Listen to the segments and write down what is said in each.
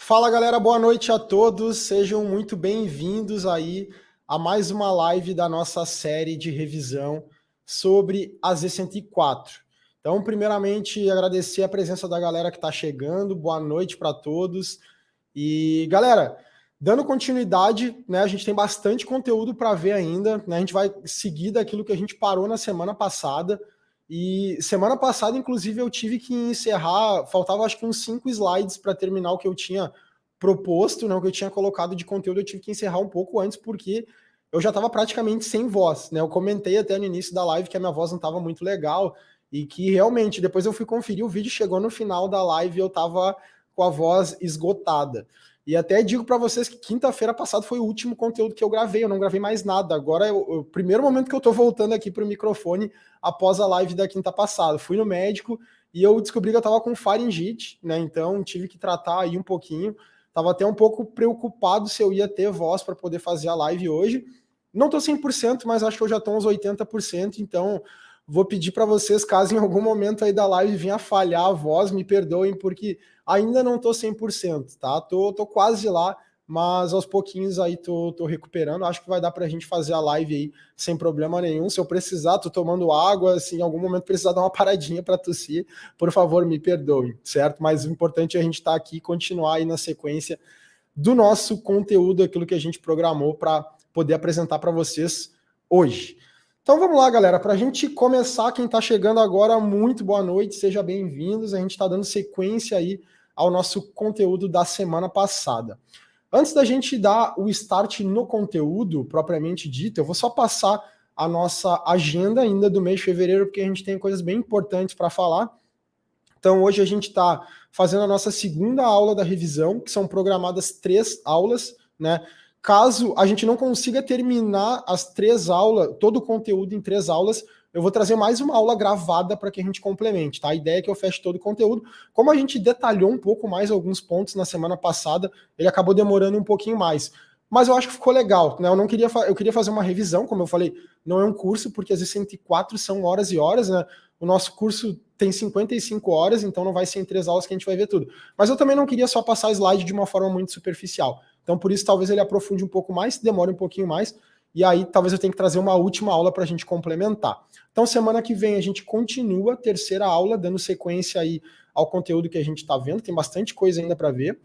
Fala galera, boa noite a todos, sejam muito bem-vindos aí a mais uma live da nossa série de revisão sobre a Z104. Então, primeiramente, agradecer a presença da galera que está chegando, boa noite para todos. E galera, dando continuidade, né, a gente tem bastante conteúdo para ver ainda, né, a gente vai seguir daquilo que a gente parou na semana passada. E semana passada, inclusive, eu tive que encerrar, faltava acho que uns 5 slides para terminar o que eu tinha proposto, né, o que eu tinha colocado de conteúdo, eu tive que encerrar um pouco antes, porque eu já estava praticamente sem voz, né? Eu comentei até no início da live que a minha voz não estava muito legal, e que realmente, depois eu fui conferir, o vídeo chegou no final da live e eu estava com a voz esgotada. E até digo para vocês que quinta-feira passada foi o último conteúdo que eu gravei, eu não gravei mais nada. Agora é o primeiro momento que eu tô voltando aqui pro microfone após a live da quinta passada. Fui no médico e eu descobri que eu tava com faringite, né? Então tive que tratar aí um pouquinho. Tava até um pouco preocupado se eu ia ter voz para poder fazer a live hoje. Não tô 100%, mas acho que eu já tô uns 80%, então vou pedir para vocês, caso em algum momento aí da live venha falhar a voz, me perdoem, porque ainda não tô 100%, tá? Tô quase lá, mas aos pouquinhos aí tô recuperando. Acho que vai dar pra gente fazer a live aí sem problema nenhum. Se eu precisar, tô tomando água, se em algum momento precisar dar uma paradinha para tossir, por favor, me perdoem, certo? Mas o importante é a gente estar aqui e continuar aí na sequência do nosso conteúdo, aquilo que a gente programou para poder apresentar para vocês hoje. Então vamos lá, galera, para a gente começar, quem está chegando agora, muito boa noite, sejam bem-vindos. A gente está dando sequência aí ao nosso conteúdo da semana passada. Antes da gente dar o start no conteúdo propriamente dito, eu vou só passar a nossa agenda ainda do mês de fevereiro, porque a gente tem coisas bem importantes para falar. Então hoje a gente está fazendo a nossa segunda aula da revisão, que são programadas 3 aulas, né? Caso a gente não consiga terminar as 3 aulas, todo o conteúdo em 3 aulas, eu vou trazer mais uma aula gravada para que a gente complemente, tá? A ideia é que eu feche todo o conteúdo. Como a gente detalhou um pouco mais alguns pontos na semana passada, ele acabou demorando um pouquinho mais. Mas eu acho que ficou legal, né? Eu queria fazer uma revisão, como eu falei, não é um curso, porque às vezes 104 são horas e horas, né? O nosso curso tem 55 horas, então não vai ser em 3 aulas que a gente vai ver tudo. Mas eu também não queria só passar slide de uma forma muito superficial. Então, por isso, talvez ele aprofunde um pouco mais, demore um pouquinho mais, e aí talvez eu tenha que trazer uma última aula para a gente complementar. Então, semana que vem a gente continua a terceira aula, dando sequência aí ao conteúdo que a gente está vendo, tem bastante coisa ainda para ver.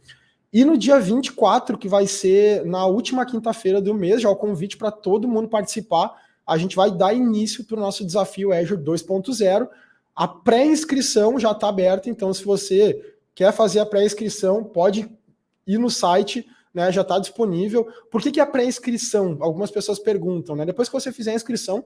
E no dia 24, que vai ser na última quinta-feira do mês, já o convite para todo mundo participar, a gente vai dar início para o nosso desafio Azure 2.0. A pré-inscrição já está aberta, então se você quer fazer a pré-inscrição, pode ir no site, né, já está disponível. Por que a pré-inscrição? Algumas pessoas perguntam, né? Depois que você fizer a inscrição,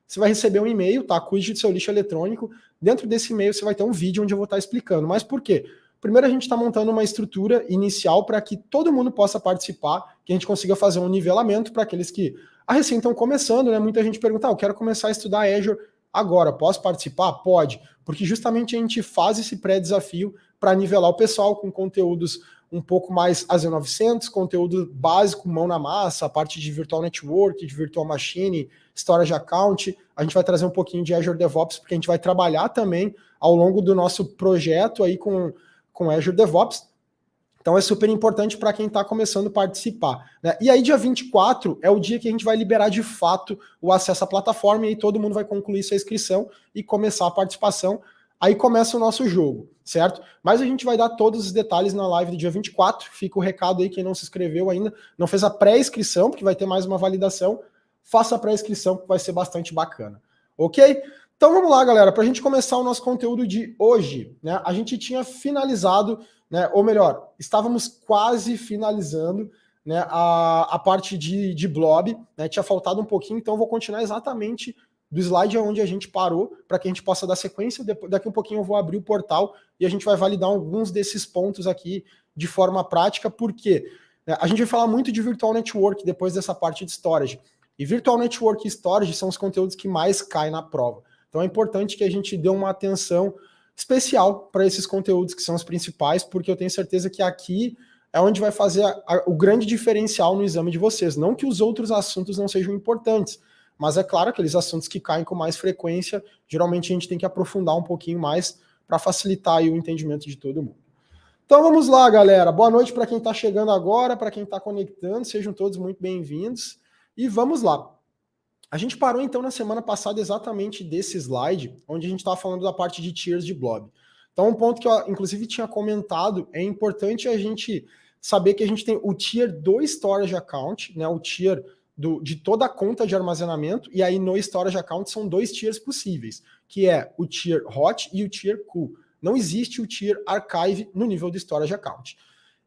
você vai receber um e-mail, tá? Cuide do seu lixo eletrônico. Dentro desse e-mail você vai ter um vídeo onde eu vou estar explicando. Mas por quê? Primeiro a gente está montando uma estrutura inicial para que todo mundo possa participar, que a gente consiga fazer um nivelamento para aqueles que recém estão começando, né? Muita gente pergunta, eu quero começar a estudar Azure agora, posso participar? Pode, porque justamente a gente faz esse pré-desafio para nivelar o pessoal com conteúdos um pouco mais AZ900, conteúdo básico, mão na massa, a parte de Virtual Network, de Virtual Machine, Storage Account. A gente vai trazer um pouquinho de Azure DevOps, porque a gente vai trabalhar também ao longo do nosso projeto aí com Azure DevOps. Então é super importante para quem está começando a participar, né? E aí dia 24 é o dia que a gente vai liberar de fato o acesso à plataforma e aí todo mundo vai concluir sua inscrição e começar a participação. Aí começa o nosso jogo, certo? Mas a gente vai dar todos os detalhes na live do dia 24. Fica o recado aí, quem não se inscreveu ainda, não fez a pré-inscrição, porque vai ter mais uma validação, faça a pré-inscrição, que vai ser bastante bacana. Ok? Então vamos lá, galera, para a gente começar o nosso conteúdo de hoje, né? A gente tinha finalizado, né? Ou melhor, estávamos quase finalizando, né? A parte de Blob, né? Tinha faltado um pouquinho, então eu vou continuar exatamente do slide onde a gente parou, para que a gente possa dar sequência. Daqui um pouquinho eu vou abrir o portal e a gente vai validar alguns desses pontos aqui de forma prática, porque né, a gente vai falar muito de Virtual Network depois dessa parte de Storage. E Virtual Network e Storage são os conteúdos que mais caem na prova. Então é importante que a gente dê uma atenção especial para esses conteúdos que são os principais, porque eu tenho certeza que aqui é onde vai fazer o grande diferencial no exame de vocês. Não que os outros assuntos não sejam importantes, mas é claro, aqueles assuntos que caem com mais frequência, geralmente a gente tem que aprofundar um pouquinho mais para facilitar aí o entendimento de todo mundo. Então vamos lá, galera. Boa noite para quem está chegando agora, para quem está conectando. Sejam todos muito bem-vindos. E vamos lá. A gente parou então na semana passada exatamente desse slide, onde a gente estava falando da parte de tiers de blob. Então um ponto que eu inclusive tinha comentado, é importante a gente saber que a gente tem o tier do storage account, né, o tier de toda a conta de armazenamento, e aí no storage account são dois tiers possíveis, que é o tier hot e o tier cool. Não existe o tier archive no nível do storage account.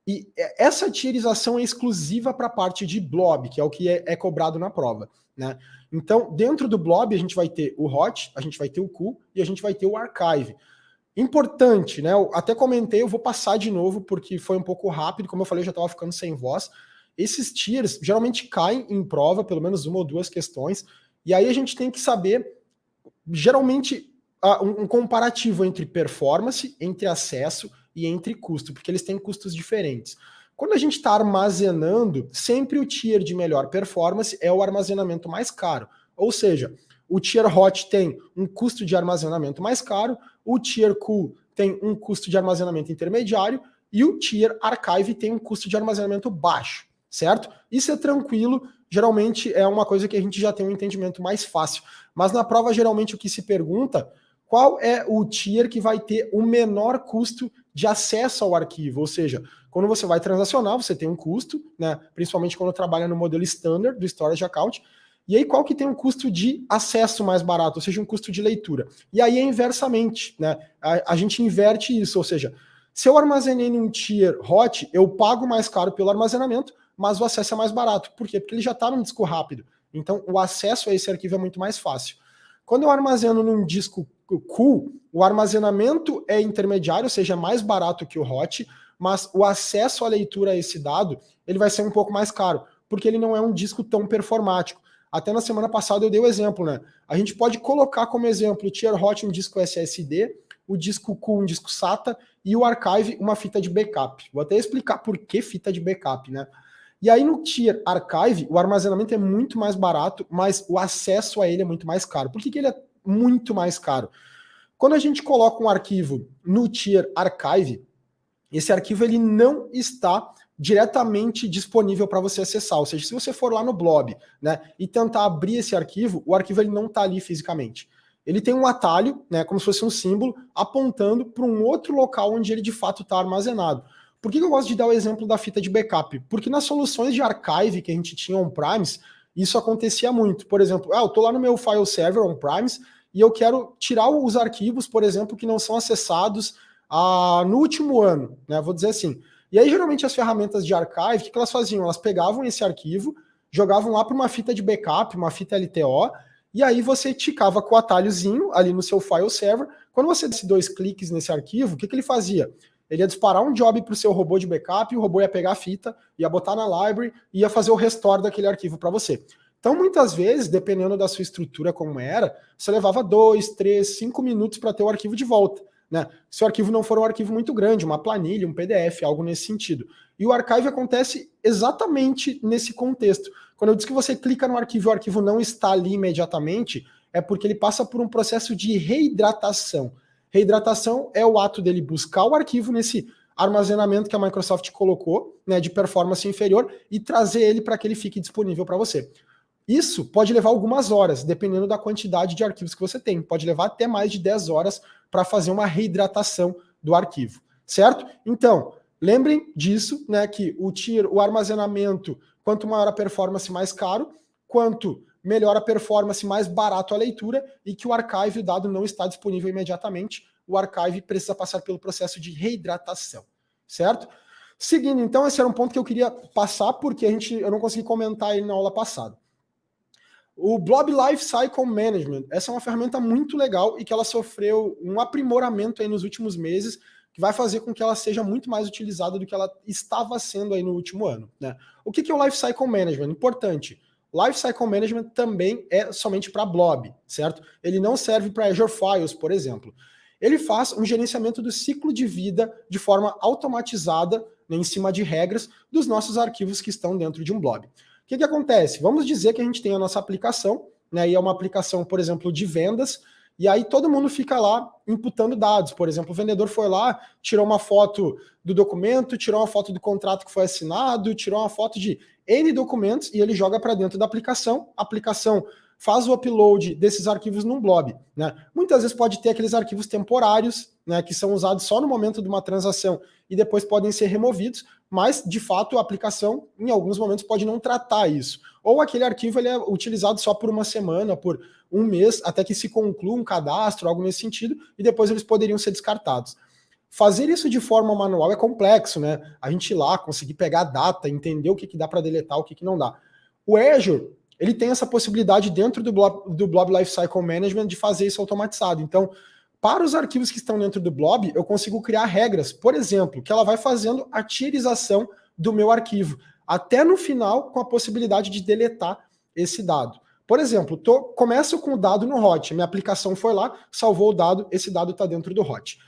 E essa tierização é exclusiva para a parte de blob, que é o que é cobrado na prova, né? Então, dentro do blob, a gente vai ter o hot, a gente vai ter o cool e a gente vai ter o archive. Importante, né? Eu até comentei, eu vou passar de novo porque foi um pouco rápido, como eu falei, eu já estava ficando sem voz. Esses tiers geralmente caem em prova, pelo menos uma ou duas questões, e aí a gente tem que saber, geralmente, um comparativo entre performance, entre acesso e entre custo, porque eles têm custos diferentes. Quando a gente está armazenando, sempre o tier de melhor performance é o armazenamento mais caro. Ou seja, o tier hot tem um custo de armazenamento mais caro, o tier cool tem um custo de armazenamento intermediário e o tier archive tem um custo de armazenamento baixo, certo? Isso é tranquilo, geralmente é uma coisa que a gente já tem um entendimento mais fácil. Mas na prova, geralmente, o que se pergunta: qual é o tier que vai ter o menor custo de acesso ao arquivo? Ou seja, quando você vai transacionar, você tem um custo, né? Principalmente quando trabalha no modelo standard do storage account. E aí, qual que tem um custo de acesso mais barato, ou seja, um custo de leitura? E aí é inversamente, né? A gente inverte isso, ou seja, se eu armazenei num tier hot, eu pago mais caro pelo armazenamento, mas o acesso é mais barato. Por quê? Porque ele já está num disco rápido. Então, o acesso a esse arquivo é muito mais fácil. Quando eu armazeno num disco cool, o armazenamento é intermediário, ou seja, é mais barato que o hot, mas o acesso à leitura a esse dado, ele vai ser um pouco mais caro, porque ele não é um disco tão performático. Até na semana passada eu dei o exemplo, né? A gente pode colocar como exemplo o tier hot um disco SSD, o disco cool um disco SATA e o archive uma fita de backup. Vou até explicar por que fita de backup, né? E aí no tier archive, o armazenamento é muito mais barato, mas o acesso a ele é muito mais caro. Por que ele é muito mais caro? Quando a gente coloca um arquivo no tier archive, esse arquivo ele não está diretamente disponível para você acessar. Ou seja, se você for lá no blob, né, e tentar abrir esse arquivo, o arquivo ele não está ali fisicamente. Ele tem um atalho, né, como se fosse um símbolo, apontando para um outro local onde ele de fato está armazenado. Por que eu gosto de dar o exemplo da fita de backup? Porque nas soluções de archive que a gente tinha on-premise, isso acontecia muito. Por exemplo, eu estou lá no meu file server on-premise e eu quero tirar os arquivos, por exemplo, que não são acessados no último ano, né? Vou dizer assim. E aí, geralmente, as ferramentas de archive, o que elas faziam? Elas pegavam esse arquivo, jogavam lá para uma fita de backup, uma fita LTO, e aí você ticava com o atalhozinho ali no seu file server. Quando você desse 2 cliques nesse arquivo, o que ele fazia? Ele ia disparar um job para o seu robô de backup, e o robô ia pegar a fita, ia botar na library e ia fazer o restore daquele arquivo para você. Então, muitas vezes, dependendo da sua estrutura como era, você levava 2, 3, 5 minutos para ter o arquivo de volta, né? Se o arquivo não for um arquivo muito grande, uma planilha, um PDF, algo nesse sentido. E o archive acontece exatamente nesse contexto. Quando eu disse que você clica no arquivo e o arquivo não está ali imediatamente, é porque ele passa por um processo de reidratação. Reidratação é o ato dele buscar o arquivo nesse armazenamento que a Microsoft colocou, né, de performance inferior, e trazer ele para que ele fique disponível para você. Isso pode levar algumas horas, dependendo da quantidade de arquivos que você tem. Pode levar até mais de 10 horas para fazer uma reidratação do arquivo, certo? Então, lembrem disso, né, que o armazenamento, quanto maior a performance, mais caro, quanto melhor a performance, mais barato a leitura, e que o archive, o dado não está disponível imediatamente, o archive precisa passar pelo processo de reidratação, certo? Seguindo, então, esse era um ponto que eu queria passar, porque eu não consegui comentar ele na aula passada. O Blob Lifecycle Management, essa é uma ferramenta muito legal e que ela sofreu um aprimoramento aí nos últimos meses, que vai fazer com que ela seja muito mais utilizada do que ela estava sendo aí no último ano, né? O que é o Lifecycle Management? Importante. Lifecycle Management também é somente para Blob, certo? Ele não serve para Azure Files, por exemplo. Ele faz um gerenciamento do ciclo de vida de forma automatizada, né, em cima de regras, dos nossos arquivos que estão dentro de um Blob. O que acontece? Vamos dizer que a gente tem a nossa aplicação, né, e é uma aplicação, por exemplo, de vendas, E aí todo mundo fica lá imputando dados. Por exemplo, o vendedor foi lá, tirou uma foto do documento, tirou uma foto do contrato que foi assinado, tirou uma foto de N documentos e ele joga para dentro da aplicação. A aplicação faz o upload desses arquivos num blob, né? Muitas vezes pode ter aqueles arquivos temporários, né, que são usados só no momento de uma transação e depois podem ser removidos, mas de fato a aplicação em alguns momentos pode não tratar isso. Ou aquele arquivo ele é utilizado só por uma semana, por um mês, até que se conclua um cadastro, algo nesse sentido, e depois eles poderiam ser descartados. Fazer isso de forma manual é complexo, né? A gente ir lá, conseguir pegar a data, entender o que dá para deletar, o que não dá. O Azure, ele tem essa possibilidade dentro do Blob Lifecycle Management de fazer isso automatizado. Então, para os arquivos que estão dentro do Blob, eu consigo criar regras, por exemplo, que ela vai fazendo a tierização do meu arquivo, até no final com a possibilidade de deletar esse dado. Por exemplo, começo com o dado no hot, minha aplicação foi lá, salvou o dado, esse dado está dentro do hot.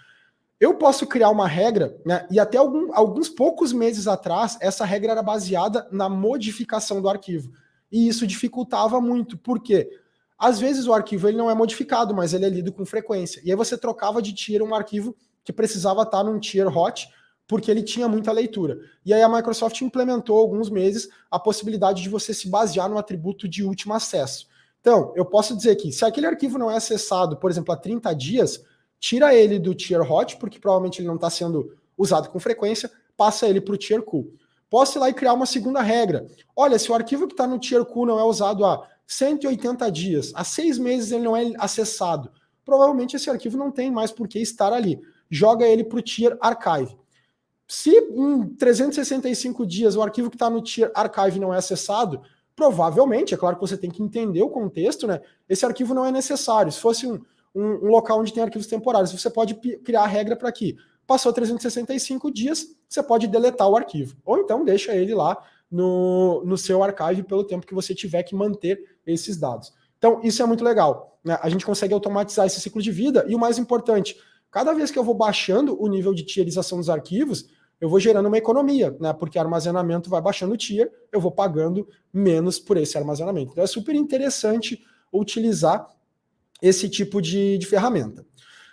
Eu posso criar uma regra, né, e até alguns poucos meses atrás, essa regra era baseada na modificação do arquivo. E isso dificultava muito, porque às vezes o arquivo ele não é modificado, mas ele é lido com frequência. E aí você trocava de tier um arquivo que precisava estar num tier hot, porque ele tinha muita leitura. E aí a Microsoft implementou há alguns meses a possibilidade de você se basear no atributo de último acesso. Então, eu posso dizer que se aquele arquivo não é acessado, por exemplo, há 30 dias, tira ele do tier hot, porque provavelmente ele não está sendo usado com frequência, passa ele para o tier cool. Posso ir lá e criar uma segunda regra. Olha, se o arquivo que está no tier cool não é usado há 180 dias, há 6 meses ele não é acessado, provavelmente esse arquivo não tem mais por que estar ali. Joga ele para o tier archive. Se em 365 dias o arquivo que está no tier archive não é acessado, provavelmente, é claro que você tem que entender o contexto, né? Esse arquivo não é necessário. Se fosse um local onde tem arquivos temporários, você pode criar a regra para aqui. Passou 365 dias, você pode deletar o arquivo. Ou então deixa ele lá no seu archive pelo tempo que você tiver que manter esses dados. Então, isso é muito legal, né? A gente consegue automatizar esse ciclo de vida e o mais importante, cada vez que eu vou baixando o nível de tierização dos arquivos, eu vou gerando uma economia, né? Porque armazenamento vai baixando o tier, eu vou pagando menos por esse armazenamento. Então é super interessante utilizar esse tipo de ferramenta.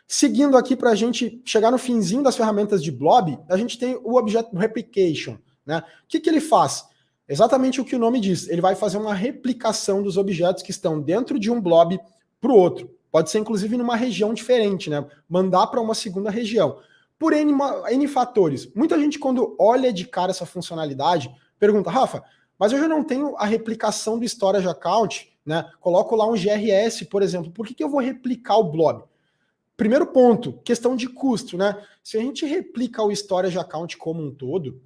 Seguindo aqui para a gente chegar no finzinho das ferramentas de Blob, a gente tem o Object Replication, né? O que ele faz? Exatamente o que o nome diz. Ele vai fazer uma replicação dos objetos que estão dentro de um blob para o outro. Pode ser, inclusive, numa região diferente, né? Mandar para uma segunda região. Por N fatores. Muita gente, quando olha de cara essa funcionalidade, pergunta, Rafa, mas eu já não tenho a replicação do Storage Account, né? Coloco lá um GRS, por exemplo. Por que eu vou replicar o blob? Primeiro ponto, questão de custo, né? Se a gente replica o Storage Account como um todo,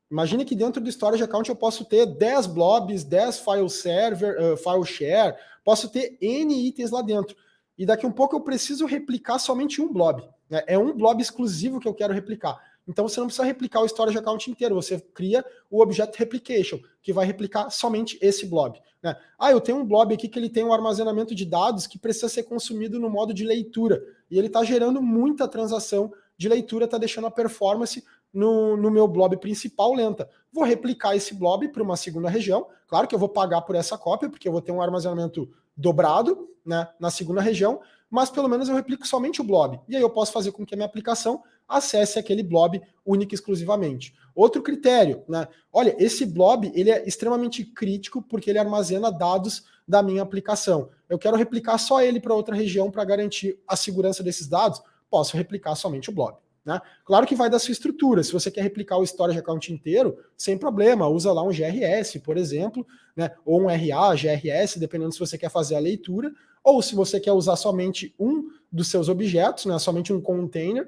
imagine que dentro do Storage Account eu posso ter 10 blobs, 10 file server, file share, posso ter N itens lá dentro. E daqui a um pouco eu preciso replicar somente um blob. Né? É um blob exclusivo que eu quero replicar. Então você não precisa replicar o Storage Account inteiro, você cria o Object Replication, que vai replicar somente esse blob. Né? Eu tenho um blob aqui que ele tem um armazenamento de dados que precisa ser consumido no modo de leitura. E ele está gerando muita transação de leitura, está deixando a performance no meu blob principal lenta. Vou replicar esse blob para uma segunda região. Claro que eu vou pagar por essa cópia, porque eu vou ter um armazenamento dobrado, né, na segunda região, mas pelo menos eu replico somente o blob. E aí eu posso fazer com que a minha aplicação acesse aquele blob único e exclusivamente. Outro critério, né? Olha, esse blob ele é extremamente crítico porque ele armazena dados da minha aplicação. Eu quero replicar só ele para outra região para garantir a segurança desses dados, posso replicar somente o blob. Né? Claro que vai da sua estrutura. Se você quer replicar o Storage Account inteiro, sem problema, usa lá um GRS, por exemplo, né? Ou um RA, GRS, dependendo se você quer fazer a leitura, ou se você quer usar somente um dos seus objetos, né? Somente um container,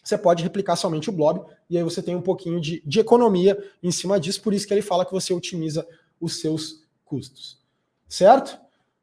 você pode replicar somente o blob, e aí você tem um pouquinho de economia em cima disso, por isso que ele fala que você otimiza os seus custos. Certo?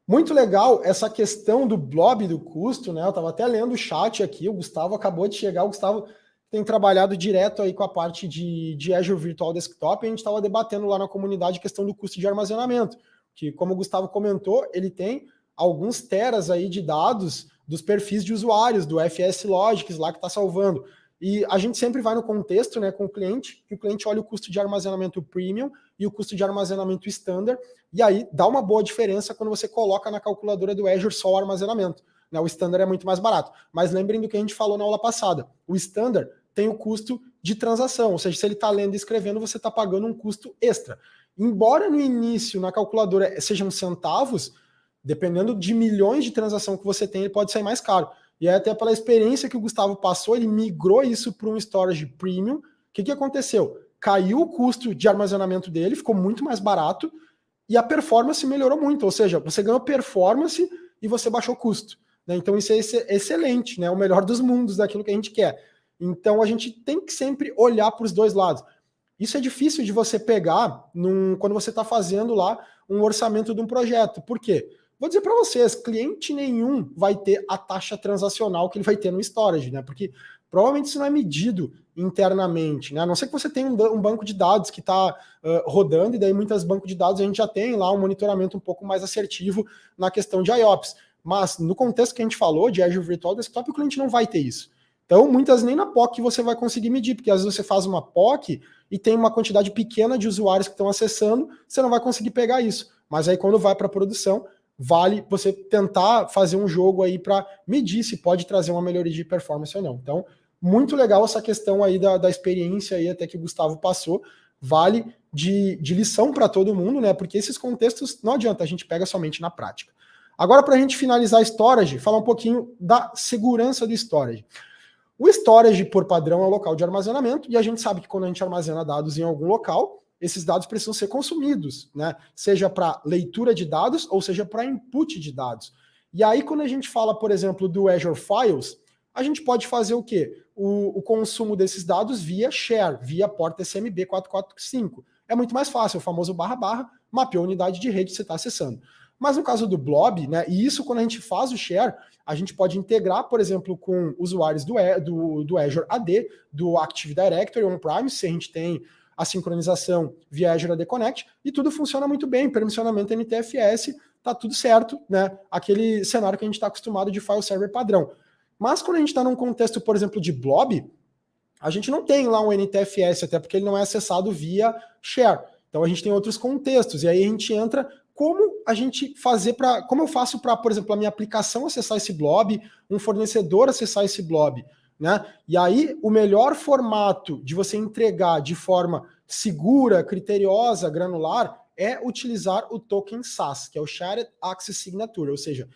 Muito legal essa questão do blob do custo, né? Eu estava até lendo o chat aqui, o Gustavo acabou de chegar, o Gustavo tem trabalhado direto aí com a parte de Azure Virtual Desktop, e a gente estava debatendo lá na comunidade a questão do custo de armazenamento, que como o Gustavo comentou, ele tem alguns teras aí de dados dos perfis de usuários, do FS Logics lá que está salvando. E a gente sempre vai no contexto, né, com o cliente, que o cliente olha o custo de armazenamento premium e o custo de armazenamento standard, e aí dá uma boa diferença quando você coloca na calculadora do Azure só o armazenamento. né? O Standard é muito mais barato. Mas lembrem do que a gente falou na aula passada. O Standard tem o custo de transação, ou seja, se ele está lendo e escrevendo, você está pagando um custo extra. Embora no início, na calculadora, sejam centavos, dependendo de milhões de transação que você tem, ele pode sair mais caro. E aí, até pela experiência que o Gustavo passou, ele migrou isso para um storage premium. O que aconteceu? Caiu o custo de armazenamento dele, ficou muito mais barato, e a performance melhorou muito. Ou seja, você ganhou performance e você baixou custo, né? Então isso é excelente, né? O melhor dos mundos, daquilo que a gente quer. Então a gente tem que sempre olhar para os dois lados. Isso é difícil de você pegar quando você está fazendo lá um orçamento de um projeto. Por quê? Vou dizer para vocês, cliente nenhum vai ter a taxa transacional que ele vai ter no storage, né? Porque provavelmente isso não é medido internamente, né? A não ser que você tenha um banco de dados que está rodando, e daí muitos bancos de dados a gente já tem lá um monitoramento um pouco mais assertivo na questão de IOPS. Mas no contexto que a gente falou de Azure Virtual Desktop, o cliente não vai ter isso. Então, muitas nem na POC você vai conseguir medir, porque às vezes você faz uma POC e tem uma quantidade pequena de usuários que estão acessando, você não vai conseguir pegar isso. Mas aí quando vai para a produção, vale você tentar fazer um jogo aí para medir se pode trazer uma melhoria de performance ou não. Então, muito legal essa questão aí da experiência aí até que o Gustavo passou, vale de lição para todo mundo, né? Porque esses contextos não adianta, a gente pega somente na prática. Agora, para a gente finalizar a storage, falar um pouquinho da segurança do storage. O storage, por padrão, é o local de armazenamento, e a gente sabe que quando a gente armazena dados em algum local, esses dados precisam ser consumidos, né? Seja para leitura de dados ou seja para input de dados. E aí, quando a gente fala, por exemplo, do Azure Files, a gente pode fazer o quê? O consumo desses dados via share, via porta SMB 445. É muito mais fácil, o famoso / mapeou a unidade de rede que você está acessando. Mas no caso do Blob, né, e isso quando a gente faz o share, a gente pode integrar, por exemplo, com usuários do Azure AD, do Active Directory on-prime, se a gente tem a sincronização via Azure AD Connect, e tudo funciona muito bem, permissionamento NTFS, tá tudo certo, né? Aquele cenário que a gente está acostumado de file server padrão. Mas quando a gente está num contexto, por exemplo, de Blob, a gente não tem lá um NTFS, até porque ele não é acessado via share. Então a gente tem outros contextos, e aí a gente entra como a gente fazer para, como eu faço para, por exemplo, a minha aplicação acessar esse blob, um fornecedor acessar esse blob, né? E aí o melhor formato de você entregar de forma segura, criteriosa, granular, é utilizar o token SAS, que é o Shared Access Signature, ou seja,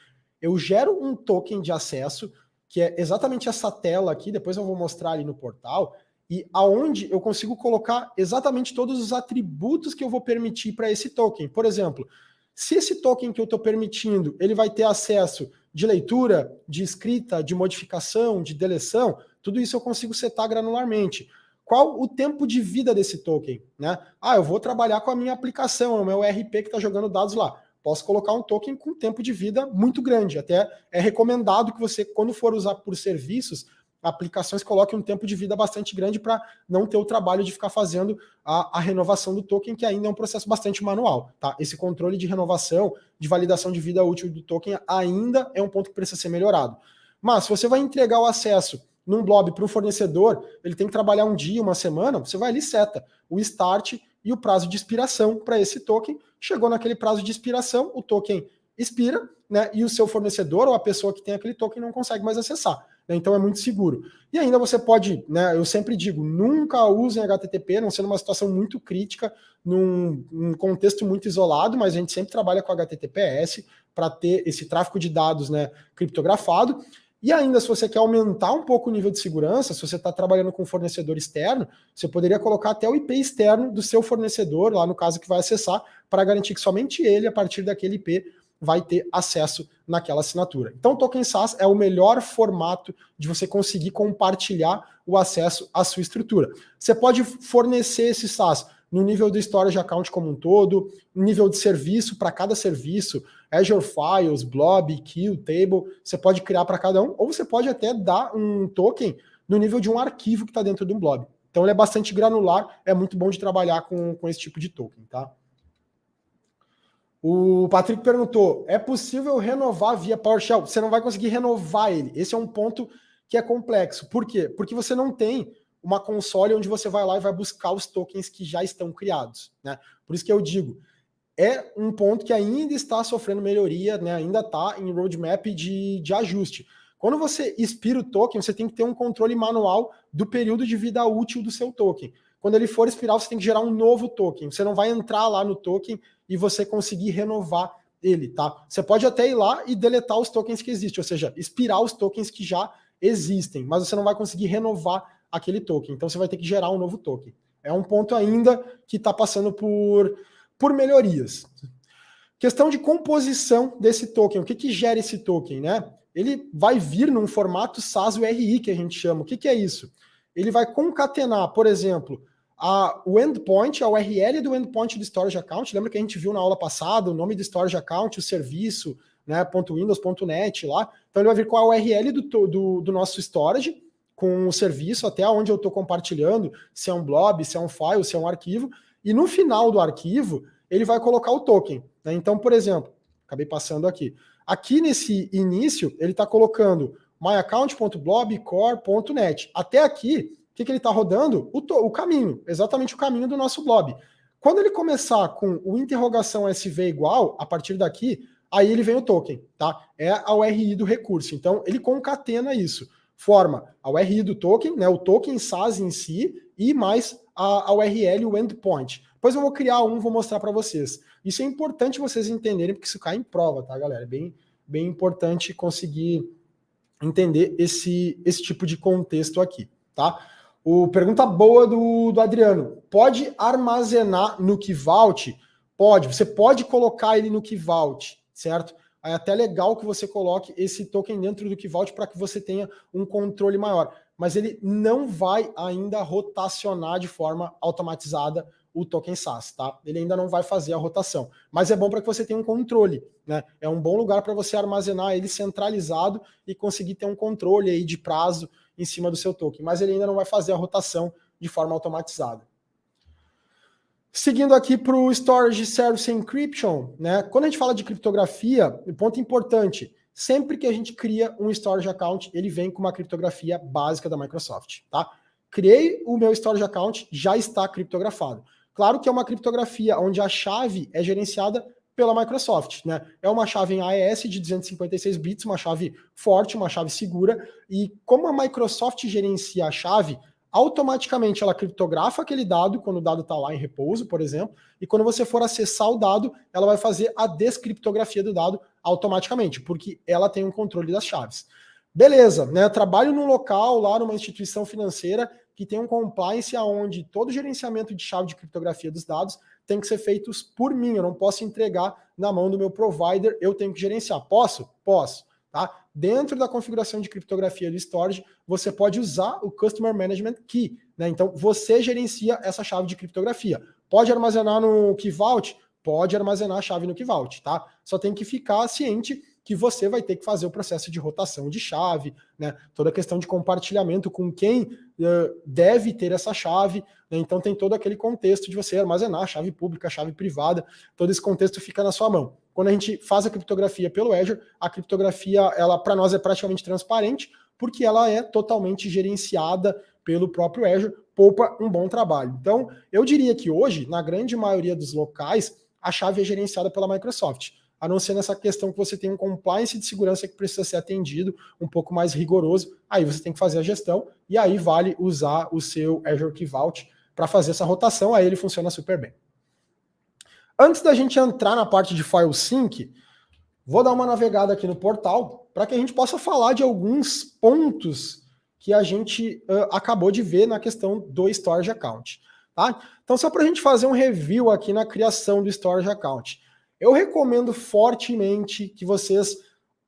eu gero um token de acesso, que é exatamente essa tela aqui, depois eu vou mostrar ali no portal, e aonde eu consigo colocar exatamente todos os atributos que eu vou permitir para esse token. Por exemplo, se esse token que eu estou permitindo, ele vai ter acesso de leitura, de escrita, de modificação, de deleção, tudo isso eu consigo setar granularmente. Qual o tempo de vida desse token, né? Eu vou trabalhar com a minha aplicação, o meu ERP que está jogando dados lá. Posso colocar um token com tempo de vida muito grande. Até é recomendado que você, quando for usar por serviços, aplicações coloquem um tempo de vida bastante grande para não ter o trabalho de ficar fazendo a renovação do token, que ainda é um processo bastante manual. Tá? Esse controle de renovação, de validação de vida útil do token ainda é um ponto que precisa ser melhorado. Mas se você vai entregar o acesso num blob para um fornecedor, ele tem que trabalhar um dia, uma semana, você vai ali seta o start e o prazo de expiração para esse token. Chegou naquele prazo de expiração, o token expira, né, e o seu fornecedor ou a pessoa que tem aquele token não consegue mais acessar. Né, então é muito seguro. E ainda você pode, né, eu sempre digo, nunca usem HTTP, não sendo uma situação muito crítica, num contexto muito isolado, mas a gente sempre trabalha com HTTPS para ter esse tráfego de dados, né, criptografado. E ainda, se você quer aumentar um pouco o nível de segurança, se você está trabalhando com um fornecedor externo, você poderia colocar até o IP externo do seu fornecedor, lá no caso que vai acessar, para garantir que somente ele, a partir daquele IP, vai ter acesso naquela assinatura. Então, o Token SAS é o melhor formato de você conseguir compartilhar o acesso à sua estrutura. Você pode fornecer esse SAS no nível do storage account como um todo, nível de serviço para cada serviço, Azure Files, Blob, Queue, Table, você pode criar para cada um, ou você pode até dar um token no nível de um arquivo que está dentro de um Blob. Então ele é bastante granular, é muito bom de trabalhar com esse tipo de token, tá? O Patrick perguntou, é possível renovar via PowerShell? Você não vai conseguir renovar ele. Esse é um ponto que é complexo. Por quê? Porque você não tem uma console onde você vai lá e vai buscar os tokens que já estão criados, né? Por isso que eu digo, é um ponto que ainda está sofrendo melhoria, né? Ainda está em roadmap de ajuste. Quando você expira o token, você tem que ter um controle manual do período de vida útil do seu token. Quando ele for expirar, você tem que gerar um novo token. Você não vai entrar lá no token e você conseguir renovar ele, tá? Você pode até ir lá e deletar os tokens que existem, ou seja, expirar os tokens que já existem, mas você não vai conseguir renovar aquele token. Então você vai ter que gerar um novo token. É um ponto ainda que está passando por melhorias. Questão de composição desse token. O que gera esse token, né? Ele vai vir num formato SAS URI, que a gente chama. O que é isso? Ele vai concatenar, por exemplo, o endpoint, a URL do endpoint do storage account. Lembra que a gente viu na aula passada o nome do storage account, o serviço, né, .windows.net lá. Então ele vai vir com a URL do nosso storage, com o serviço, até onde eu estou compartilhando, se é um blob, se é um file, se é um arquivo. E no final do arquivo, ele vai colocar o token. Né? Então, por exemplo, acabei passando aqui. Aqui nesse início, ele está colocando myaccount.blobcore.net. Até aqui, o que ele está rodando? O caminho, exatamente o caminho do nosso blob. Quando ele começar com o interrogação SV igual, a partir daqui, aí ele vem o token, tá? É a URI do recurso. Então, ele concatena isso. Forma a URI do token, né? O token SAS em si, e mais a URL, o endpoint. Depois eu vou criar vou mostrar para vocês. Isso é importante vocês entenderem, porque isso cai em prova, tá, galera? É bem importante conseguir entender esse tipo de contexto aqui, tá? Pergunta boa do Adriano. Pode armazenar no Key Vault? Pode. Você pode colocar ele no Key Vault, certo? É até legal que você coloque esse token dentro do Key Vault para que você tenha um controle maior. Mas ele não vai ainda rotacionar de forma automatizada o token SAS, tá? Ele ainda não vai fazer a rotação. Mas é bom para que você tenha um controle, né? É um bom lugar para você armazenar ele centralizado e conseguir ter um controle aí de prazo em cima do seu token. Mas ele ainda não vai fazer a rotação de forma automatizada. Seguindo aqui para o Storage Service Encryption, né? Quando a gente fala de criptografia, um ponto importante, sempre que a gente cria um storage account, ele vem com uma criptografia básica da Microsoft, tá? Criei o meu storage account, já está criptografado. Claro que é uma criptografia onde a chave é gerenciada pela Microsoft, né? É uma chave em AES de 256 bits, uma chave forte, uma chave segura, e como a Microsoft gerencia a chave, automaticamente ela criptografa aquele dado quando o dado está lá em repouso, por exemplo, e quando você for acessar o dado, ela vai fazer a descriptografia do dado automaticamente, porque ela tem um controle das chaves. Beleza, né? Eu trabalho num local, lá numa instituição financeira, que tem um compliance onde todo o gerenciamento de chave de criptografia dos dados tem que ser feito por mim, eu não posso entregar na mão do meu provider, eu tenho que gerenciar. Posso? Posso. Tá? Dentro da configuração de criptografia do storage, você pode usar o Customer Management Key, né? Então, você gerencia essa chave de criptografia. Pode armazenar no Key Vault? Pode armazenar a chave no Key Vault, tá? Só tem que ficar ciente que você vai ter que fazer o processo de rotação de chave, né? Toda a questão de compartilhamento com quem deve ter essa chave, né? Então tem todo aquele contexto de você armazenar chave pública, chave privada, todo esse contexto fica na sua mão. Quando a gente faz a criptografia pelo Azure, a criptografia, ela para nós é praticamente transparente, porque ela é totalmente gerenciada pelo próprio Azure, poupa um bom trabalho. Então, eu diria que hoje, na grande maioria dos locais, a chave é gerenciada pela Microsoft, a não ser nessa questão que você tem um compliance de segurança que precisa ser atendido, um pouco mais rigoroso, aí você tem que fazer a gestão, e aí vale usar o seu Azure Key Vault para fazer essa rotação, aí ele funciona super bem. Antes da gente entrar na parte de File Sync, vou dar uma navegada aqui no portal para que a gente possa falar de alguns pontos que a gente acabou de ver na questão do Storage Account. Tá? Então, só para a gente fazer um review aqui na criação do Storage Account. Eu recomendo fortemente que vocês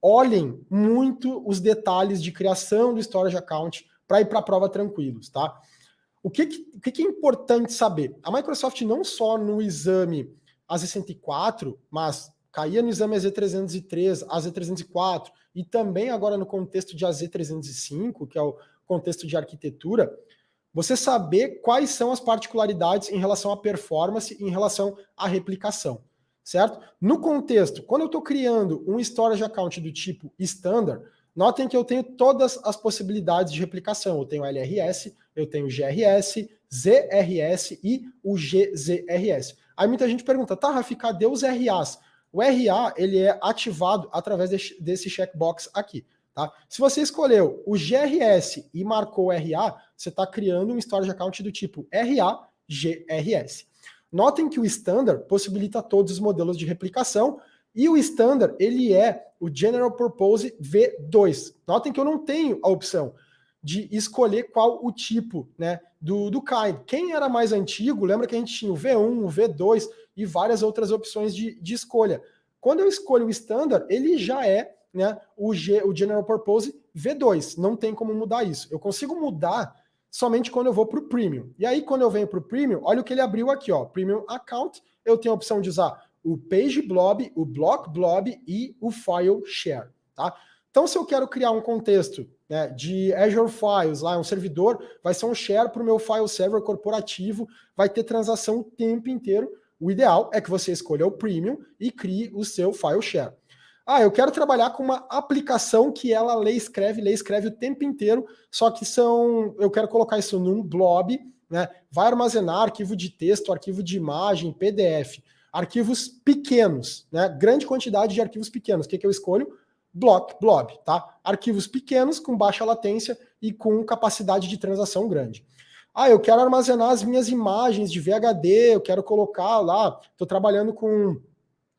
olhem muito os detalhes de criação do Storage Account para ir para a prova tranquilos, tá? O que é importante saber? A Microsoft não só no exame AZ104, mas caía no exame AZ303, AZ304 e também agora no contexto de AZ305, que é o contexto de arquitetura, você saber quais são as particularidades em relação à performance, em relação à replicação. Certo? No contexto, quando eu estou criando um storage account do tipo standard, notem que eu tenho todas as possibilidades de replicação. Eu tenho LRS, eu tenho GRS, ZRS e o GZRS. Aí muita gente pergunta, tá, Rafi, cadê os RAs? O RA, ele é ativado através desse checkbox aqui, tá? Se você escolheu o GRS e marcou o RA, você está criando um storage account do tipo RA GRS. Notem que o Standard possibilita todos os modelos de replicação e o Standard, ele é o General Purpose V2. Notem que eu não tenho a opção de escolher qual o tipo, né, do kind. Quem era mais antigo, lembra que a gente tinha o V1, o V2 e várias outras opções de escolha. Quando eu escolho o Standard, ele já é, né, o General Purpose V2. Não tem como mudar isso. Eu consigo mudar somente quando eu vou para o Premium. E aí, quando eu venho para o Premium, olha o que ele abriu aqui, ó, Premium Account, eu tenho a opção de usar o Page Blob, o Block Blob e o File Share, tá? Então, se eu quero criar um contexto, né, de Azure Files, lá um servidor, vai ser um share para o meu file server corporativo, vai ter transação o tempo inteiro. O ideal é que você escolha o Premium e crie o seu file share. Ah, eu quero trabalhar com uma aplicação que ela lê e escreve o tempo inteiro, só que eu quero colocar isso num blob, né? Vai armazenar arquivo de texto, arquivo de imagem, PDF, arquivos pequenos, né? Grande quantidade de arquivos pequenos. O que eu escolho? Blob, tá? Arquivos pequenos com baixa latência e com capacidade de transação grande. Ah, eu quero armazenar as minhas imagens de VHD, eu quero colocar lá, estou trabalhando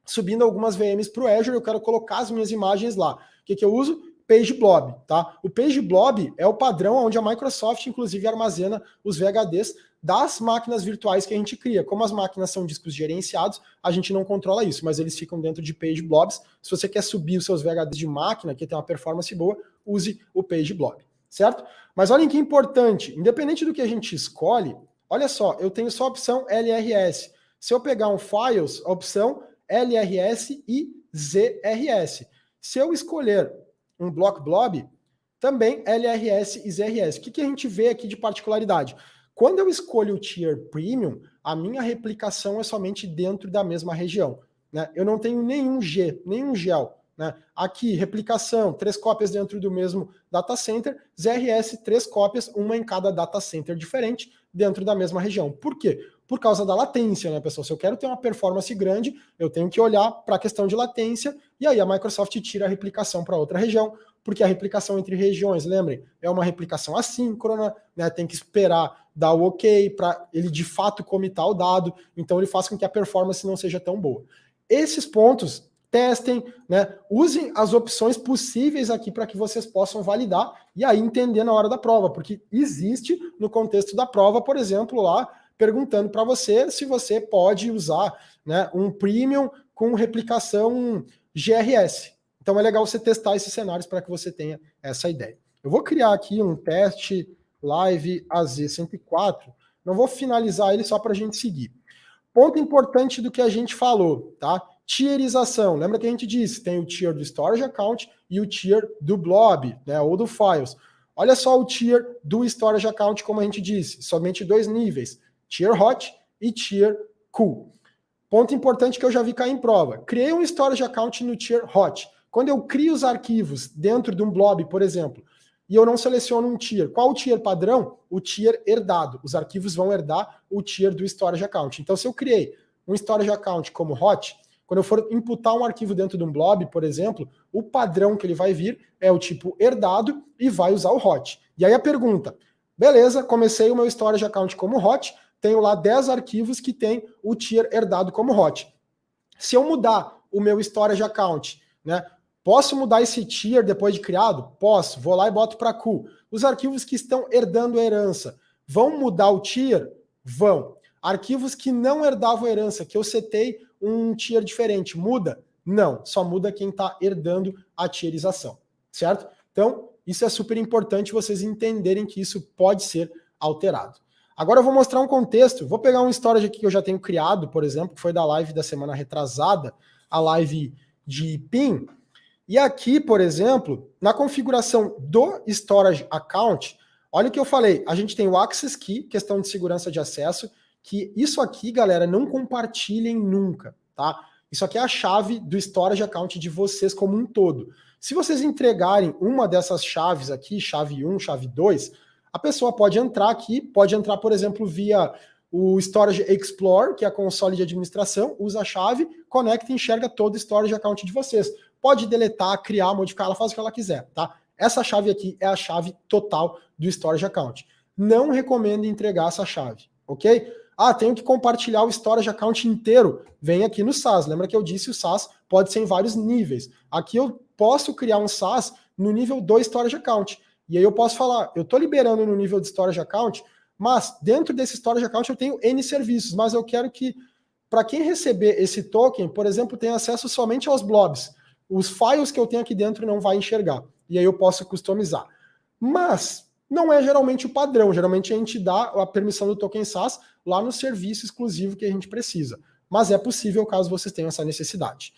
subindo algumas VMs para o Azure, eu quero colocar as minhas imagens lá. O que eu uso? Page Blob, tá? O Page Blob é o padrão onde a Microsoft, inclusive, armazena os VHDs das máquinas virtuais que a gente cria. Como as máquinas são discos gerenciados, a gente não controla isso, mas eles ficam dentro de Page Blobs. Se você quer subir os seus VHDs de máquina, que tem uma performance boa, use o Page Blob, certo? Mas olhem que importante, independente do que a gente escolhe, olha só, eu tenho só a opção LRS. Se eu pegar um Files, a opção LRS e ZRS. Se eu escolher um Block Blob, também LRS e ZRS. O que a gente vê aqui de particularidade? Quando eu escolho o Tier Premium, a minha replicação é somente dentro da mesma região, né? Eu não tenho nenhum GEL. Né? Aqui, replicação, 3 cópias dentro do mesmo data center, ZRS, 3 cópias, uma em cada data center diferente, dentro da mesma região. Por quê? Por causa da latência, né, pessoal? Se eu quero ter uma performance grande, eu tenho que olhar para a questão de latência, e aí a Microsoft tira a replicação para outra região, porque a replicação entre regiões, lembrem, é uma replicação assíncrona, né, tem que esperar dar o ok para ele de fato comitar o dado, então ele faz com que a performance não seja tão boa. Esses pontos, testem, né, usem as opções possíveis aqui para que vocês possam validar e aí entender na hora da prova, porque existe no contexto da prova, por exemplo, lá, perguntando para você se você pode usar, né, um premium com replicação GRS. Então é legal você testar esses cenários para que você tenha essa ideia. Eu vou criar aqui um teste live AZ104, não vou finalizar ele só para a gente seguir. Ponto importante do que a gente falou, tá? Tierização. Lembra que a gente disse, tem o tier do Storage Account e o tier do Blob, né, ou do Files. Olha só o tier do Storage Account, como a gente disse, somente 2 níveis, Tier Hot e Tier Cool. Ponto importante que eu já vi cair em prova. Criei um Storage Account no Tier Hot. Quando eu crio os arquivos dentro de um blob, por exemplo, e eu não seleciono um tier, qual o tier padrão? O tier herdado. Os arquivos vão herdar o tier do Storage Account. Então, se eu criei um Storage Account como Hot, quando eu for imputar um arquivo dentro de um blob, por exemplo, o padrão que ele vai vir é o tipo herdado e vai usar o Hot. E aí a pergunta, beleza, comecei o meu Storage Account como Hot, tenho lá 10 arquivos que tem o tier herdado como Hot. Se eu mudar o meu Storage Account, né, posso mudar esse tier depois de criado? Posso, vou lá e boto para Cool. Os arquivos que estão herdando a herança vão mudar o tier? Vão. Arquivos que não herdavam a herança, que eu setei um tier diferente, muda? Não, só muda quem está herdando a tierização, certo? Então, isso é super importante vocês entenderem que isso pode ser alterado. Agora eu vou mostrar um contexto, vou pegar um storage aqui que eu já tenho criado, por exemplo, que foi da live da semana retrasada, a live de PIN, e aqui, por exemplo, na configuração do Storage Account, olha o que eu falei, a gente tem o Access Key, questão de segurança de acesso, que isso aqui, galera, não compartilhem nunca, tá? Isso aqui é a chave do Storage Account de vocês como um todo. Se vocês entregarem uma dessas chaves aqui, chave 1, chave 2, a pessoa pode entrar aqui, pode entrar, por exemplo, via o Storage Explorer, que é a console de administração, usa a chave, conecta e enxerga todo o storage account de vocês. Pode deletar, criar, modificar, ela faz o que ela quiser, tá? Essa chave aqui é a chave total do storage account. Não recomendo entregar essa chave, ok? Ah, tenho que compartilhar o storage account inteiro. Vem aqui no SaaS. Lembra que eu disse o SaaS pode ser em vários níveis. Aqui eu posso criar um SaaS no nível do storage account. E aí eu posso falar, eu estou liberando no nível de storage account, mas dentro desse storage account eu tenho N serviços, mas eu quero que, para quem receber esse token, por exemplo, tenha acesso somente aos blobs. Os files que eu tenho aqui dentro não vai enxergar. E aí eu posso customizar. Mas não é geralmente o padrão. Geralmente a gente dá a permissão do token SaaS lá no serviço exclusivo que a gente precisa. Mas é possível caso vocês tenham essa necessidade.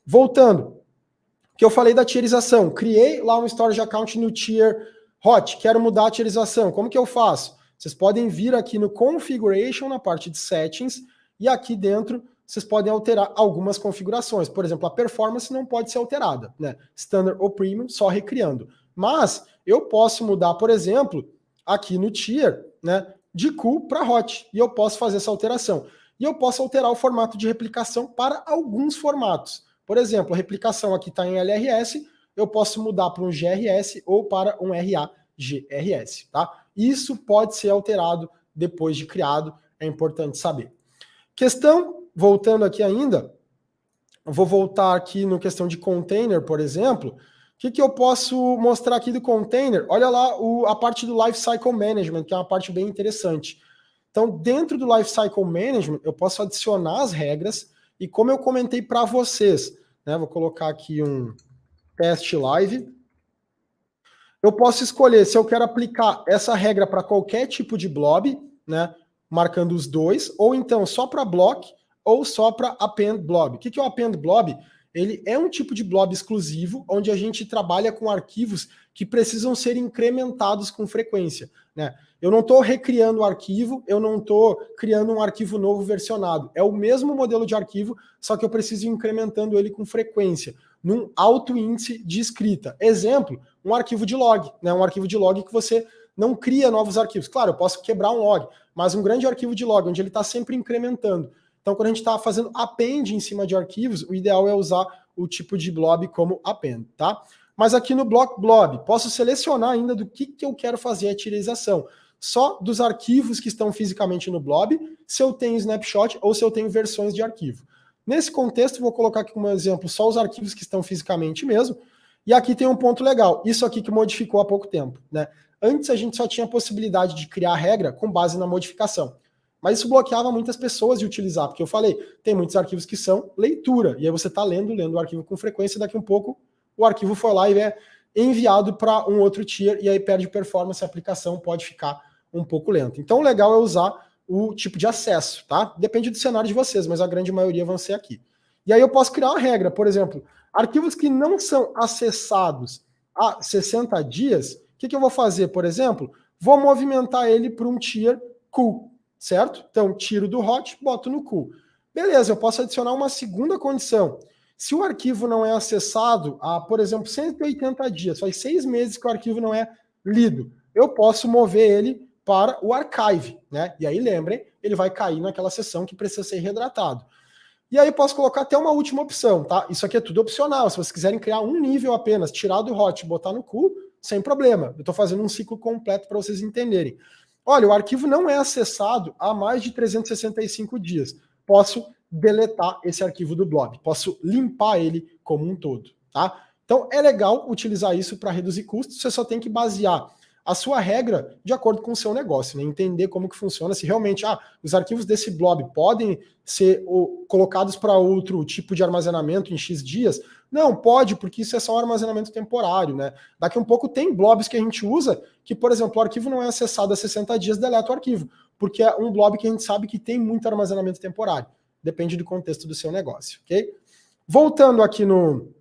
Voltando, que eu falei da tierização. Criei lá um storage account no tier hot. Quero mudar a tierização. Como que eu faço? Vocês podem vir aqui no Configuration, na parte de Settings, e aqui dentro vocês podem alterar algumas configurações. Por exemplo, a performance não pode ser alterada, né? Standard ou Premium, só recriando. Mas eu posso mudar, por exemplo, aqui no tier, né, de cool para hot, e eu posso fazer essa alteração. E eu posso alterar o formato de replicação para alguns formatos. Por exemplo, a replicação aqui está em LRS, eu posso mudar para um GRS ou para um RAGRS, tá? Isso pode ser alterado depois de criado, é importante saber. Questão, voltando aqui ainda, vou voltar aqui no questão de container, por exemplo. O que eu posso mostrar aqui do container? Olha lá a parte do Lifecycle Management, que é uma parte bem interessante. Então, dentro do Lifecycle Management, eu posso adicionar as regras, e como eu comentei para vocês, né, vou colocar aqui um teste live. Eu posso escolher se eu quero aplicar essa regra para qualquer tipo de blob, né, marcando os dois, ou então só para block, ou só para append blob. O que é o append blob? Ele é um tipo de blob exclusivo, onde a gente trabalha com arquivos que precisam ser incrementados com frequência, né? Eu não estou recriando o arquivo, eu não estou criando um arquivo novo versionado. É o mesmo modelo de arquivo, só que eu preciso ir incrementando ele com frequência, num alto índice de escrita. Exemplo, um arquivo de log, né? Um arquivo de log que você não cria novos arquivos. Claro, eu posso quebrar um log, mas um grande arquivo de log, onde ele está sempre incrementando. Então, quando a gente está fazendo append em cima de arquivos, o ideal é usar o tipo de blob como append, tá? Mas aqui no block blob, posso selecionar ainda do que eu quero fazer a tierização. Só dos arquivos que estão fisicamente no blob, se eu tenho snapshot ou se eu tenho versões de arquivo. Nesse contexto, vou colocar aqui como exemplo só os arquivos que estão fisicamente mesmo. E aqui tem um ponto legal, isso aqui que modificou há pouco tempo, né? Antes a gente só tinha a possibilidade de criar regra com base na modificação. Mas isso bloqueava muitas pessoas de utilizar, porque eu falei, tem muitos arquivos que são leitura, e aí você está lendo o arquivo com frequência, e daqui a um pouco o arquivo foi lá e é enviado para um outro tier, e aí perde performance, a aplicação pode ficar um pouco lenta. Então o legal é usar o tipo de acesso, tá? Depende do cenário de vocês, mas a grande maioria vão ser aqui. E aí eu posso criar uma regra, por exemplo, arquivos que não são acessados há 60 dias, o que eu vou fazer, por exemplo? Vou movimentar ele para um tier cool, certo? Então, tiro do hot, boto no cool. Beleza, eu posso adicionar uma segunda condição. Se o arquivo não é acessado há, por exemplo, 180 dias, faz 6 meses que o arquivo não é lido, eu posso mover ele para o archive, né? E aí, lembrem, ele vai cair naquela seção que precisa ser reidratado. E aí posso colocar até uma última opção, tá? Isso aqui é tudo opcional. Se vocês quiserem criar um nível apenas, tirar do hot e botar no cool, sem problema. Eu estou fazendo um ciclo completo para vocês entenderem. Olha, o arquivo não é acessado há mais de 365 dias. Posso deletar esse arquivo do blob. Posso limpar ele como um todo, tá? Então é legal utilizar isso para reduzir custos. Você só tem que basear a sua regra de acordo com o seu negócio, né? Entender como que funciona, se realmente os arquivos desse blob podem ser colocados para outro tipo de armazenamento em X dias. Não, pode, porque isso é só um armazenamento temporário, né? Daqui a um pouco tem blobs que a gente usa que, por exemplo, o arquivo não é acessado há 60 dias, deleta o arquivo, porque é um blob que a gente sabe que tem muito armazenamento temporário. Depende do contexto do seu negócio, ok? Voltando aqui no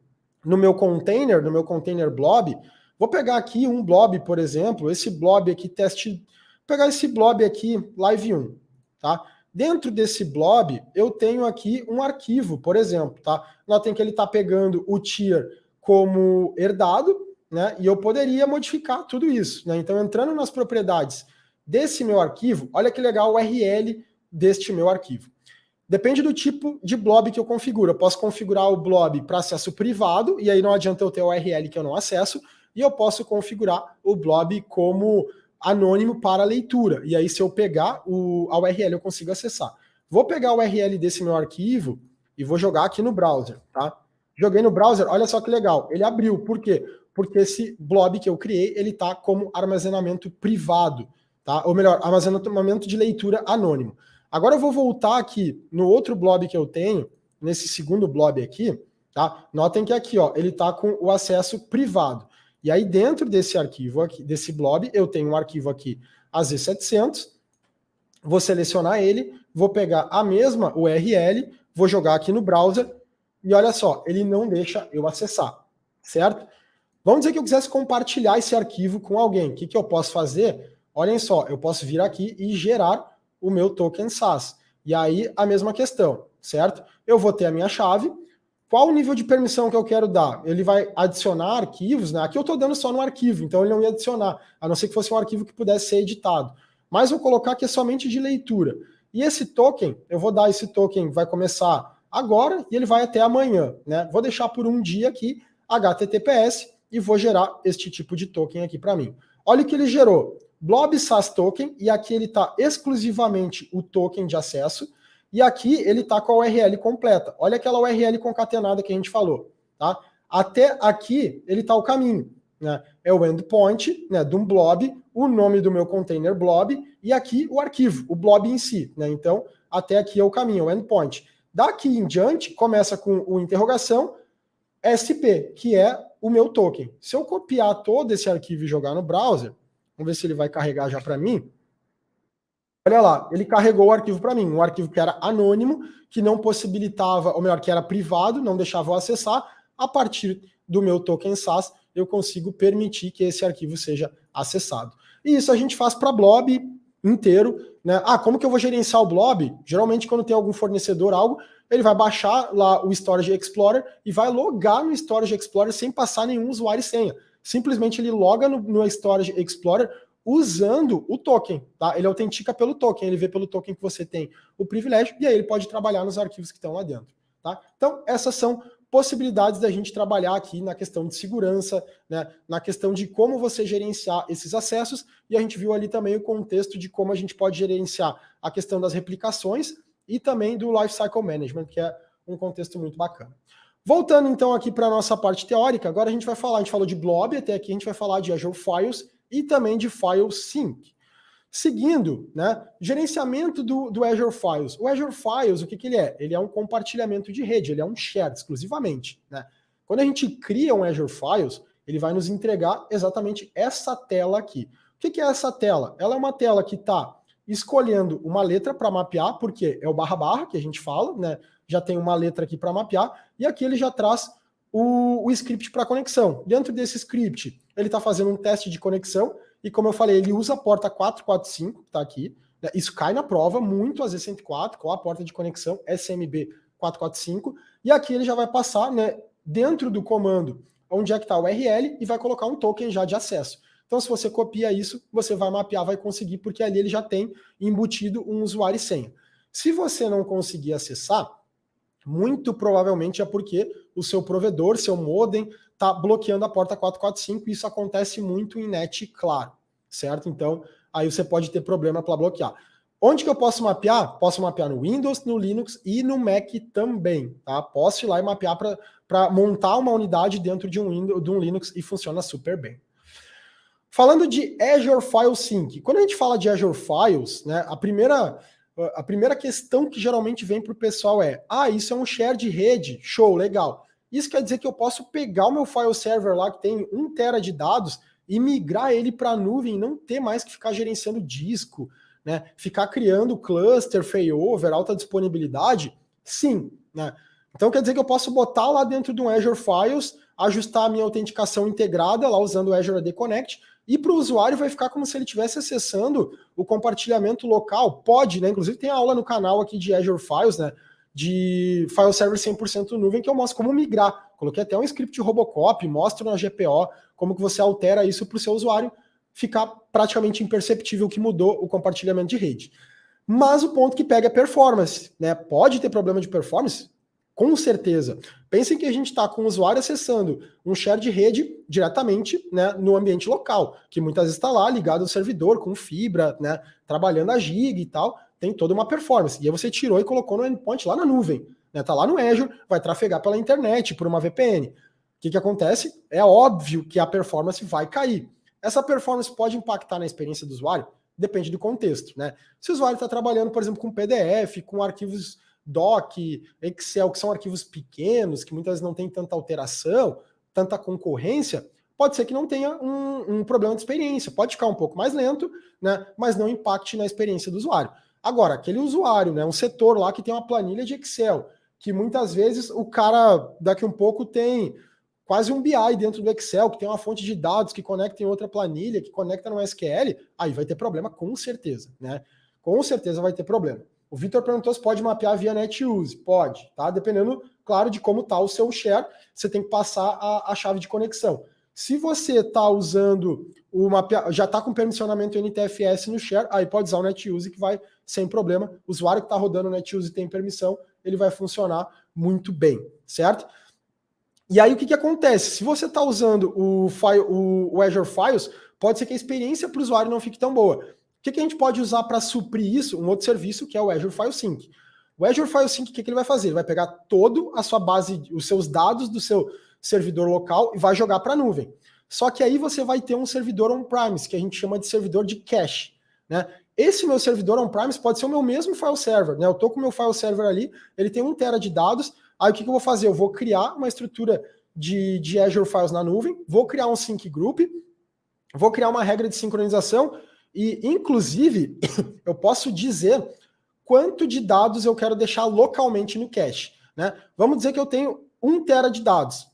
meu container blob, vou pegar aqui um blob, por exemplo, esse blob aqui, vou pegar esse blob aqui, live 1, tá? Dentro desse blob, eu tenho aqui um arquivo, por exemplo, tá? Notem que ele está pegando o tier como herdado, né? E eu poderia modificar tudo isso, né? Então, entrando nas propriedades, desse meu arquivo, olha que legal o URL deste meu arquivo. Depende do tipo de blob que eu configuro. Eu posso configurar o blob para acesso privado, e aí não adianta eu ter o URL que eu não acesso, e eu posso configurar o blob como anônimo para leitura. E aí, se eu pegar a URL, eu consigo acessar. Vou pegar o URL desse meu arquivo e vou jogar aqui no browser, tá? Joguei no browser, olha só que legal. Ele abriu. Por quê? Porque esse blob que eu criei, ele tá como armazenamento privado, tá? Ou melhor, armazenamento de leitura anônimo. Agora eu vou voltar aqui no outro blob que eu tenho, nesse segundo blob aqui, tá? Notem que aqui, ó, ele tá com o acesso privado. E aí dentro desse arquivo aqui, desse blob, eu tenho um arquivo aqui, AZ700, vou selecionar ele, vou pegar a mesma URL, vou jogar aqui no browser, e olha só, ele não deixa eu acessar, certo? Vamos dizer que eu quisesse compartilhar esse arquivo com alguém. O que eu posso fazer? Olhem só, eu posso vir aqui e gerar o meu token SAS. E aí, a mesma questão, certo? Eu vou ter a minha chave. Qual o nível de permissão que eu quero dar? Ele vai adicionar arquivos, né? Aqui eu estou dando só no arquivo, então ele não ia adicionar, a não ser que fosse um arquivo que pudesse ser editado. Mas vou colocar que é somente de leitura. E esse token, eu vou dar esse token, vai começar agora e ele vai até amanhã, né? Vou deixar por um dia aqui, HTTPS, e vou gerar este tipo de token aqui para mim. Olha o que ele gerou. Blob SAS token, e aqui ele está exclusivamente o token de acesso, e aqui ele está com a URL completa. Olha aquela URL concatenada que a gente falou. Tá? Até aqui ele está o caminho. Né? É o endpoint, né, de um blob, o nome do meu container blob, e aqui o arquivo, o blob em si. Né? Então, até aqui é o caminho, o endpoint. Daqui em diante, começa com o interrogação SP, que é o meu token. Se eu copiar todo esse arquivo e jogar no browser, vamos ver se ele vai carregar já para mim. Olha lá, ele carregou o arquivo para mim, um arquivo que era anônimo, que não possibilitava, ou melhor, que era privado, não deixava eu acessar. A partir do meu token SAS, eu consigo permitir que esse arquivo seja acessado. E isso a gente faz para blob inteiro, né? Ah, como que eu vou gerenciar o blob? Geralmente, quando tem algum fornecedor, algo, ele vai baixar lá o Storage Explorer e vai logar no Storage Explorer sem passar nenhum usuário e senha. Simplesmente ele loga no Storage Explorer usando o token, tá? Ele autentica pelo token, ele vê pelo token que você tem o privilégio e aí ele pode trabalhar nos arquivos que estão lá dentro, tá? Então, essas são possibilidades da gente trabalhar aqui na questão de segurança, né, na questão de como você gerenciar esses acessos, e a gente viu ali também o contexto de como a gente pode gerenciar a questão das replicações e também do Lifecycle Management, que é um contexto muito bacana. Voltando então aqui para a nossa parte teórica, agora a gente falou de blob, até aqui a gente vai falar de Azure Files e também de File Sync. Seguindo, né, gerenciamento do Azure Files. O Azure Files, o que ele é? Ele é um compartilhamento de rede, ele é um share exclusivamente. Né? Quando a gente cria um Azure Files, ele vai nos entregar exatamente essa tela aqui. O que é essa tela? Ela é uma tela que está escolhendo uma letra para mapear, porque é o // que a gente fala, né? Já tem uma letra aqui para mapear, e aqui ele já traz o script para conexão. Dentro desse script, ele está fazendo um teste de conexão, e como eu falei, ele usa a porta 445, que está aqui. Né? Isso cai na prova, muito a Z104, com a porta de conexão SMB 445, e aqui ele já vai passar, né, dentro do comando onde é que está o URL e vai colocar um token já de acesso. Então, se você copia isso, você vai mapear, vai conseguir, porque ali ele já tem embutido um usuário e senha. Se você não conseguir acessar, muito provavelmente é porque o seu provedor, seu modem, está bloqueando a porta 445, e isso acontece muito em net claro, certo? Então, aí você pode ter problema para bloquear. Onde que eu posso mapear? Posso mapear no Windows, no Linux e no Mac também, tá? Posso ir lá e mapear para montar uma unidade dentro de um Windows, de um Linux, e funciona super bem. Falando de Azure File Sync, quando a gente fala de Azure Files, né, a primeira questão que geralmente vem para o pessoal é: isso é um share de rede, show, legal. Isso quer dizer que eu posso pegar o meu file server lá, que tem 1 tera de dados, e migrar ele para a nuvem, e não ter mais que ficar gerenciando disco, né, ficar criando cluster, failover, alta disponibilidade? Sim, né? Então quer dizer que eu posso botar lá dentro de um Azure Files, ajustar a minha autenticação integrada lá usando o Azure AD Connect, e para o usuário vai ficar como se ele estivesse acessando o compartilhamento local. Pode, né? Inclusive tem aula no canal aqui de Azure Files, né? De file server 100% nuvem, que eu mostro como migrar. Coloquei até um script Robocop, mostro na GPO como que você altera isso para o seu usuário ficar praticamente imperceptível que mudou o compartilhamento de rede. Mas o ponto que pega é performance, né? Pode ter problema de performance? Com certeza. Pensem que a gente está com o usuário acessando um share de rede diretamente, né, no ambiente local, que muitas vezes está lá ligado ao servidor, com fibra, né, trabalhando a giga e tal, tem toda uma performance. E aí você tirou e colocou no endpoint lá na nuvem, né, tá lá no Azure, vai trafegar pela internet, por uma VPN. O que acontece? É óbvio que a performance vai cair. Essa performance pode impactar na experiência do usuário? Depende do contexto, né? Se o usuário está trabalhando, por exemplo, com PDF, com arquivos Doc, Excel, que são arquivos pequenos, que muitas vezes não tem tanta alteração, tanta concorrência, pode ser que não tenha um problema de experiência. Pode ficar um pouco mais lento, né, mas não impacte na experiência do usuário. Agora, aquele usuário, né, um setor lá que tem uma planilha de Excel, que muitas vezes o cara daqui um pouco tem quase um BI dentro do Excel, que tem uma fonte de dados que conecta em outra planilha, que conecta no SQL, aí vai ter problema com certeza, né? Com certeza vai ter problema. O Vitor perguntou se pode mapear via NetUse. Pode, tá? Dependendo, claro, de como está o seu share, você tem que passar a chave de conexão. Se você está usando o mapear, já está com permissionamento NTFS no share, aí pode usar o NetUse que vai sem problema. O usuário que está rodando o NetUse tem permissão, ele vai funcionar muito bem, certo? E aí o que acontece? Se você está usando o Azure Files, pode ser que a experiência para o usuário não fique tão boa. O que a gente pode usar para suprir isso? Um outro serviço que é o Azure File Sync. O Azure File Sync, o que ele vai fazer? Ele vai pegar toda a sua base, os seus dados do seu servidor local e vai jogar para a nuvem. Só que aí você vai ter um servidor on-premise, que a gente chama de servidor de cache, né? Esse meu servidor on-premise pode ser o meu mesmo file server, né? Eu estou com o meu file server ali, ele tem 1 TB de dados, aí o que eu vou fazer? Eu vou criar uma estrutura de Azure Files na nuvem, vou criar um sync group, vou criar uma regra de sincronização e, inclusive, eu posso dizer quanto de dados eu quero deixar localmente no cache, né? Vamos dizer que eu tenho 1 TB de dados.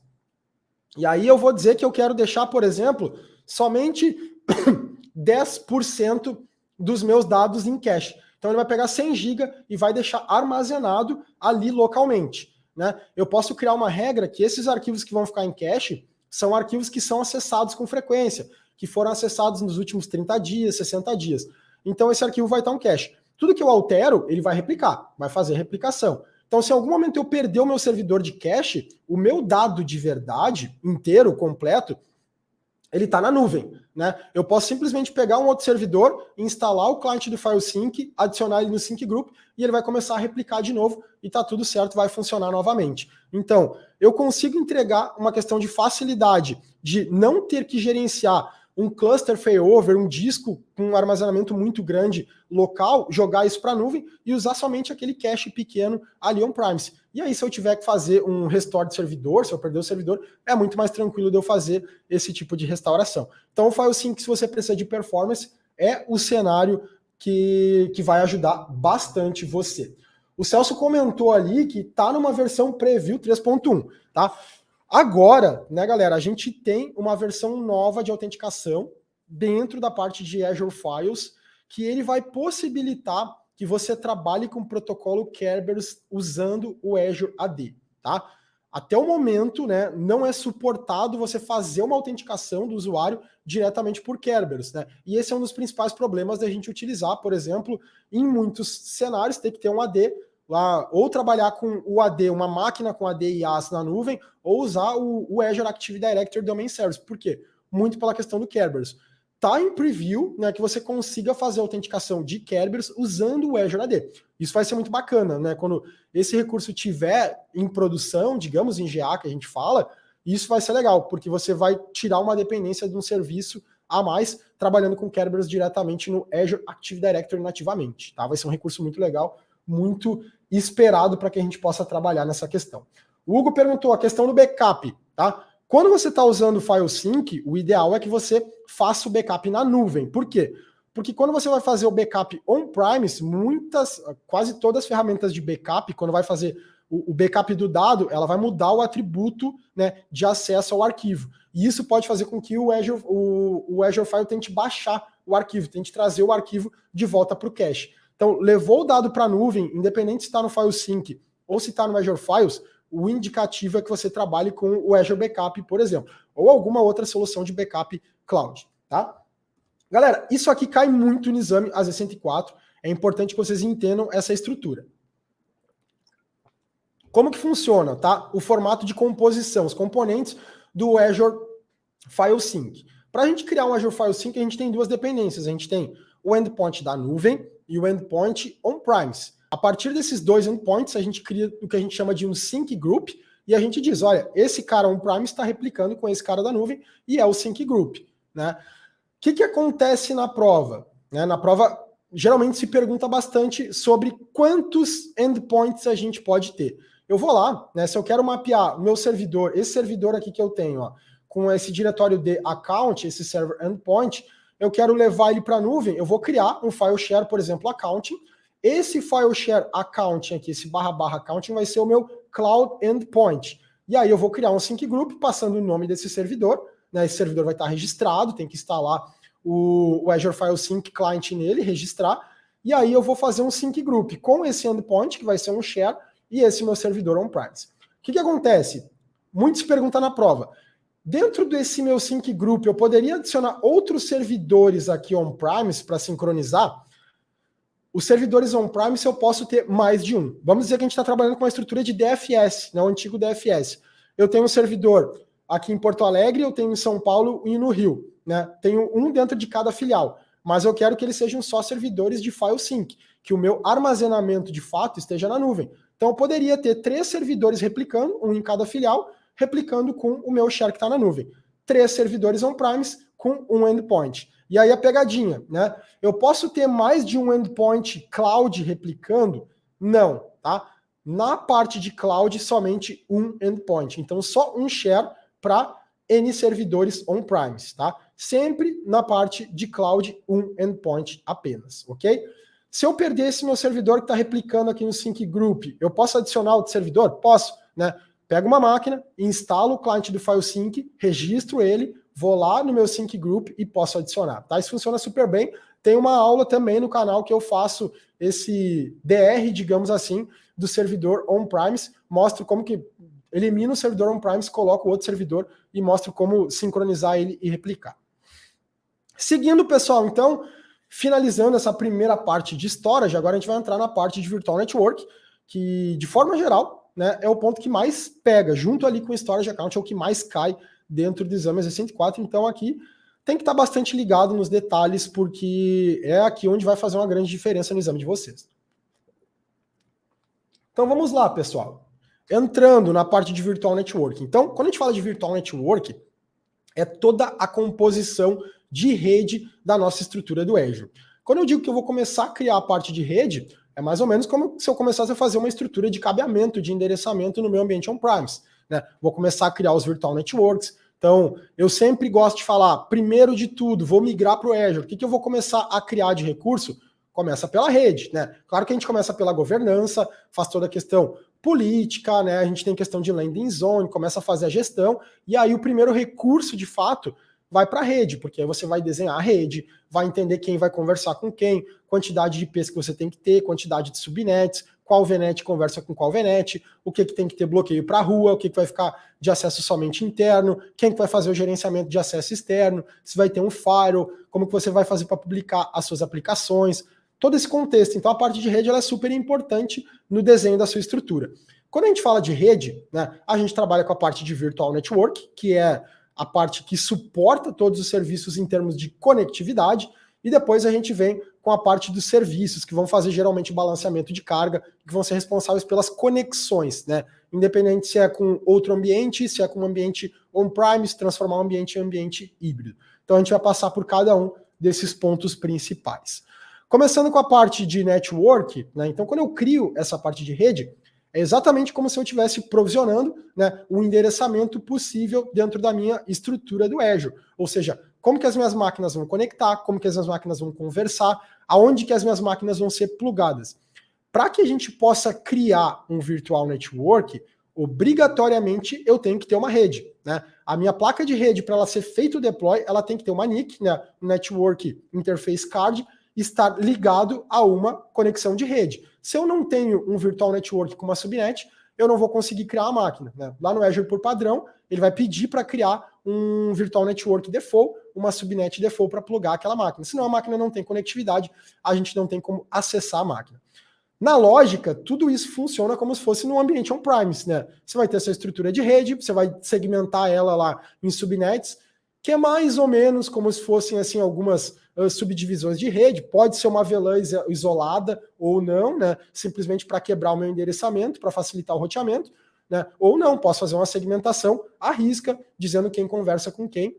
E aí eu vou dizer que eu quero deixar, por exemplo, somente 10% dos meus dados em cache. Então ele vai pegar 100 GB e vai deixar armazenado ali localmente, né? Eu posso criar uma regra que esses arquivos que vão ficar em cache são arquivos que são acessados com frequência, que foram acessados nos últimos 30 dias, 60 dias. Então esse arquivo vai estar em cache. Tudo que eu altero, ele vai replicar, vai fazer replicação. Então, se em algum momento eu perder o meu servidor de cache, o meu dado de verdade, inteiro, completo, ele está na nuvem, né? Eu posso simplesmente pegar um outro servidor, instalar o cliente do FileSync, adicionar ele no Sync Group e ele vai começar a replicar de novo e tá tudo certo, vai funcionar novamente. Então, eu consigo entregar uma questão de facilidade, de não ter que gerenciar um cluster failover, um disco com um armazenamento muito grande local, jogar isso para a nuvem e usar somente aquele cache pequeno ali on-premise. E aí, se eu tiver que fazer um restore de servidor, se eu perder o servidor, é muito mais tranquilo de eu fazer esse tipo de restauração. Então, o FileSync, se você precisa de performance, é o cenário que vai ajudar bastante você. O Celso comentou ali que está numa versão Preview 3.1, tá? Agora, né, galera, a gente tem uma versão nova de autenticação dentro da parte de Azure Files, que ele vai possibilitar que você trabalhe com o protocolo Kerberos usando o Azure AD, tá? Até o momento, né, não é suportado você fazer uma autenticação do usuário diretamente por Kerberos, né? E esse é um dos principais problemas da gente utilizar, por exemplo, em muitos cenários, tem que ter um AD lá, ou trabalhar com o AD, uma máquina com AD e IaaS na nuvem, ou usar o Azure Active Directory Domain Service. Por quê? Muito pela questão do Kerberos. Tá em preview, né, que você consiga fazer a autenticação de Kerberos usando o Azure AD. Isso vai ser muito bacana, né? Quando esse recurso tiver em produção, digamos em GA que a gente fala, isso vai ser legal, porque você vai tirar uma dependência de um serviço a mais trabalhando com Kerberos diretamente no Azure Active Directory nativamente, tá? Vai ser um recurso muito legal, muito esperado para que a gente possa trabalhar nessa questão. O Hugo perguntou a questão do backup, tá? Quando você está usando o FileSync, o ideal é que você faça o backup na nuvem. Por quê? Porque quando você vai fazer o backup on-premise, quase todas as ferramentas de backup, quando vai fazer o backup do dado, ela vai mudar o atributo, né, de acesso ao arquivo. E isso pode fazer com que o Azure File tente baixar o arquivo, tente trazer o arquivo de volta para o cache. Então, levou o dado para a nuvem, independente se está no FileSync ou se está no Azure Files, o indicativo é que você trabalhe com o Azure Backup, por exemplo, ou alguma outra solução de backup cloud, tá? Galera, isso aqui cai muito no exame AZ104. É importante que vocês entendam essa estrutura. Como que funciona, tá? O formato de composição, os componentes do Azure File Sync. Para a gente criar um Azure File Sync, a gente tem duas dependências. A gente tem o endpoint da nuvem e o endpoint on-premise. A partir desses dois endpoints, a gente cria o que a gente chama de um sync group e a gente diz, olha, esse cara on-premise está replicando com esse cara da nuvem e é o sync group, né? O que acontece na prova? Né? Na prova, geralmente se pergunta bastante sobre quantos endpoints a gente pode ter. Eu vou lá, né? Se eu quero mapear o meu servidor, esse servidor aqui que eu tenho, ó, com esse diretório de account, esse server endpoint, eu quero levar ele para a nuvem, eu vou criar um file share, por exemplo, accounting. Esse file share accounting aqui, esse / accounting, vai ser o meu cloud endpoint. E aí eu vou criar um sync group passando o nome desse servidor, né? Esse servidor vai estar registrado, tem que instalar o Azure File Sync Client nele, registrar, e aí eu vou fazer um sync group com esse endpoint, que vai ser um share, e esse meu servidor on-premise. O que acontece? Muitos perguntam na prova. Dentro desse meu sync group, eu poderia adicionar outros servidores aqui on-premise para sincronizar? Os servidores on-premise eu posso ter mais de um. Vamos dizer que a gente está trabalhando com uma estrutura de DFS, né, o antigo DFS. Eu tenho um servidor aqui em Porto Alegre, eu tenho em São Paulo e no Rio. Né? Tenho um dentro de cada filial. Mas eu quero que eles sejam só servidores de file sync, que o meu armazenamento de fato esteja na nuvem. Então eu poderia ter 3 servidores replicando, um em cada filial, replicando com o meu share que está na nuvem. 3 servidores on-premise com um endpoint. E aí a pegadinha, né? Eu posso ter mais de um endpoint cloud replicando? Não, tá? Na parte de cloud, somente um endpoint. Então só um share para N servidores on-premise, tá? Sempre na parte de cloud, um endpoint apenas, ok? Se eu perder esse meu servidor que está replicando aqui no Sync Group, eu posso adicionar outro servidor? Posso, né? Pego uma máquina, instalo o cliente do File Sync, registro ele, vou lá no meu Sync Group e posso adicionar, tá? Isso funciona super bem. Tem uma aula também no canal que eu faço esse DR, digamos assim, do servidor on-premise, mostro como que elimino o servidor on-premise, coloco outro servidor e mostro como sincronizar ele e replicar. Seguindo, pessoal, então, finalizando essa primeira parte de storage, agora a gente vai entrar na parte de Virtual Network, que, de forma geral, né, é o ponto que mais pega, junto ali com o Storage Account, é o que mais cai dentro do exame AZ104, então aqui tem que estar bastante ligado nos detalhes, porque é aqui onde vai fazer uma grande diferença no exame de vocês. Então vamos lá, pessoal. Entrando na parte de Virtual Network. Então, quando a gente fala de Virtual Network, é toda a composição de rede da nossa estrutura do Azure. Quando eu digo que eu vou começar a criar a parte de rede, é mais ou menos como se eu começasse a fazer uma estrutura de cabeamento, de endereçamento no meu ambiente on-premise. Né? Vou começar a criar os Virtual Networks. Então, eu sempre gosto de falar, primeiro de tudo, vou migrar para o Azure. O que eu vou começar a criar de recurso? Começa pela rede, né? Claro que a gente começa pela governança, faz toda a questão política, né? A gente tem questão de landing zone, começa a fazer a gestão, e aí o primeiro recurso, de fato, vai para a rede, porque aí você vai desenhar a rede, vai entender quem vai conversar com quem, quantidade de IPs que você tem que ter, quantidade de subnets, qual VNet conversa com qual VNet, o que tem que ter bloqueio para a rua, o que vai ficar de acesso somente interno, quem que vai fazer o gerenciamento de acesso externo, se vai ter um firewall, como que você vai fazer para publicar as suas aplicações, todo esse contexto. Então a parte de rede ela é super importante no desenho da sua estrutura. Quando a gente fala de rede, né, a gente trabalha com a parte de Virtual Network, que é a parte que suporta todos os serviços em termos de conectividade, e depois a gente vem com a parte dos serviços, que vão fazer geralmente balanceamento de carga, que vão ser responsáveis pelas conexões, né? Independente se é com outro ambiente, se é com um ambiente on-premise, transformar um ambiente em ambiente híbrido. Então a gente vai passar por cada um desses pontos principais. Começando com a parte de network, né? Então quando eu crio essa parte de rede, é exatamente como se eu estivesse provisionando, né, o endereçamento possível dentro da minha estrutura do Azure. Ou seja, como que as minhas máquinas vão conectar, como que as minhas máquinas vão conversar, aonde que as minhas máquinas vão ser plugadas. Para que a gente possa criar um Virtual Network, obrigatoriamente eu tenho que ter uma rede. Né? A minha placa de rede, para ela ser feito o deploy, ela tem que ter uma NIC, né, Network Interface Card, estar ligado a uma conexão de rede. Se eu não tenho um Virtual Network com uma subnet, eu não vou conseguir criar a máquina. Né? Lá no Azure, por padrão, ele vai pedir para criar um Virtual Network Default, uma subnet default para plugar aquela máquina. Senão a máquina não tem conectividade, a gente não tem como acessar a máquina. Na lógica, tudo isso funciona como se fosse num ambiente on-premise, né? Você vai ter essa estrutura de rede, você vai segmentar ela lá em subnets, que é mais ou menos como se fossem assim algumas subdivisões de rede. Pode ser uma VLAN isolada ou não, né? Simplesmente para quebrar o meu endereçamento, para facilitar o roteamento, né? Ou não, posso fazer uma segmentação à risca, dizendo quem conversa com quem,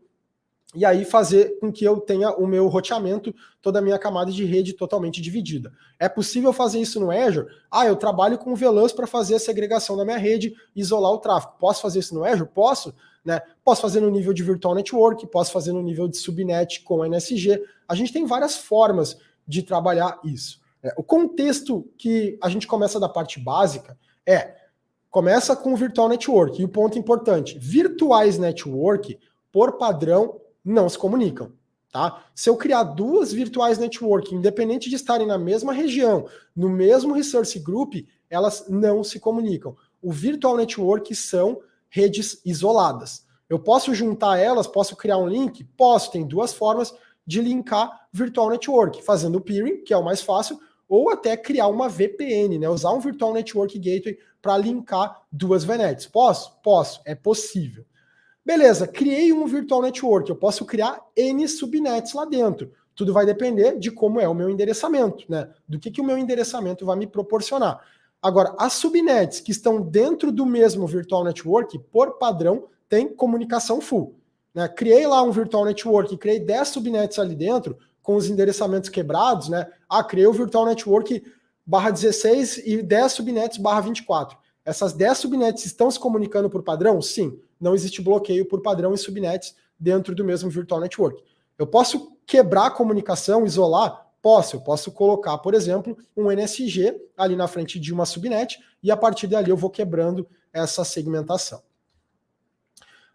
e aí fazer com que eu tenha o meu roteamento, toda a minha camada de rede totalmente dividida. É possível fazer isso no Azure? Eu trabalho com VLANs para fazer a segregação da minha rede e isolar o tráfego. Posso fazer isso no Azure? Posso. Né? Posso fazer no nível de Virtual Network, posso fazer no nível de subnet com NSG. A gente tem várias formas de trabalhar isso. O contexto que a gente começa da parte básica começa com o Virtual Network. E o ponto importante, Virtuais Network, por padrão, não se comunicam, tá? Se eu criar duas virtuais network, independente de estarem na mesma região, no mesmo resource group, elas não se comunicam. O virtual network são redes isoladas. Eu posso juntar elas, posso criar um link? Posso, tem duas formas de linkar virtual network, fazendo o peering, que é o mais fácil, ou até criar uma VPN, né? Usar um virtual network gateway para linkar duas VNets. Posso? Posso, é possível. Beleza, criei um virtual network, eu posso criar N subnets lá dentro. Tudo vai depender de como é o meu endereçamento, né? Do que o meu endereçamento vai me proporcionar. Agora, as subnets que estão dentro do mesmo virtual network, por padrão, tem comunicação full. Né? Criei lá um virtual network, criei 10 subnets ali dentro, com os endereçamentos quebrados, né? Criei o virtual network /16 e 10 subnets /24. Essas 10 subnets estão se comunicando por padrão? Sim. Não existe bloqueio por padrão em subnets dentro do mesmo virtual network. Eu posso quebrar a comunicação, isolar? Posso. Eu posso colocar, por exemplo, um NSG ali na frente de uma subnet e a partir dali eu vou quebrando essa segmentação.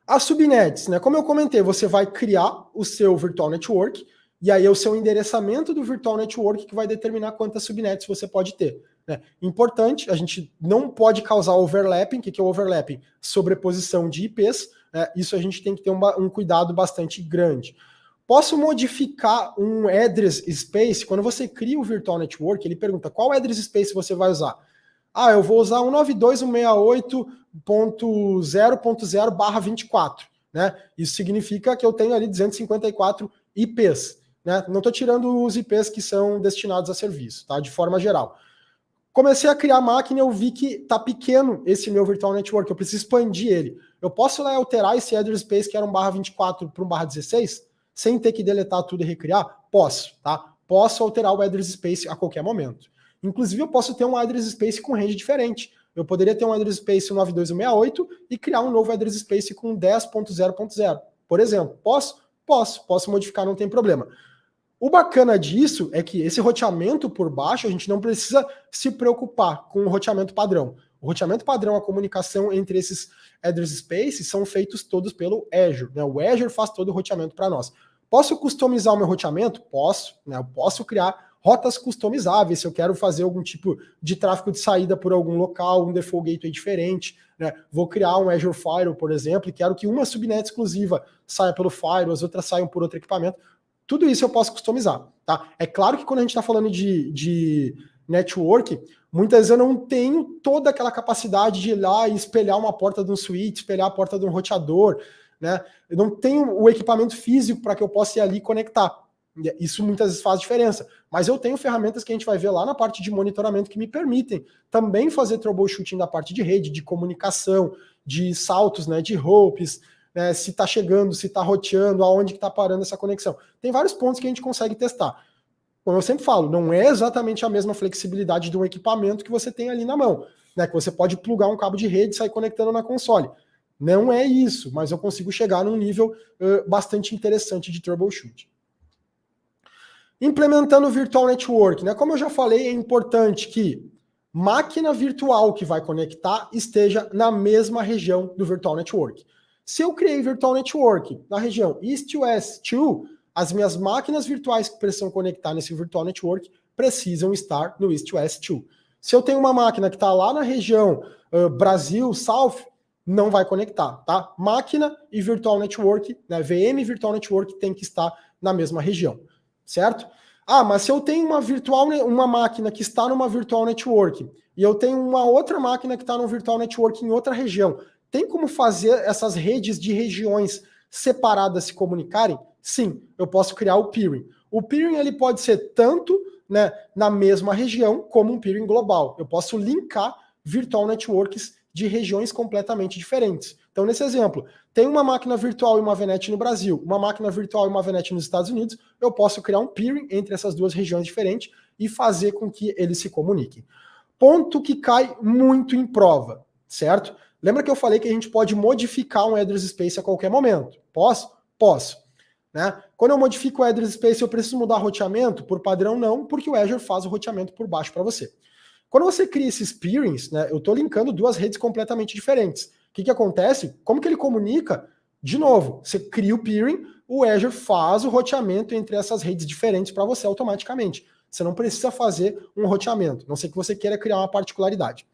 As subnets, né? Como eu comentei, você vai criar o seu virtual network e aí é o seu endereçamento do virtual network que vai determinar quantas subnets você pode ter. Né? Importante, a gente não pode causar overlapping. O que é overlapping? Sobreposição de IPs. Né? Isso a gente tem que ter um cuidado bastante grande. Posso modificar um address space? Quando você cria o virtual network, ele pergunta qual address space você vai usar. Eu vou usar 192.168.0.0/24. Né? Isso significa que eu tenho ali 254 IPs. Né? Não estou tirando os IPs que são destinados a serviço, tá? De forma geral. Comecei a criar a máquina e eu vi que está pequeno esse meu virtual network, eu preciso expandir ele. Eu posso lá alterar esse address space que era um /24 para um /16, sem ter que deletar tudo e recriar? Posso, tá? Posso alterar o address space a qualquer momento. Inclusive, eu posso ter um address space com range diferente. Eu poderia ter um address space 192.168 e criar um novo address space com 10.0.0. Por exemplo, posso modificar, não tem problema. O bacana disso é que esse roteamento por baixo, a gente não precisa se preocupar com o roteamento padrão. O roteamento padrão, a comunicação entre esses address spaces são feitos todos pelo Azure. Né? O Azure faz todo o roteamento para nós. Posso customizar o meu roteamento? Posso. Né? Eu posso criar rotas customizáveis se eu quero fazer algum tipo de tráfego de saída por algum local, um default gateway diferente. Né? Vou criar um Azure Firewall, por exemplo, e quero que uma subnet exclusiva saia pelo Firewall, as outras saiam por outro equipamento. Tudo isso eu posso customizar, tá? É claro que quando a gente está falando de network, muitas vezes eu não tenho toda aquela capacidade de ir lá e espelhar uma porta de um switch, espelhar a porta de um roteador, né? Eu não tenho o equipamento físico para que eu possa ir ali e conectar. Isso muitas vezes faz diferença. Mas eu tenho ferramentas que a gente vai ver lá na parte de monitoramento que me permitem também fazer troubleshooting da parte de rede, de comunicação, de saltos, né, de hopes, né, se está chegando, se está roteando, aonde que está parando essa conexão. Tem vários pontos que a gente consegue testar. Como eu sempre falo, não é exatamente a mesma flexibilidade de um equipamento que você tem ali na mão, né, que você pode plugar um cabo de rede e sair conectando na console. Não é isso, mas eu consigo chegar num nível bastante interessante de troubleshooting. Implementando o Virtual Network, né, como eu já falei, é importante que máquina virtual que vai conectar esteja na mesma região do Virtual Network. Se eu criei Virtual Network na região East-West 2, as minhas máquinas virtuais que precisam conectar nesse Virtual Network precisam estar no East-West 2. Se eu tenho uma máquina que está lá na região Brasil, South, não vai conectar, tá? Máquina e Virtual Network, né, VM e Virtual Network tem que estar na mesma região, certo? Ah, mas se eu tenho uma máquina que está numa Virtual Network e eu tenho uma outra máquina que está no Virtual Network em outra região, tem como fazer essas redes de regiões separadas se comunicarem? Sim, eu posso criar o peering. O peering ele pode ser tanto, né, na mesma região como um peering global. Eu posso linkar virtual networks de regiões completamente diferentes. Então, nesse exemplo, tem uma máquina virtual e uma VNet no Brasil, uma máquina virtual e uma VNet nos Estados Unidos, eu posso criar um peering entre essas duas regiões diferentes e fazer com que eles se comuniquem. Ponto que cai muito em prova, certo? Lembra que eu falei que a gente pode modificar um address space a qualquer momento? Posso? Posso. Né? Quando eu modifico o address space, eu preciso mudar roteamento? Por padrão, não, porque o Azure faz o roteamento por baixo para você. Quando você cria esses peerings, né, eu estou linkando duas redes completamente diferentes. O que acontece? Como que ele comunica? De novo, você cria o peering, o Azure faz o roteamento entre essas redes diferentes para você automaticamente. Você não precisa fazer um roteamento, a não ser que você queira criar uma particularidade.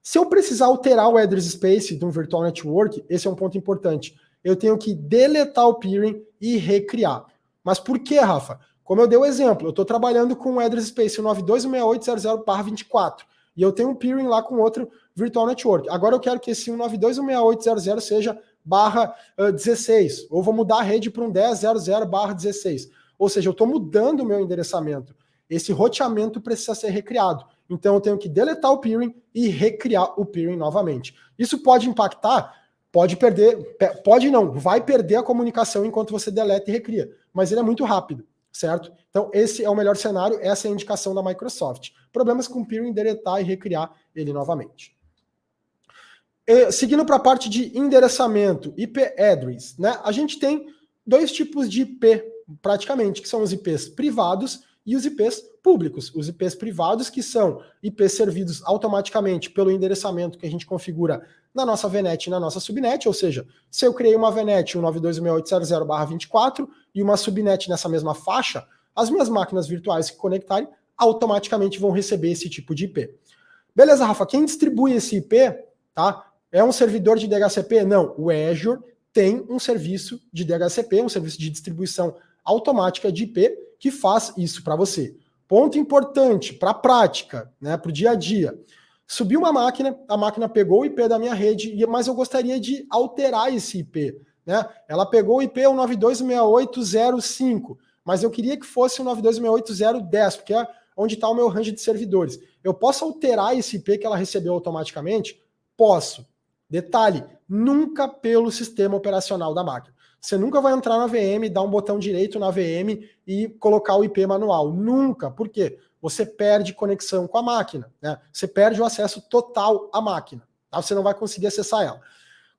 Se eu precisar alterar o address space de um virtual network, esse é um ponto importante. Eu tenho que deletar o peering e recriar. Mas por que, Rafa? Como eu dei o exemplo, eu estou trabalhando com o address space 192.168.0/24 e eu tenho um peering lá com outro virtual network. Agora eu quero que esse 192.168.0.0 seja /16, ou vou mudar a rede para um 10.00/16. Ou seja, eu estou mudando o meu endereçamento. Esse roteamento precisa ser recriado. Então eu tenho que deletar o peering e recriar o peering novamente. Isso pode impactar? Pode perder, pode não, vai perder a comunicação enquanto você deleta e recria, mas ele é muito rápido, certo? Então esse é o melhor cenário, essa é a indicação da Microsoft. Problemas com peering, deletar e recriar ele novamente. Seguindo para a parte de endereçamento, IP address, né? A gente tem dois tipos de IP, praticamente, que são os IPs privados e os IPs públicos. Os IPs privados, que são IPs servidos automaticamente pelo endereçamento que a gente configura na nossa VNet e na nossa subnet, ou seja, se eu criei uma VNet 192.168.0.0/24 e uma subnet nessa mesma faixa, as minhas máquinas virtuais que conectarem automaticamente vão receber esse tipo de IP. Beleza, Rafa, quem distribui esse IP, tá? É um servidor de DHCP? Não, o Azure tem um serviço de DHCP, um serviço de distribuição automática de IP que faz isso para você. Ponto importante para a prática, né, para o dia a dia. Subiu uma máquina, a máquina pegou o IP da minha rede, mas eu gostaria de alterar esse IP. Né? Ela pegou o IP 192.168.0.5, mas eu queria que fosse o 192.168.0.10, porque é onde está o meu range de servidores. Eu posso alterar esse IP que ela recebeu automaticamente? Posso. Detalhe, nunca pelo sistema operacional da máquina. Você nunca vai entrar na VM, dar um botão direito na VM e colocar o IP manual. Nunca. Por quê? Você perde conexão com a máquina. Né? Você perde o acesso total à máquina. Tá? Você não vai conseguir acessar ela.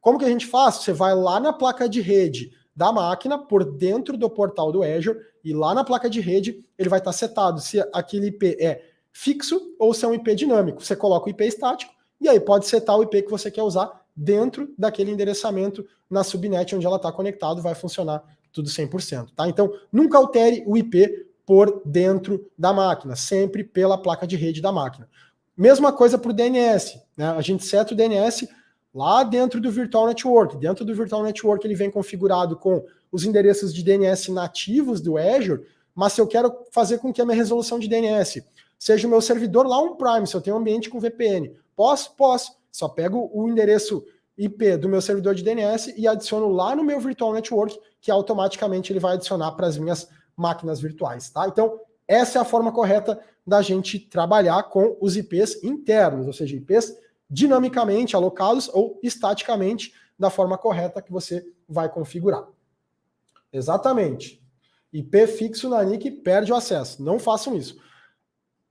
Como que a gente faz? Você vai lá na placa de rede da máquina, por dentro do portal do Azure, e lá na placa de rede ele vai estar setado se aquele IP é fixo ou se é um IP dinâmico. Você coloca o IP estático, e aí pode setar o IP que você quer usar dentro daquele endereçamento na subnet onde ela está conectada, vai funcionar tudo 100%. Tá? Então, nunca altere o IP por dentro da máquina, sempre pela placa de rede da máquina. Mesma coisa para o DNS. Né? A gente seta o DNS lá dentro do Virtual Network. Dentro do Virtual Network ele vem configurado com os endereços de DNS nativos do Azure, mas se eu quero fazer com que a minha resolução de DNS seja o meu servidor lá on-prime, se eu tenho um ambiente com VPN, posso? Posso. Só pego o endereço IP do meu servidor de DNS e adiciono lá no meu Virtual Network, que automaticamente ele vai adicionar para as minhas máquinas virtuais, tá? Então, essa é a forma correta da gente trabalhar com os IPs internos, ou seja, IPs dinamicamente alocados ou estaticamente da forma correta que você vai configurar. Exatamente. IP fixo na NIC perde o acesso. Não façam isso.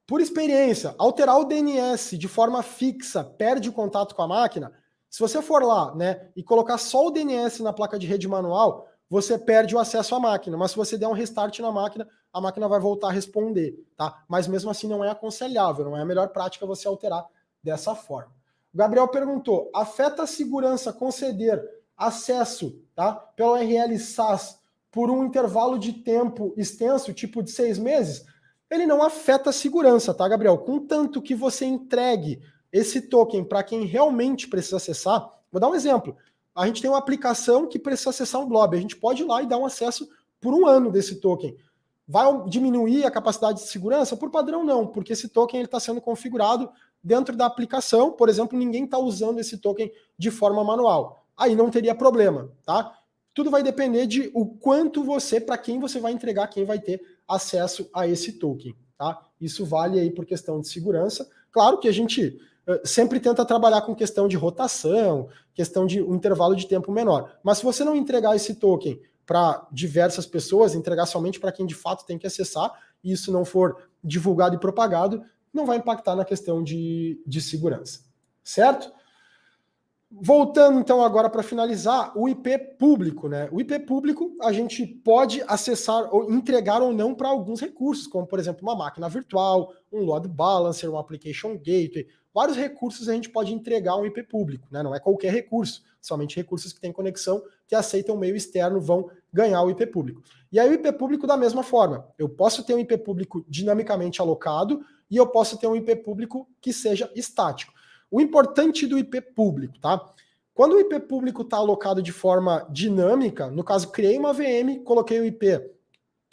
Por experiência, alterar o DNS de forma fixa perde o contato com a máquina. Se você for lá, né, e colocar só o DNS na placa de rede manual, você perde o acesso à máquina. Mas se você der um restart na máquina, a máquina vai voltar a responder, tá? Mas mesmo assim não é aconselhável, não é a melhor prática você alterar dessa forma. O Gabriel perguntou: afeta a segurança conceder acesso, tá, pelo URL SAS por um intervalo de tempo extenso, tipo de 6 meses? Ele não afeta a segurança, tá, Gabriel? Contanto que você entregue esse token para quem realmente precisa acessar, Vou dar um exemplo. A gente tem uma aplicação que precisa acessar um blob. A gente pode ir lá e dar um acesso por 1 ano desse token. Vai diminuir a capacidade de segurança? Por padrão, não, porque esse token está sendo configurado dentro da aplicação. Por exemplo, ninguém está usando esse token de forma manual. Aí não teria problema, tá? Tudo vai depender de o quanto você, para quem você vai entregar, quem vai ter acesso a esse token, tá? Isso vale aí por questão de segurança. Claro que a gente sempre tenta trabalhar com questão de rotação, questão de um intervalo de tempo menor. Mas se você não entregar esse token para diversas pessoas, entregar somente para quem de fato tem que acessar, e isso não for divulgado e propagado, não vai impactar na questão de segurança, certo? Voltando então agora para finalizar, o IP público, né? O IP público a gente pode acessar ou entregar ou não para alguns recursos, como por exemplo uma máquina virtual, um load balancer, um application gateway, vários recursos a gente pode entregar um IP público, né? Não é qualquer recurso, somente recursos que têm conexão, que aceitam o meio externo vão ganhar o IP público. E aí o IP público da mesma forma, eu posso ter um IP público dinamicamente alocado e eu posso ter um IP público que seja estático. O importante do IP público, tá? Quando o IP público está alocado de forma dinâmica, no caso, criei uma VM, coloquei o IP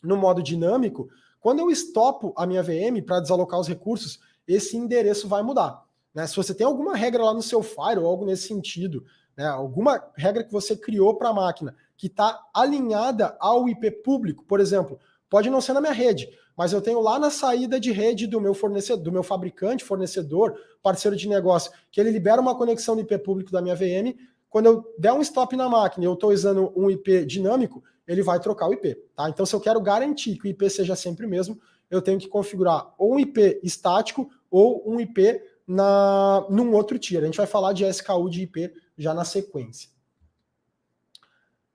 no modo dinâmico, quando eu estopo a minha VM para desalocar os recursos, esse endereço vai mudar, né? Se você tem alguma regra lá no seu Fire ou algo nesse sentido, né, alguma regra que você criou para a máquina que está alinhada ao IP público, por exemplo, pode não ser na minha rede, mas eu tenho lá na saída de rede do meu fornecedor, do meu fabricante, fornecedor, parceiro de negócio, que ele libera uma conexão no IP público da minha VM. Quando eu der um stop na máquina e eu estou usando um IP dinâmico, ele vai trocar o IP, tá? Então, se eu quero garantir que o IP seja sempre o mesmo, eu tenho que configurar ou um IP estático ou um IP num outro tier. A gente vai falar de SKU de IP já na sequência.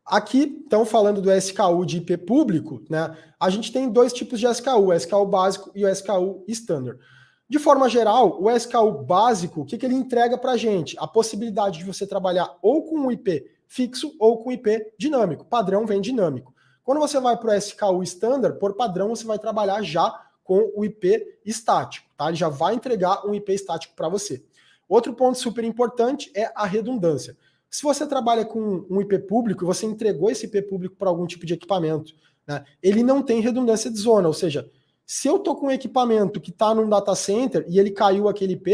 Aqui, então, falando do SKU de IP público, né, a gente tem 2 tipos de SKU, o SKU básico e o SKU standard. De forma geral, o SKU básico, o que ele entrega para a gente? A possibilidade de você trabalhar ou com um IP fixo ou com IP dinâmico. Padrão vem dinâmico. Quando você vai para o SKU standard, por padrão, você vai trabalhar já com o IP estático, tá? Ele já vai entregar um IP estático para você. Outro ponto super importante é a redundância. Se você trabalha com um IP público e você entregou esse IP público para algum tipo de equipamento, né, ele não tem redundância de zona, ou seja, se eu estou com um equipamento que está num data center e ele caiu aquele IP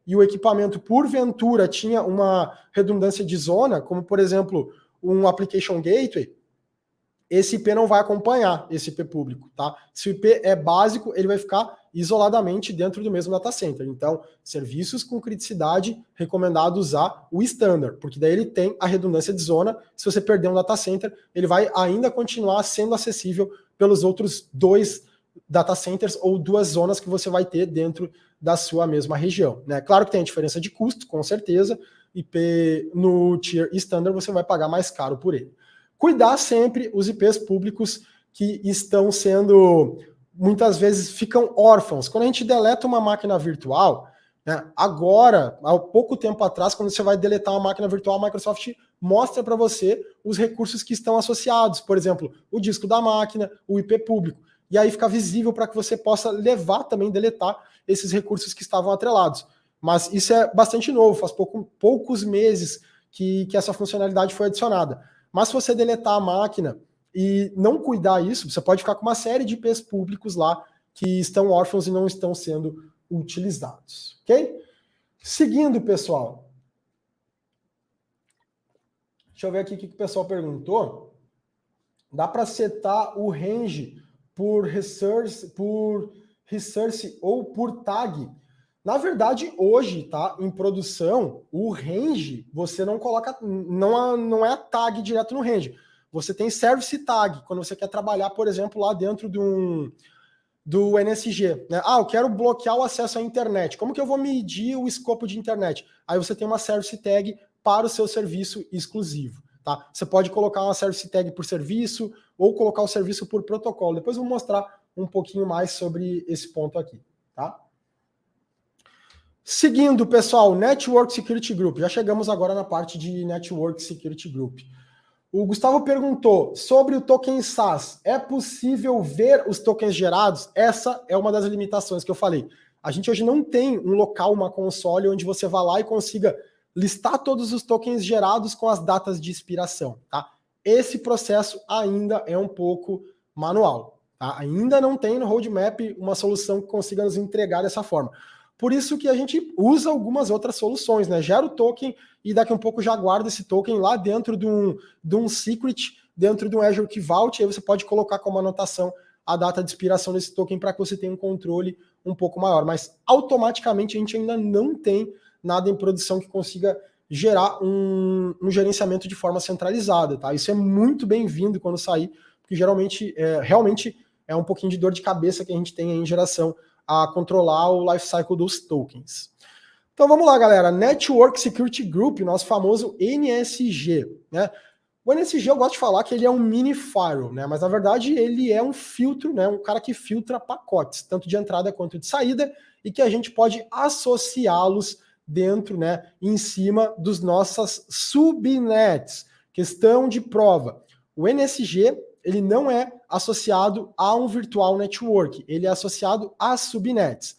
e o equipamento porventura tinha uma redundância de zona, como por exemplo um application gateway, esse IP não vai acompanhar esse IP público, tá? Se o IP é básico, ele vai ficar isoladamente dentro do mesmo data center. Então, serviços com criticidade, recomendado usar o standard, porque daí ele tem a redundância de zona. Se você perder um data center, ele vai ainda continuar sendo acessível pelos outros 2 data centers ou 2 zonas que você vai ter dentro da sua mesma região, né? Claro que tem a diferença de custo, com certeza. IP no tier standard você vai pagar mais caro por ele. Cuidar sempre os IPs públicos que estão sendo, muitas vezes, ficam órfãos. Quando a gente deleta uma máquina virtual, né, agora, há pouco tempo atrás, quando você vai deletar uma máquina virtual, a Microsoft mostra para você os recursos que estão associados. Por exemplo, o disco da máquina, o IP público. E aí fica visível para que você possa levar também, deletar esses recursos que estavam atrelados. Mas isso é bastante novo, faz poucos meses que essa funcionalidade foi adicionada. Mas se você deletar a máquina e não cuidar isso, você pode ficar com uma série de IPs públicos lá que estão órfãos e não estão sendo utilizados, ok? Seguindo, pessoal. Deixa eu ver aqui o que o pessoal perguntou. Dá para setar o range por resource ou por tag? Na verdade, hoje, tá, em produção, o range, você não coloca, não é a tag direto no range. Você tem service tag, quando você quer trabalhar, por exemplo, lá dentro do NSG. Né? Eu quero bloquear o acesso à internet. Como que eu vou medir o escopo de internet? Aí você tem uma service tag para o seu serviço exclusivo. Tá? Você pode colocar uma service tag por serviço ou colocar o serviço por protocolo. Depois eu vou mostrar um pouquinho mais sobre esse ponto aqui. Tá? Seguindo, pessoal, Network Security Group. Já chegamos agora na parte de Network Security Group. O Gustavo perguntou sobre o token SAS. É possível ver os tokens gerados? Essa é uma das limitações que eu falei. A gente hoje não tem um local, uma console, onde você vá lá e consiga listar todos os tokens gerados com as datas de expiração, tá? Esse processo ainda é um pouco manual, tá? Ainda não tem no roadmap uma solução que consiga nos entregar dessa forma. Por isso que a gente usa algumas outras soluções, né? Gera o token e daqui a um pouco já guarda esse token lá dentro de um secret, dentro de um Azure Key Vault, e aí você pode colocar como anotação a data de expiração desse token para que você tenha um controle um pouco maior. Mas automaticamente a gente ainda não tem nada em produção que consiga gerar um gerenciamento de forma centralizada, tá? Isso é muito bem-vindo quando sair, porque geralmente, realmente é um pouquinho de dor de cabeça que a gente tem aí em geração a controlar o lifecycle dos tokens. Então vamos lá, galera. Network Security Group, nosso famoso NSG, né? O NSG eu gosto de falar que ele é um mini firewall, né? Mas na verdade ele é um filtro, né? Um cara que filtra pacotes, tanto de entrada quanto de saída, e que a gente pode associá-los dentro, né? Em cima dos nossas subnets. Questão de prova. O NSG ele não é associado a um virtual network, ele é associado a subnets.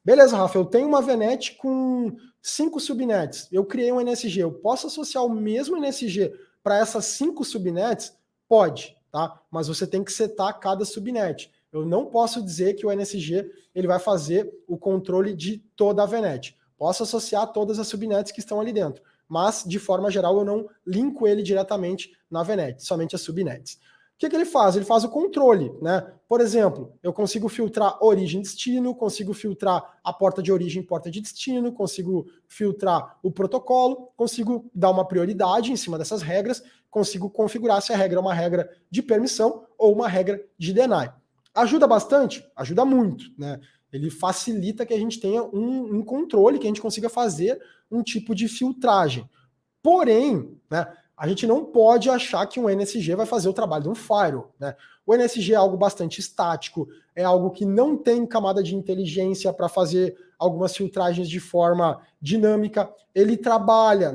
Beleza, Rafa, eu tenho uma VNet com 5 subnets, eu criei um NSG, eu posso associar o mesmo NSG para essas 5 subnets? Pode, tá? Mas você tem que setar cada subnet. Eu não posso dizer que o NSG ele vai fazer o controle de toda a VNet. Posso associar todas as subnets que estão ali dentro, mas de forma geral eu não linko ele diretamente na VNet, somente as subnets. O que ele faz? Ele faz o controle, né? Por exemplo, eu consigo filtrar origem e destino, consigo filtrar a porta de origem e porta de destino, consigo filtrar o protocolo, consigo dar uma prioridade em cima dessas regras, consigo configurar se a regra é uma regra de permissão ou uma regra de deny. Ajuda bastante? Ajuda muito, né? Ele facilita que a gente tenha um controle, que a gente consiga fazer um tipo de filtragem. Porém, né, a gente não pode achar que um NSG vai fazer o trabalho de um firewall, né? O NSG é algo bastante estático, é algo que não tem camada de inteligência para fazer algumas filtragens de forma dinâmica. Ele trabalha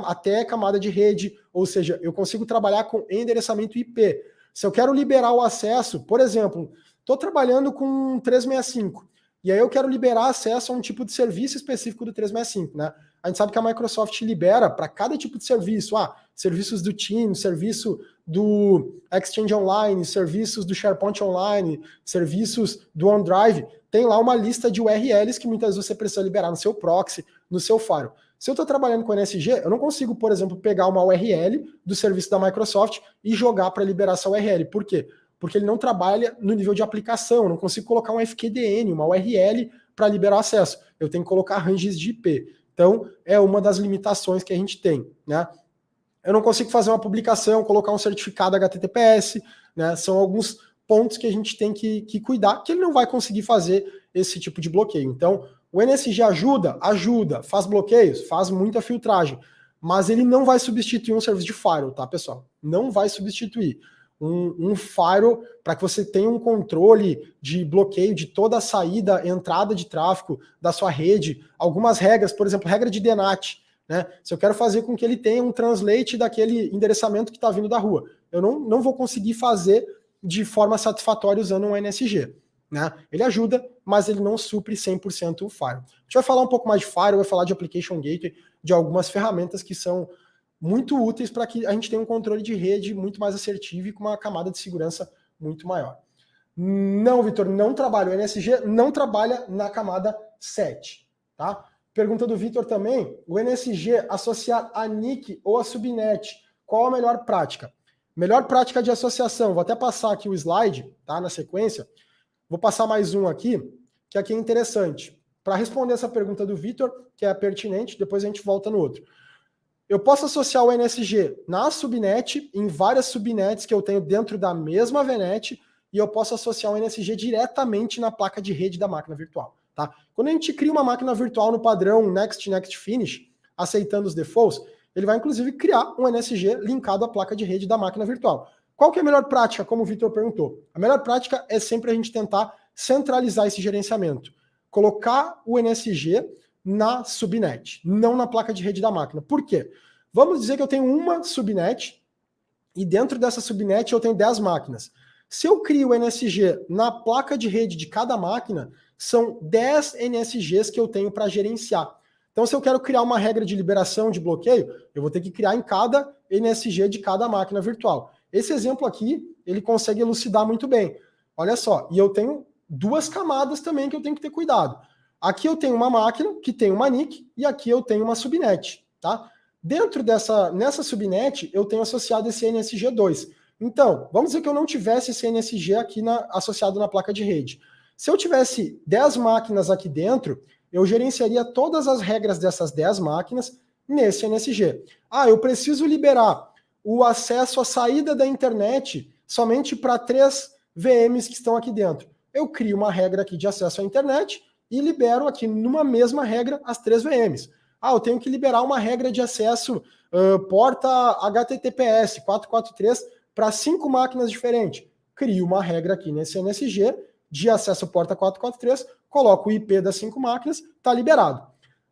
até camada de rede, ou seja, eu consigo trabalhar com endereçamento IP. Se eu quero liberar o acesso, por exemplo, estou trabalhando com 365, e aí eu quero liberar acesso a um tipo de serviço específico do 365, né? A gente sabe que a Microsoft libera para cada tipo de serviço, serviços do Teams, serviço do Exchange Online, serviços do SharePoint Online, serviços do OneDrive, tem lá uma lista de URLs que muitas vezes você precisa liberar no seu proxy, no seu firewall. Se eu estou trabalhando com NSG, eu não consigo, por exemplo, pegar uma URL do serviço da Microsoft e jogar para liberar essa URL. Por quê? Porque ele não trabalha no nível de aplicação, eu não consigo colocar um FQDN, uma URL para liberar acesso. Eu tenho que colocar ranges de IP. Então, é uma das limitações que a gente tem, né? Eu não consigo fazer uma publicação, colocar um certificado HTTPS, né? São alguns pontos que a gente tem que cuidar, que ele não vai conseguir fazer esse tipo de bloqueio. Então, o NSG ajuda, faz bloqueios, faz muita filtragem, mas ele não vai substituir um serviço de firewall, tá, pessoal? Não vai substituir. Um firewall para que você tenha um controle de bloqueio de toda a saída, entrada de tráfego da sua rede, algumas regras, por exemplo, regra de DNAT, né? Se eu quero fazer com que ele tenha um translate daquele endereçamento que está vindo da rua, eu não vou conseguir fazer de forma satisfatória usando um NSG, né? Ele ajuda, mas ele não supre 100% o firewall. A gente vai falar um pouco mais de firewall, vai falar de application gateway, de algumas ferramentas que são muito úteis para que a gente tenha um controle de rede muito mais assertivo e com uma camada de segurança muito maior. Não, Vitor, não trabalha. O NSG não trabalha na camada 7. Tá? Pergunta do Vitor também, o NSG associar a NIC ou a subnet, qual a melhor prática? Melhor prática de associação, vou até passar aqui o slide, tá, na sequência. Vou passar mais um aqui, que aqui é interessante. Para responder essa pergunta do Vitor, que é pertinente, depois a gente volta no outro. Eu posso associar o NSG na subnet, em várias subnets que eu tenho dentro da mesma VNet, e eu posso associar o NSG diretamente na placa de rede da máquina virtual. Tá? Quando a gente cria uma máquina virtual no padrão Next Finish, aceitando os defaults, ele vai inclusive criar um NSG linkado à placa de rede da máquina virtual. Qual que é a melhor prática, como o Vitor perguntou? A melhor prática é sempre a gente tentar centralizar esse gerenciamento. Colocar o NSG na subnet, não na placa de rede da máquina. Por quê? Vamos dizer que eu tenho uma subnet e dentro dessa subnet eu tenho 10 máquinas. Se eu crio o NSG na placa de rede de cada máquina, são 10 NSGs que eu tenho para gerenciar. Então, se eu quero criar uma regra de liberação de bloqueio, eu vou ter que criar em cada NSG de cada máquina virtual. Esse exemplo aqui, ele consegue elucidar muito bem. Olha só, e eu tenho duas camadas também que eu tenho que ter cuidado. Aqui eu tenho uma máquina que tem uma NIC e aqui eu tenho uma subnet, tá? Dentro nessa subnet, eu tenho associado esse NSG2. Então, vamos dizer que eu não tivesse esse NSG aqui associado na placa de rede. Se eu tivesse 10 máquinas aqui dentro, eu gerenciaria todas as regras dessas 10 máquinas nesse NSG. Ah, eu preciso liberar o acesso à saída da internet somente para 3 VMs que estão aqui dentro. Eu crio uma regra aqui de acesso à internet e libero aqui numa mesma regra as 3 VMs. Ah, eu tenho que liberar uma regra de acesso porta HTTPS 443 para 5 máquinas diferentes. Crio uma regra aqui nesse NSG de acesso porta 443, coloco o IP das 5 máquinas, está liberado.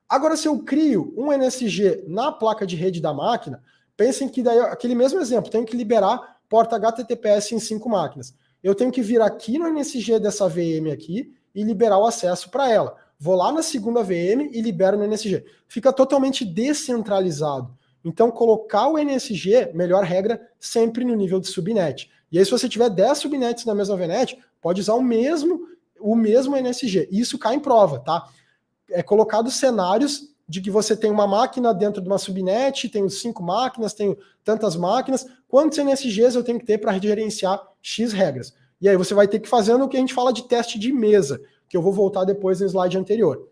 Agora, se eu crio um NSG na placa de rede da máquina, pensem que daí, aquele mesmo exemplo, tenho que liberar porta HTTPS em 5 máquinas. Eu tenho que vir aqui no NSG dessa VM aqui e liberar o acesso para ela. Vou lá na segunda VM e libero no NSG. Fica totalmente descentralizado. Então, colocar o NSG, melhor regra, sempre no nível de subnet. E aí, se você tiver 10 subnets na mesma VNet, pode usar o mesmo NSG. E isso cai em prova, tá? É colocado cenários de que você tem uma máquina dentro de uma subnet, tenho 5 máquinas, tenho tantas máquinas. Quantos NSGs eu tenho que ter para gerenciar X regras? E aí você vai ter que fazer o que a gente fala de teste de mesa, que eu vou voltar depois no slide anterior.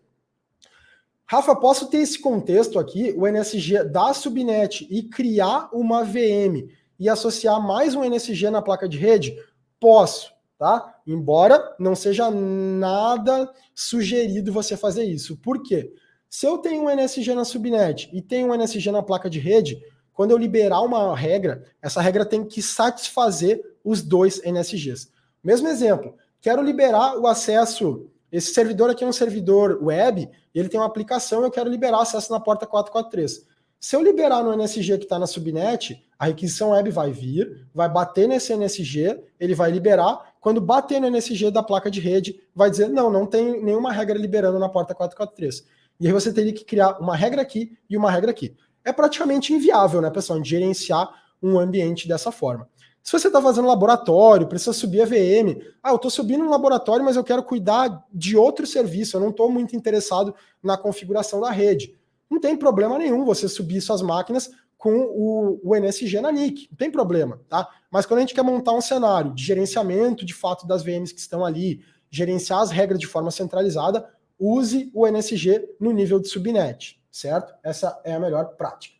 Rafa, posso ter esse contexto aqui, o NSG da subnet, e criar uma VM e associar mais um NSG na placa de rede? Posso, tá? Embora não seja nada sugerido você fazer isso. Por quê? Se eu tenho um NSG na subnet e tenho um NSG na placa de rede, quando eu liberar uma regra, essa regra tem que satisfazer os 2 NSGs. Mesmo exemplo, quero liberar o acesso, esse servidor aqui é um servidor web, e ele tem uma aplicação, eu quero liberar acesso na porta 443. Se eu liberar no NSG que está na subnet, a requisição web vai vir, vai bater nesse NSG, ele vai liberar. Quando bater no NSG da placa de rede, vai dizer, não tem nenhuma regra liberando na porta 443. E aí você teria que criar uma regra aqui e uma regra aqui. É praticamente inviável, né, pessoal, de gerenciar um ambiente dessa forma. Se você está fazendo laboratório, precisa subir a VM. Ah, eu estou subindo um laboratório, mas eu quero cuidar de outro serviço, eu não estou muito interessado na configuração da rede. Não tem problema nenhum você subir suas máquinas com o NSG na NIC, não tem problema, tá? Mas quando a gente quer montar um cenário de gerenciamento de fato das VMs que estão ali, gerenciar as regras de forma centralizada, use o NSG no nível de subnet, certo? Essa é a melhor prática.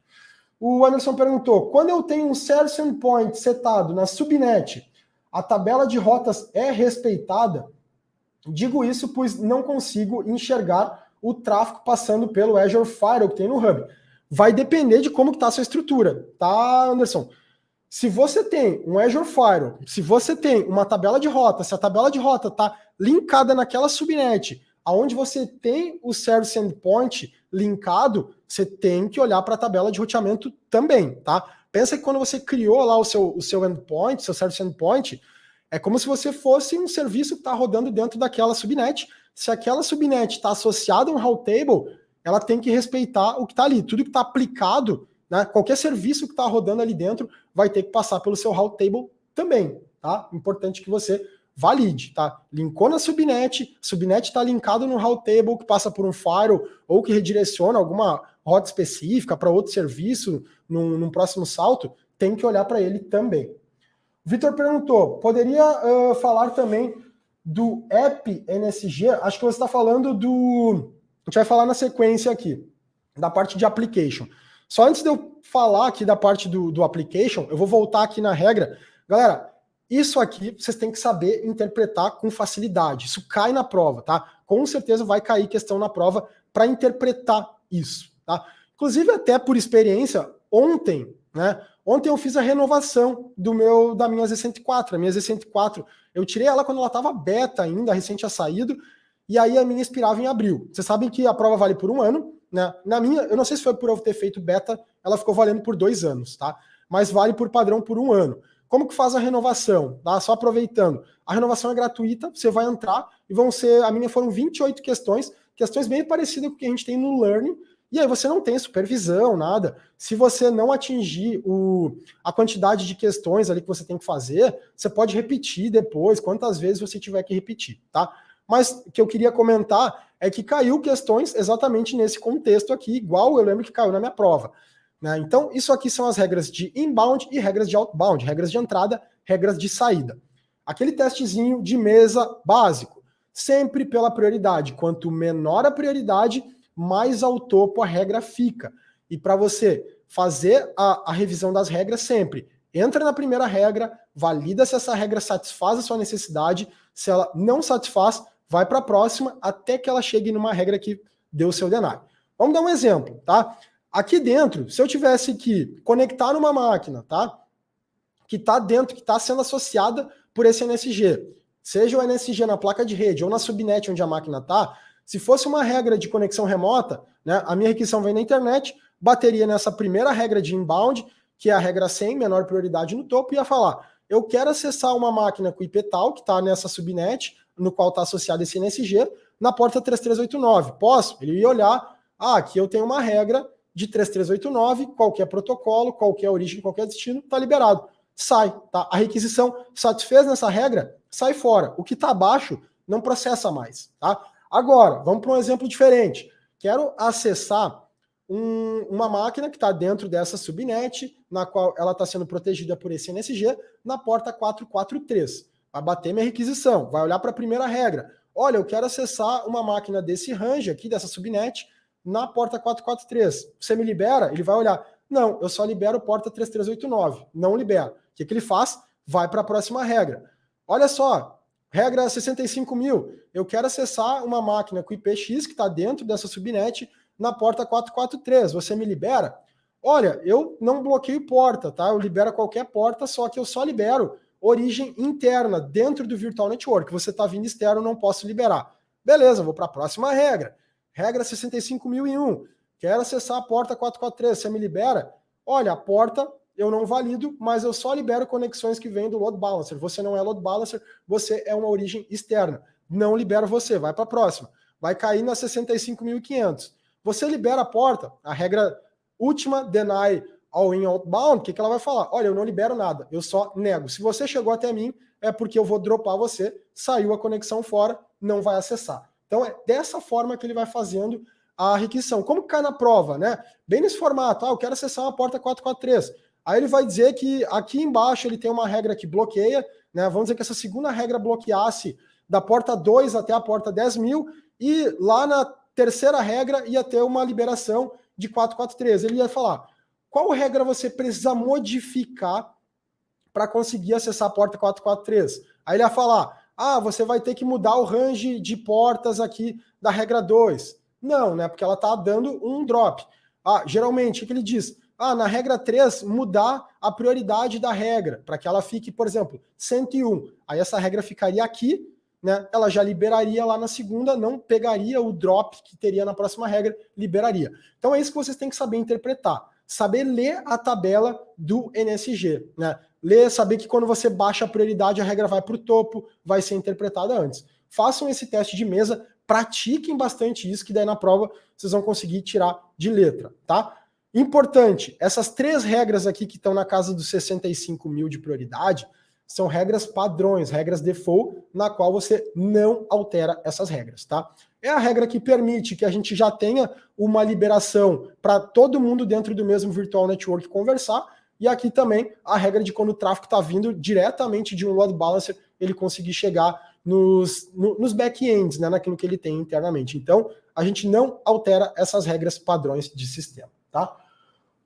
O Anderson perguntou, quando eu tenho um service endpoint setado na subnet, a tabela de rotas é respeitada? Digo isso pois não consigo enxergar o tráfego passando pelo Azure Firewall que tem no Hub. Vai depender de como está a sua estrutura, tá, Anderson? Se você tem um Azure Firewall, se você tem uma tabela de rota, se a tabela de rota está linkada naquela subnet, aonde você tem o Service Endpoint linkado, você tem que olhar para a tabela de roteamento também, tá? Pensa que quando você criou lá o seu endpoint, seu Service Endpoint, é como se você fosse um serviço que está rodando dentro daquela subnet. Se aquela subnet está associada a um route table, ela tem que respeitar o que está ali. Tudo que está aplicado, né, qualquer serviço que está rodando ali dentro vai ter que passar pelo seu route table também, tá? Importante que você valide, tá? Linkou na subnet está linkado no route table que passa por um firewall ou que redireciona alguma rota específica para outro serviço num próximo salto, tem que olhar para ele também. Vitor perguntou, poderia falar também do app NSG? Acho que você está falando do... A gente vai falar na sequência aqui, da parte de application. Só antes de eu falar aqui da parte do application, eu vou voltar aqui na regra. Galera, isso aqui vocês têm que saber interpretar com facilidade. Isso cai na prova, tá? Com certeza vai cair questão na prova para interpretar isso, tá? Inclusive, até por experiência, ontem, né? Ontem eu fiz a renovação da minha Z104. A minha Z104, eu tirei ela quando ela estava beta ainda, recente tinha saído, e aí a minha expirava em abril. Vocês sabem que a prova vale por 1 ano, né? Na minha, eu não sei se foi por eu ter feito beta, ela ficou valendo por 2 anos, tá? Mas vale por padrão por 1 ano. Como que faz a renovação? Tá? Só aproveitando. A renovação é gratuita, você vai entrar e vão ser, a minha foram 28 questões bem parecidas com o que a gente tem no Learning, E aí você não tem supervisão, nada. Se você não atingir a quantidade de questões ali que você tem que fazer, você pode repetir depois, quantas vezes você tiver que repetir, tá? Mas o que eu queria comentar é que caiu questões exatamente nesse contexto aqui, igual eu lembro que caiu na minha prova. Né? Então, isso aqui são as regras de inbound e regras de outbound, regras de entrada, regras de saída. Aquele testezinho de mesa básico, sempre pela prioridade. Quanto menor a prioridade, mais ao topo a regra fica. E para você fazer a revisão das regras sempre, entra na primeira regra, valida se essa regra satisfaz a sua necessidade, se ela não satisfaz, vai para a próxima até que ela chegue numa regra que deu o seu denário. Vamos dar um exemplo, tá? Aqui dentro, se eu tivesse que conectar numa máquina, tá? Que está dentro, que está sendo associada por esse NSG, seja o NSG na placa de rede ou na subnet onde a máquina está, se fosse uma regra de conexão remota, né, a minha requisição vem na internet, bateria nessa primeira regra de inbound, que é a regra 100, menor prioridade no topo, e ia falar, eu quero acessar uma máquina com IP tal, que está nessa subnet, no qual está associado esse NSG, na porta 3389. Posso? Ele ia olhar, aqui eu tenho uma regra de 3389, qualquer protocolo, qualquer origem, qualquer destino, está liberado. Sai, tá? A requisição satisfez nessa regra, sai fora. O que está abaixo não processa mais, tá? Agora, vamos para um exemplo diferente. Quero acessar uma máquina que está dentro dessa subnet, na qual ela está sendo protegida por esse NSG, na porta 443. Vai bater minha requisição, vai olhar para a primeira regra. Olha, eu quero acessar uma máquina desse range aqui, dessa subnet, na porta 443. Você me libera? Ele vai olhar. Não, eu só libero porta 3389. Não libero. O que ele faz? Vai para a próxima regra. Olha só, regra 65.000. Eu quero acessar uma máquina com IPX que está dentro dessa subnet na porta 443. Você me libera? Olha, eu não bloqueio porta, tá? Eu libero qualquer porta, só que eu só libero origem interna dentro do Virtual Network. Você está vindo externo, não posso liberar. Beleza, vou para a próxima regra. Regra 65.001. Quero acessar a porta 443. Você me libera? Olha, a porta eu não valido, mas eu só libero conexões que vêm do load balancer. Você não é load balancer, você é uma origem externa. Não libero você, vai para a próxima. Vai cair na 65.500. Você libera a porta, a regra última, deny all in outbound, o que ela vai falar? Olha, eu não libero nada, eu só nego. Se você chegou até mim, é porque eu vou dropar você, saiu a conexão fora, não vai acessar. Então é dessa forma que ele vai fazendo a requisição. Como que cai na prova, né? Bem nesse formato, eu quero acessar uma porta 443. Aí ele vai dizer que aqui embaixo ele tem uma regra que bloqueia, né? Vamos dizer que essa segunda regra bloqueasse da porta 2 até a porta 10.000 e lá na terceira regra ia ter uma liberação de 443. Ele ia falar, qual regra você precisa modificar para conseguir acessar a porta 443? Aí ele ia falar, você vai ter que mudar o range de portas aqui da regra 2. Não, né? Porque ela está dando um drop. Geralmente, o que ele diz? Na regra 3, mudar a prioridade da regra, para que ela fique, por exemplo, 101. Aí essa regra ficaria aqui, né? Ela já liberaria lá na segunda, não pegaria o drop que teria na próxima regra, liberaria. Então é isso que vocês têm que saber interpretar. Saber ler a tabela do NSG, né? Ler, saber que quando você baixa a prioridade, a regra vai para o topo, vai ser interpretada antes. Façam esse teste de mesa, pratiquem bastante isso, que daí na prova vocês vão conseguir tirar de letra, tá? Importante, essas 3 regras aqui que estão na casa dos 65.000 de prioridade, são regras padrões, regras default, na qual você não altera essas regras, tá? É a regra que permite que a gente já tenha uma liberação para todo mundo dentro do mesmo Virtual Network conversar, e aqui também a regra de quando o tráfego está vindo diretamente de um load balancer, ele conseguir chegar nos back-ends, né, naquilo que ele tem internamente. Então, a gente não altera essas regras padrões de sistema, tá?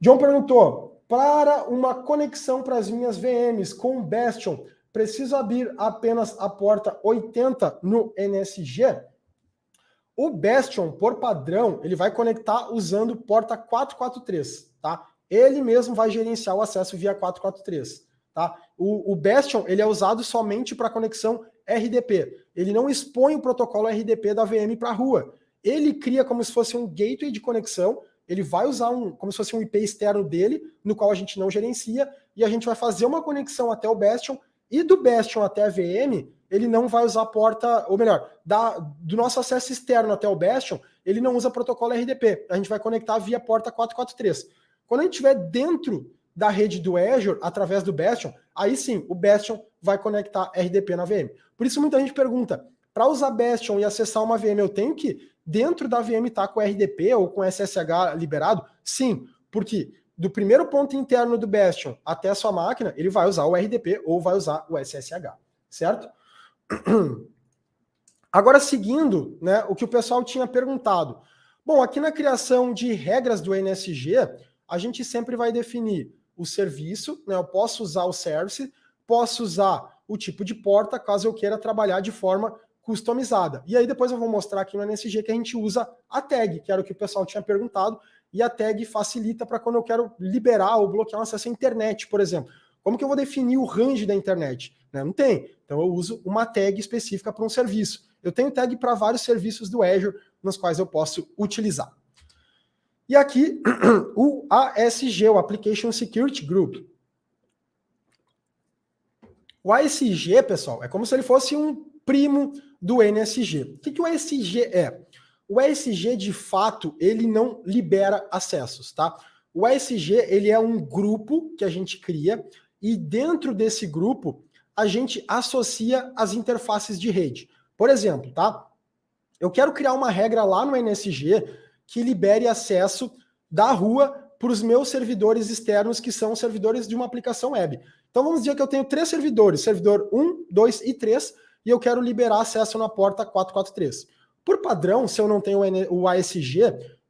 John perguntou, para uma conexão para as minhas VMs com o Bastion, preciso abrir apenas a porta 80 no NSG? O Bastion, por padrão, ele vai conectar usando porta 443, tá? Ele mesmo vai gerenciar o acesso via 443, tá? O Bastion, ele é usado somente para conexão RDP. Ele não expõe o protocolo RDP da VM para a rua. Ele cria como se fosse um gateway de conexão, ele vai usar como se fosse um IP externo dele, no qual a gente não gerencia, e a gente vai fazer uma conexão até o Bastion, e do Bastion até a VM, ele não vai usar a porta, ou melhor, do nosso acesso externo até o Bastion, ele não usa protocolo RDP. A gente vai conectar via porta 443. Quando a gente estiver dentro da rede do Azure, através do Bastion, aí sim, o Bastion vai conectar RDP na VM. Por isso muita gente pergunta, para usar Bastion e acessar uma VM, eu tenho que, dentro da VM, estar com RDP ou com SSH liberado? Sim, porque do primeiro ponto interno do Bastion até a sua máquina, ele vai usar o RDP ou vai usar o SSH, certo? Agora, seguindo, né, o que o pessoal tinha perguntado. Bom, aqui na criação de regras do NSG, a gente sempre vai definir o serviço, né, eu posso usar o service, posso usar o tipo de porta, caso eu queira trabalhar de forma customizada. E aí depois eu vou mostrar aqui no NSG que a gente usa a tag, que era o que o pessoal tinha perguntado, e a tag facilita para quando eu quero liberar ou bloquear um acesso à internet, por exemplo. Como que eu vou definir o range da internet? Né? Não tem. Então eu uso uma tag específica para um serviço. Eu tenho tag para vários serviços do Azure, nos quais eu posso utilizar. E aqui, o ASG, o Application Security Group. O ASG, pessoal, é como se ele fosse um primo do NSG. O que o ASG é? O ASG, de fato, ele não libera acessos, tá? O ASG, ele é um grupo que a gente cria e dentro desse grupo a gente associa as interfaces de rede. Por exemplo, tá? Eu quero criar uma regra lá no NSG que libere acesso da rua para os meus servidores externos, que são servidores de uma aplicação web. Então vamos dizer que eu tenho 3 servidores, servidor 1, 2 e 3, e eu quero liberar acesso na porta 443. Por padrão, se eu não tenho o ASG,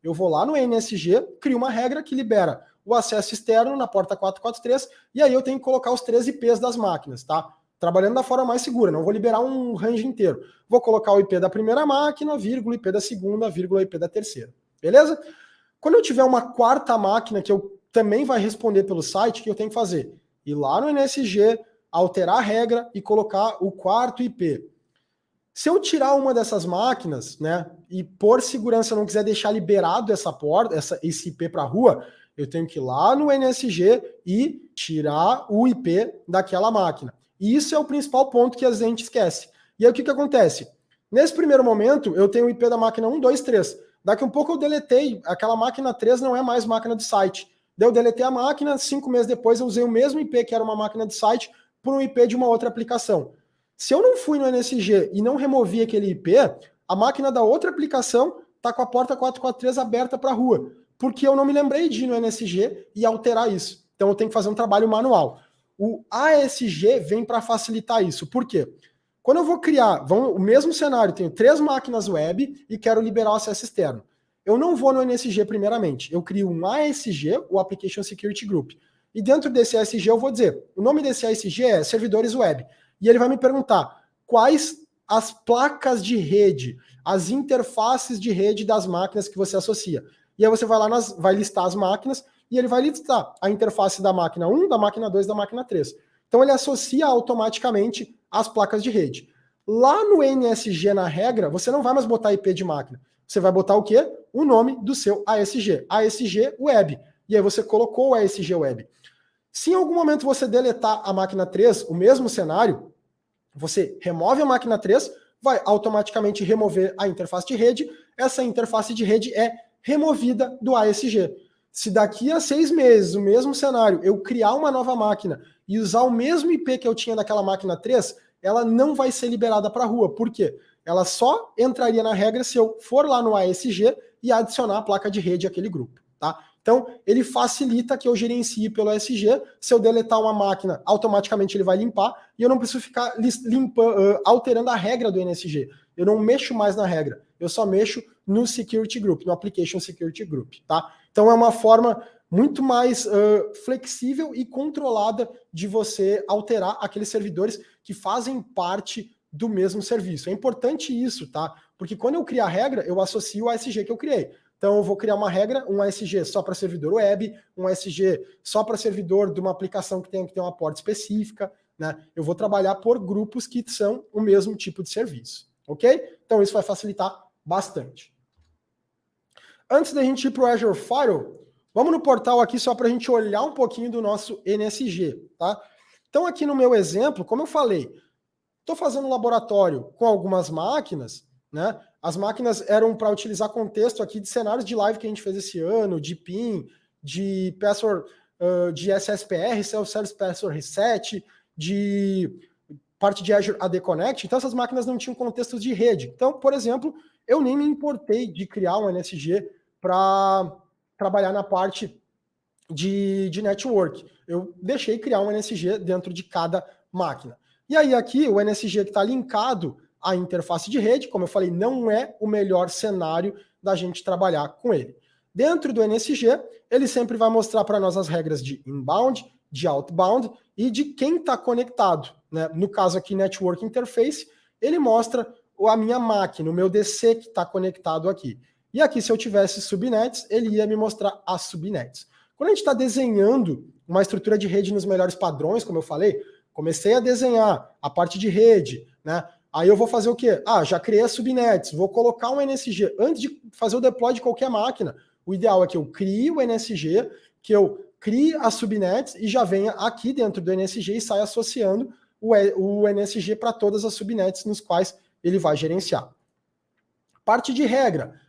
eu vou lá no NSG, crio uma regra que libera o acesso externo na porta 443, e aí eu tenho que colocar os 3 IPs das máquinas, tá? Trabalhando da forma mais segura, não vou liberar um range inteiro. Vou colocar o IP da primeira máquina, vírgula, IP da segunda, vírgula, IP da terceira. Beleza? Quando eu tiver uma quarta máquina, que eu também vai responder pelo site, o que eu tenho que fazer? Ir lá no NSG, alterar a regra e colocar o quarto IP. Se eu tirar uma dessas máquinas, né, e por segurança eu não quiser deixar liberado essa porta, esse IP para a rua, eu tenho que ir lá no NSG e tirar o IP daquela máquina. E isso é o principal ponto que a gente esquece. E aí o que acontece? Nesse primeiro momento, eu tenho o IP da máquina 1, 2, 3. Daqui a um pouco eu deletei, aquela máquina 3 não é mais máquina de site. Daí eu deletei a máquina, 5 meses depois eu usei o mesmo IP, que era uma máquina de site, por um IP de uma outra aplicação. Se eu não fui no NSG e não removi aquele IP, a máquina da outra aplicação está com a porta 443 aberta para a rua, porque eu não me lembrei de ir no NSG e alterar isso. Então eu tenho que fazer um trabalho manual. O ASG vem para facilitar isso. Por quê? Quando eu vou criar o mesmo cenário, tenho 3 máquinas web e quero liberar o acesso externo. Eu não vou no NSG primeiramente, eu crio um ASG, o Application Security Group. E dentro desse ASG eu vou dizer, o nome desse ASG é servidores web. E ele vai me perguntar quais as placas de rede, as interfaces de rede das máquinas que você associa. E aí você vai lá, vai listar as máquinas e ele vai listar a interface da máquina 1, da máquina 2, da máquina 3. Então ele associa automaticamente as placas de rede. Lá no NSG, na regra, você não vai mais botar IP de máquina. Você vai botar o quê? O nome do seu ASG. ASG Web. E aí você colocou o ASG Web. Se em algum momento você deletar a máquina 3, o mesmo cenário, você remove a máquina 3, vai automaticamente remover a interface de rede. Essa interface de rede é removida do ASG. Se daqui a 6 meses, o mesmo cenário, eu criar uma nova máquina e usar o mesmo IP que eu tinha daquela máquina 3, ela não vai ser liberada para a rua. Por quê? Ela só entraria na regra se eu for lá no ASG e adicionar a placa de rede àquele grupo, tá? Então, ele facilita que eu gerencie pelo ASG. Se eu deletar uma máquina, automaticamente ele vai limpar e eu não preciso ficar alterando a regra do NSG. Eu não mexo mais na regra, eu só mexo no Security Group, no Application Security Group, tá? Então, é uma forma muito mais flexível e controlada de você alterar aqueles servidores que fazem parte do mesmo serviço. É importante isso, tá? Porque quando eu criar a regra, eu associo o ASG que eu criei. Então eu vou criar uma regra, um ASG só para servidor web, um ASG só para servidor de uma aplicação que tem uma porta específica, né? Eu vou trabalhar por grupos que são o mesmo tipo de serviço, ok? Então isso vai facilitar bastante. Antes da gente ir para o Azure Firewall, vamos no portal aqui só para a gente olhar um pouquinho do nosso NSG, tá? Então aqui no meu exemplo, como eu falei, Estou fazendo um laboratório com algumas máquinas, né? As máquinas eram para utilizar contexto aqui de cenários de live que a gente fez esse ano, de PIN, de password, de SSPR, Self-Service Password Reset, de parte de Azure AD Connect. Então essas máquinas não tinham contextos de rede. Então, por exemplo, eu nem me importei de criar um NSG para trabalhar na parte de network. Eu deixei criar um NSG dentro de cada máquina. E aí aqui o NSG que está linkado à interface de rede, como eu falei, não é o melhor cenário da gente trabalhar com ele. Dentro do NSG, ele sempre vai mostrar para nós as regras de inbound, de outbound e de quem está conectado. Né? No caso aqui, Network Interface, ele mostra a minha máquina, o meu DC que está conectado aqui. E aqui, se eu tivesse subnets, ele ia me mostrar as subnets. Quando a gente está desenhando uma estrutura de rede nos melhores padrões, como eu falei, comecei a desenhar a parte de rede, né? Aí eu vou fazer o quê? Já criei as subnets, vou colocar um NSG. Antes de fazer o deploy de qualquer máquina, o ideal é que eu crie o NSG, que eu crie as subnets e já venha aqui dentro do NSG e saia associando o NSG para todas as subnets nos quais ele vai gerenciar. Parte de regra.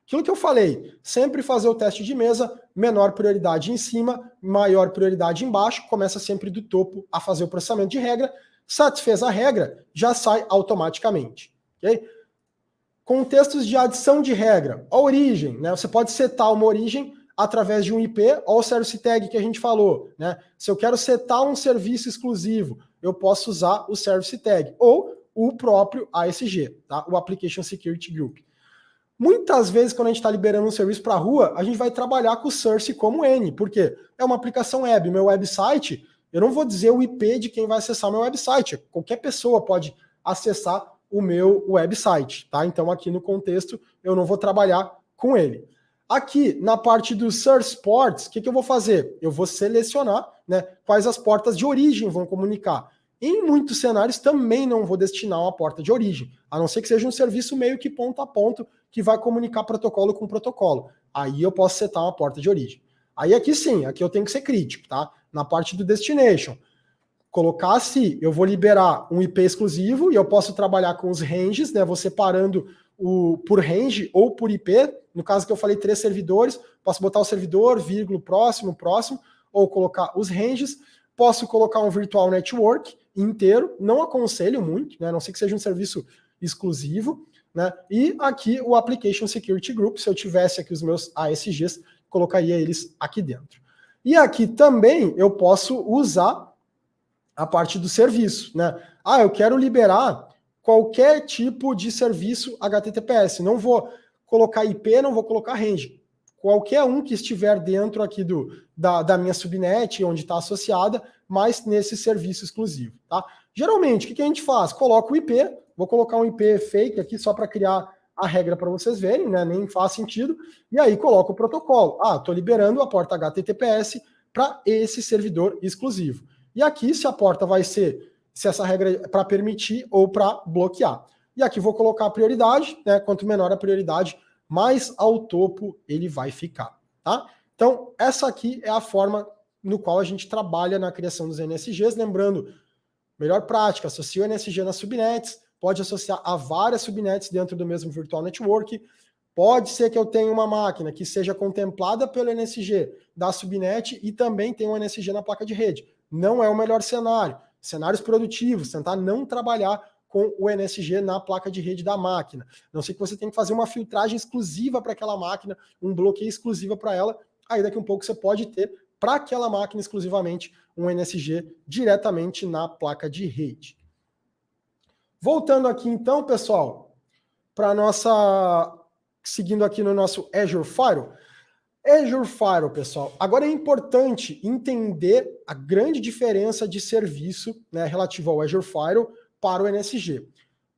Aquilo que eu falei, sempre fazer o teste de mesa, menor prioridade em cima, maior prioridade embaixo, começa sempre do topo a fazer o processamento de regra, satisfez a regra, já sai automaticamente. Okay? Contextos de adição de regra, a origem, né? Você pode setar uma origem através de um IP, ou o service tag que a gente falou, né? Se eu quero setar um serviço exclusivo, eu posso usar o service tag, ou o próprio ASG, tá? O Application Security Group. Muitas vezes, quando a gente está liberando um serviço para a rua, a gente vai trabalhar com o source como N, porque é uma aplicação web. Meu website, eu não vou dizer o IP de quem vai acessar o meu website. Qualquer pessoa pode acessar o meu website, tá? Então, aqui no contexto, eu não vou trabalhar com ele. Aqui, na parte do source ports, o que eu vou fazer? Eu vou selecionar, né, quais as portas de origem vão comunicar. Em muitos cenários, também não vou destinar uma porta de origem, a não ser que seja um serviço meio que ponto a ponto, que vai comunicar protocolo com protocolo. Aí eu posso setar uma porta de origem. Aí aqui sim, aqui eu tenho que ser crítico, tá? Na parte do destination, colocar se eu vou liberar um IP exclusivo e eu posso trabalhar com os ranges, né? Vou separando por range ou por IP. No caso que eu falei 3 servidores, posso botar o servidor, vírgula, próximo, ou colocar os ranges. Posso colocar um virtual network inteiro, não aconselho muito, né? A não ser que seja um serviço exclusivo. Né? E aqui o Application Security Group, se eu tivesse aqui os meus ASGs, colocaria eles aqui dentro. E aqui também eu posso usar a parte do serviço. Né? Eu quero liberar qualquer tipo de serviço HTTPS. Não vou colocar IP, não vou colocar range. Qualquer um que estiver dentro aqui da minha subnet, onde está associada, mas nesse serviço exclusivo. Tá? Geralmente, o que a gente faz? Coloca o IP, vou colocar um IP fake aqui só para criar a regra para vocês verem, né? Nem faz sentido. E aí coloco o protocolo. Estou liberando a porta HTTPS para esse servidor exclusivo. E aqui se a porta vai ser, se essa regra é para permitir ou para bloquear. E aqui vou colocar a prioridade, né? Quanto menor a prioridade, mais ao topo ele vai ficar. Tá? Então, essa aqui é a forma no qual a gente trabalha na criação dos NSGs. Lembrando, melhor prática, associa o NSG nas subnets, pode associar a várias subnets dentro do mesmo virtual network. Pode ser que eu tenha uma máquina que seja contemplada pelo NSG da subnet e também tenha um NSG na placa de rede. Não é o melhor cenário. Cenários produtivos, tentar não trabalhar com o NSG na placa de rede da máquina. Não sei que você tem que fazer uma filtragem exclusiva para aquela máquina, um bloqueio exclusivo para ela. Aí daqui a um pouco você pode ter para aquela máquina exclusivamente um NSG diretamente na placa de rede. Voltando aqui então, pessoal, para nossa... Seguindo aqui no nosso Azure Firewall. Azure Firewall, pessoal. Agora é importante entender a grande diferença de serviço, né, relativo ao Azure Firewall para o NSG.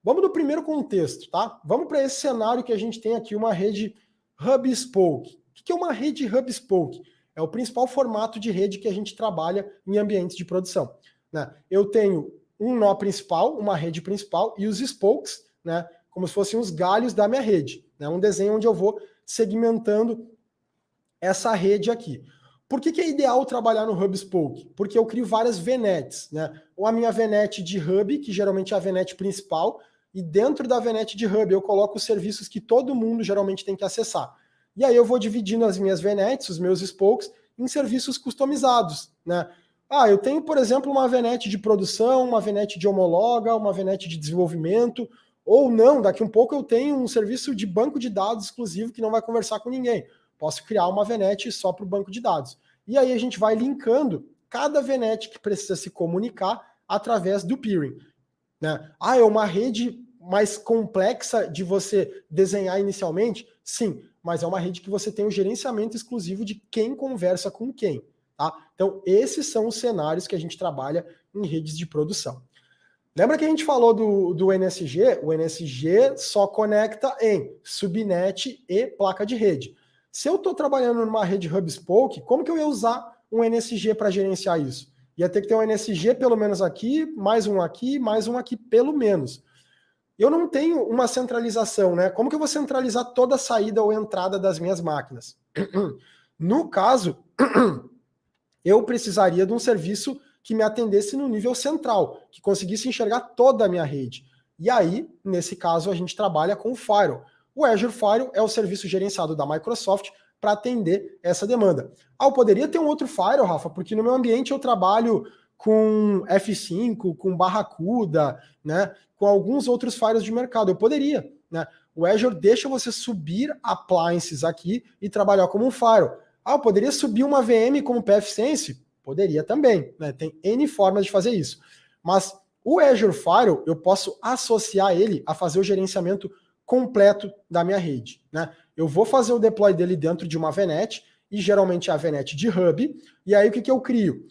Vamos no primeiro contexto, tá? Vamos para esse cenário que a gente tem aqui uma rede Hub Spoke. O que é uma rede Hub Spoke? É o principal formato de rede que a gente trabalha em ambientes de produção. Né? Eu tenho um nó principal, uma rede principal, e os spokes, né, como se fossem os galhos da minha rede. Né? Um desenho onde eu vou segmentando essa rede aqui. Por que é ideal trabalhar no HubSpoke? Porque eu crio várias VNets, né? Ou a minha VNet de Hub, que geralmente é a VNet principal, e dentro da VNet de Hub eu coloco os serviços que todo mundo geralmente tem que acessar. E aí eu vou dividindo as minhas VNets, os meus spokes, em serviços customizados, né? Eu tenho, por exemplo, uma VNet de produção, uma VNet de homologa, uma VNet de desenvolvimento, ou não, daqui um pouco eu tenho um serviço de banco de dados exclusivo que não vai conversar com ninguém. Posso criar uma VNet só para o banco de dados. E aí a gente vai linkando cada VNet que precisa se comunicar através do peering, né? É uma rede mais complexa de você desenhar inicialmente? Sim, mas é uma rede que você tem o gerenciamento exclusivo de quem conversa com quem. Tá? Então, esses são os cenários que a gente trabalha em redes de produção. Lembra que a gente falou do NSG? O NSG só conecta em subnet e placa de rede. Se eu estou trabalhando numa rede HubSpoke, como que eu ia usar um NSG para gerenciar isso? Ia ter que ter um NSG pelo menos aqui, mais um aqui, pelo menos. Eu não tenho uma centralização, né? Como que eu vou centralizar toda a saída ou entrada das minhas máquinas? No caso, eu precisaria de um serviço que me atendesse no nível central, que conseguisse enxergar toda a minha rede. E aí, nesse caso, a gente trabalha com o Firewall. O Azure Firewall é o serviço gerenciado da Microsoft para atender essa demanda. Eu poderia ter um outro Firewall, Rafa, porque no meu ambiente eu trabalho com F5, com Barracuda, né, com alguns outros firewalls de mercado. Eu poderia, né? O Azure deixa você subir appliances aqui e trabalhar como um firewall. Eu poderia subir uma VM como pfSense? Poderia também, né? Tem N formas de fazer isso. Mas o Azure Firewall, eu posso associar ele a fazer o gerenciamento completo da minha rede, né? Eu vou fazer o deploy dele dentro de uma VNet, e geralmente é a VNet de Hub, e aí o que eu crio?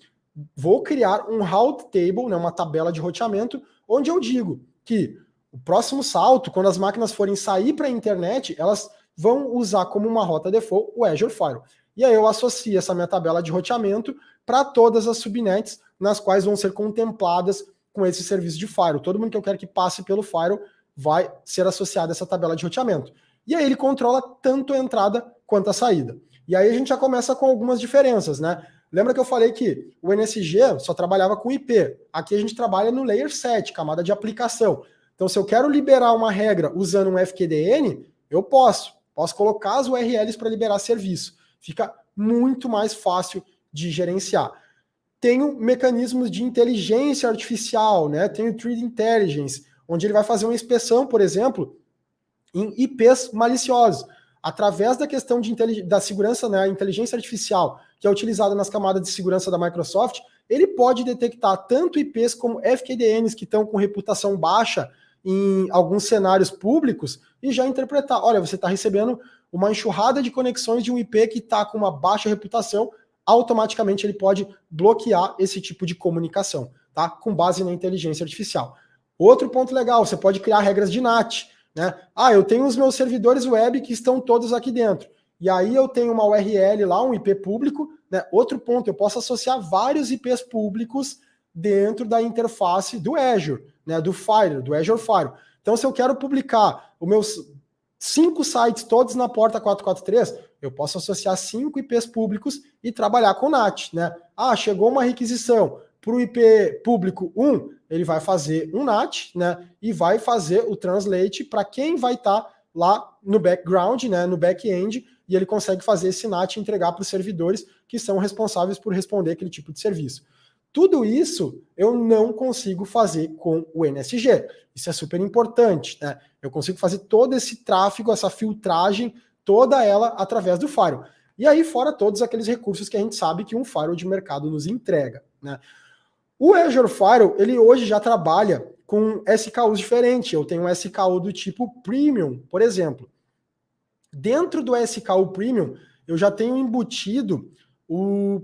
Vou criar um route table, né, uma tabela de roteamento, onde eu digo que o próximo salto, quando as máquinas forem sair para a internet, elas vão usar como uma rota default o Azure Firewall. E aí eu associo essa minha tabela de roteamento para todas as subnets nas quais vão ser contempladas com esse serviço de firewall. Todo mundo que eu quero que passe pelo firewall vai ser associado a essa tabela de roteamento. E aí ele controla tanto a entrada quanto a saída. E aí a gente já começa com algumas diferenças, né? Lembra que eu falei que o NSG só trabalhava com IP. Aqui a gente trabalha no Layer 7, camada de aplicação. Então, se eu quero liberar uma regra usando um FQDN, eu posso colocar as URLs para liberar serviço. Fica muito mais fácil de gerenciar. Tenho mecanismos de inteligência artificial, né? Tenho Threat Intelligence, onde ele vai fazer uma inspeção, por exemplo, em IPs maliciosos. Através da questão da segurança, né, a inteligência artificial, que é utilizada nas camadas de segurança da Microsoft, ele pode detectar tanto IPs como FQDNs que estão com reputação baixa em alguns cenários públicos e já interpretar, olha, você está recebendo uma enxurrada de conexões de um IP que está com uma baixa reputação, automaticamente ele pode bloquear esse tipo de comunicação, tá? Com base na inteligência artificial. Outro ponto legal, você pode criar regras de NAT, né? Eu tenho os meus servidores web que estão todos aqui dentro. E aí eu tenho uma URL lá, um IP público, né? Outro ponto, eu posso associar vários IPs públicos dentro da interface do Azure, né? Do Firewall, do Azure Firewall. Então, se eu quero publicar os meus 5 sites todos na porta 443, eu posso associar 5 IPs públicos e trabalhar com NAT, né? Chegou uma requisição para o IP público 1, ele vai fazer um NAT, né? E vai fazer o translate para quem vai estar lá no background, né? No back-end, e ele consegue fazer esse NAT e entregar para os servidores que são responsáveis por responder aquele tipo de serviço. Tudo isso eu não consigo fazer com o NSG. Isso é super importante, né? Eu consigo fazer todo esse tráfego, essa filtragem, toda ela através do Firewall. E aí, fora todos aqueles recursos que a gente sabe que um Firewall de mercado nos entrega, né? O Azure Firewall, ele hoje já trabalha com SKUs diferentes. Eu tenho um SKU do tipo Premium, por exemplo. Dentro do SKU Premium, eu já tenho embutido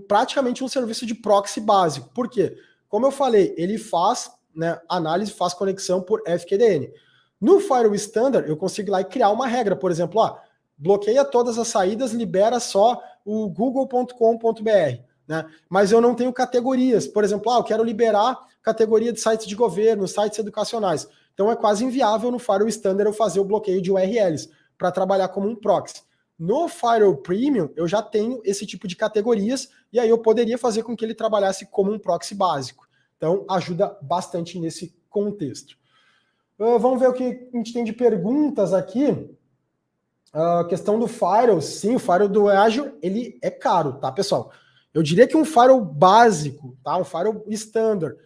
praticamente um serviço de proxy básico. Por quê? Como eu falei, ele faz, né, análise, faz conexão por FQDN. No Firewall Standard, eu consigo ir lá e criar uma regra, por exemplo, bloqueia todas as saídas, libera só o google.com.br, né? Mas eu não tenho categorias. Por exemplo, eu quero liberar categoria de sites de governo, sites educacionais. Então é quase inviável no Firewall Standard eu fazer o bloqueio de URLs para trabalhar como um proxy. No Firewall Premium, eu já tenho esse tipo de categorias, e aí eu poderia fazer com que ele trabalhasse como um proxy básico. Então, ajuda bastante nesse contexto. Vamos ver o que a gente tem de perguntas aqui. A questão do Firewall, sim, o Firewall do Azure, ele é caro, tá, pessoal? Eu diria que um Firewall básico, tá, um Firewall standard,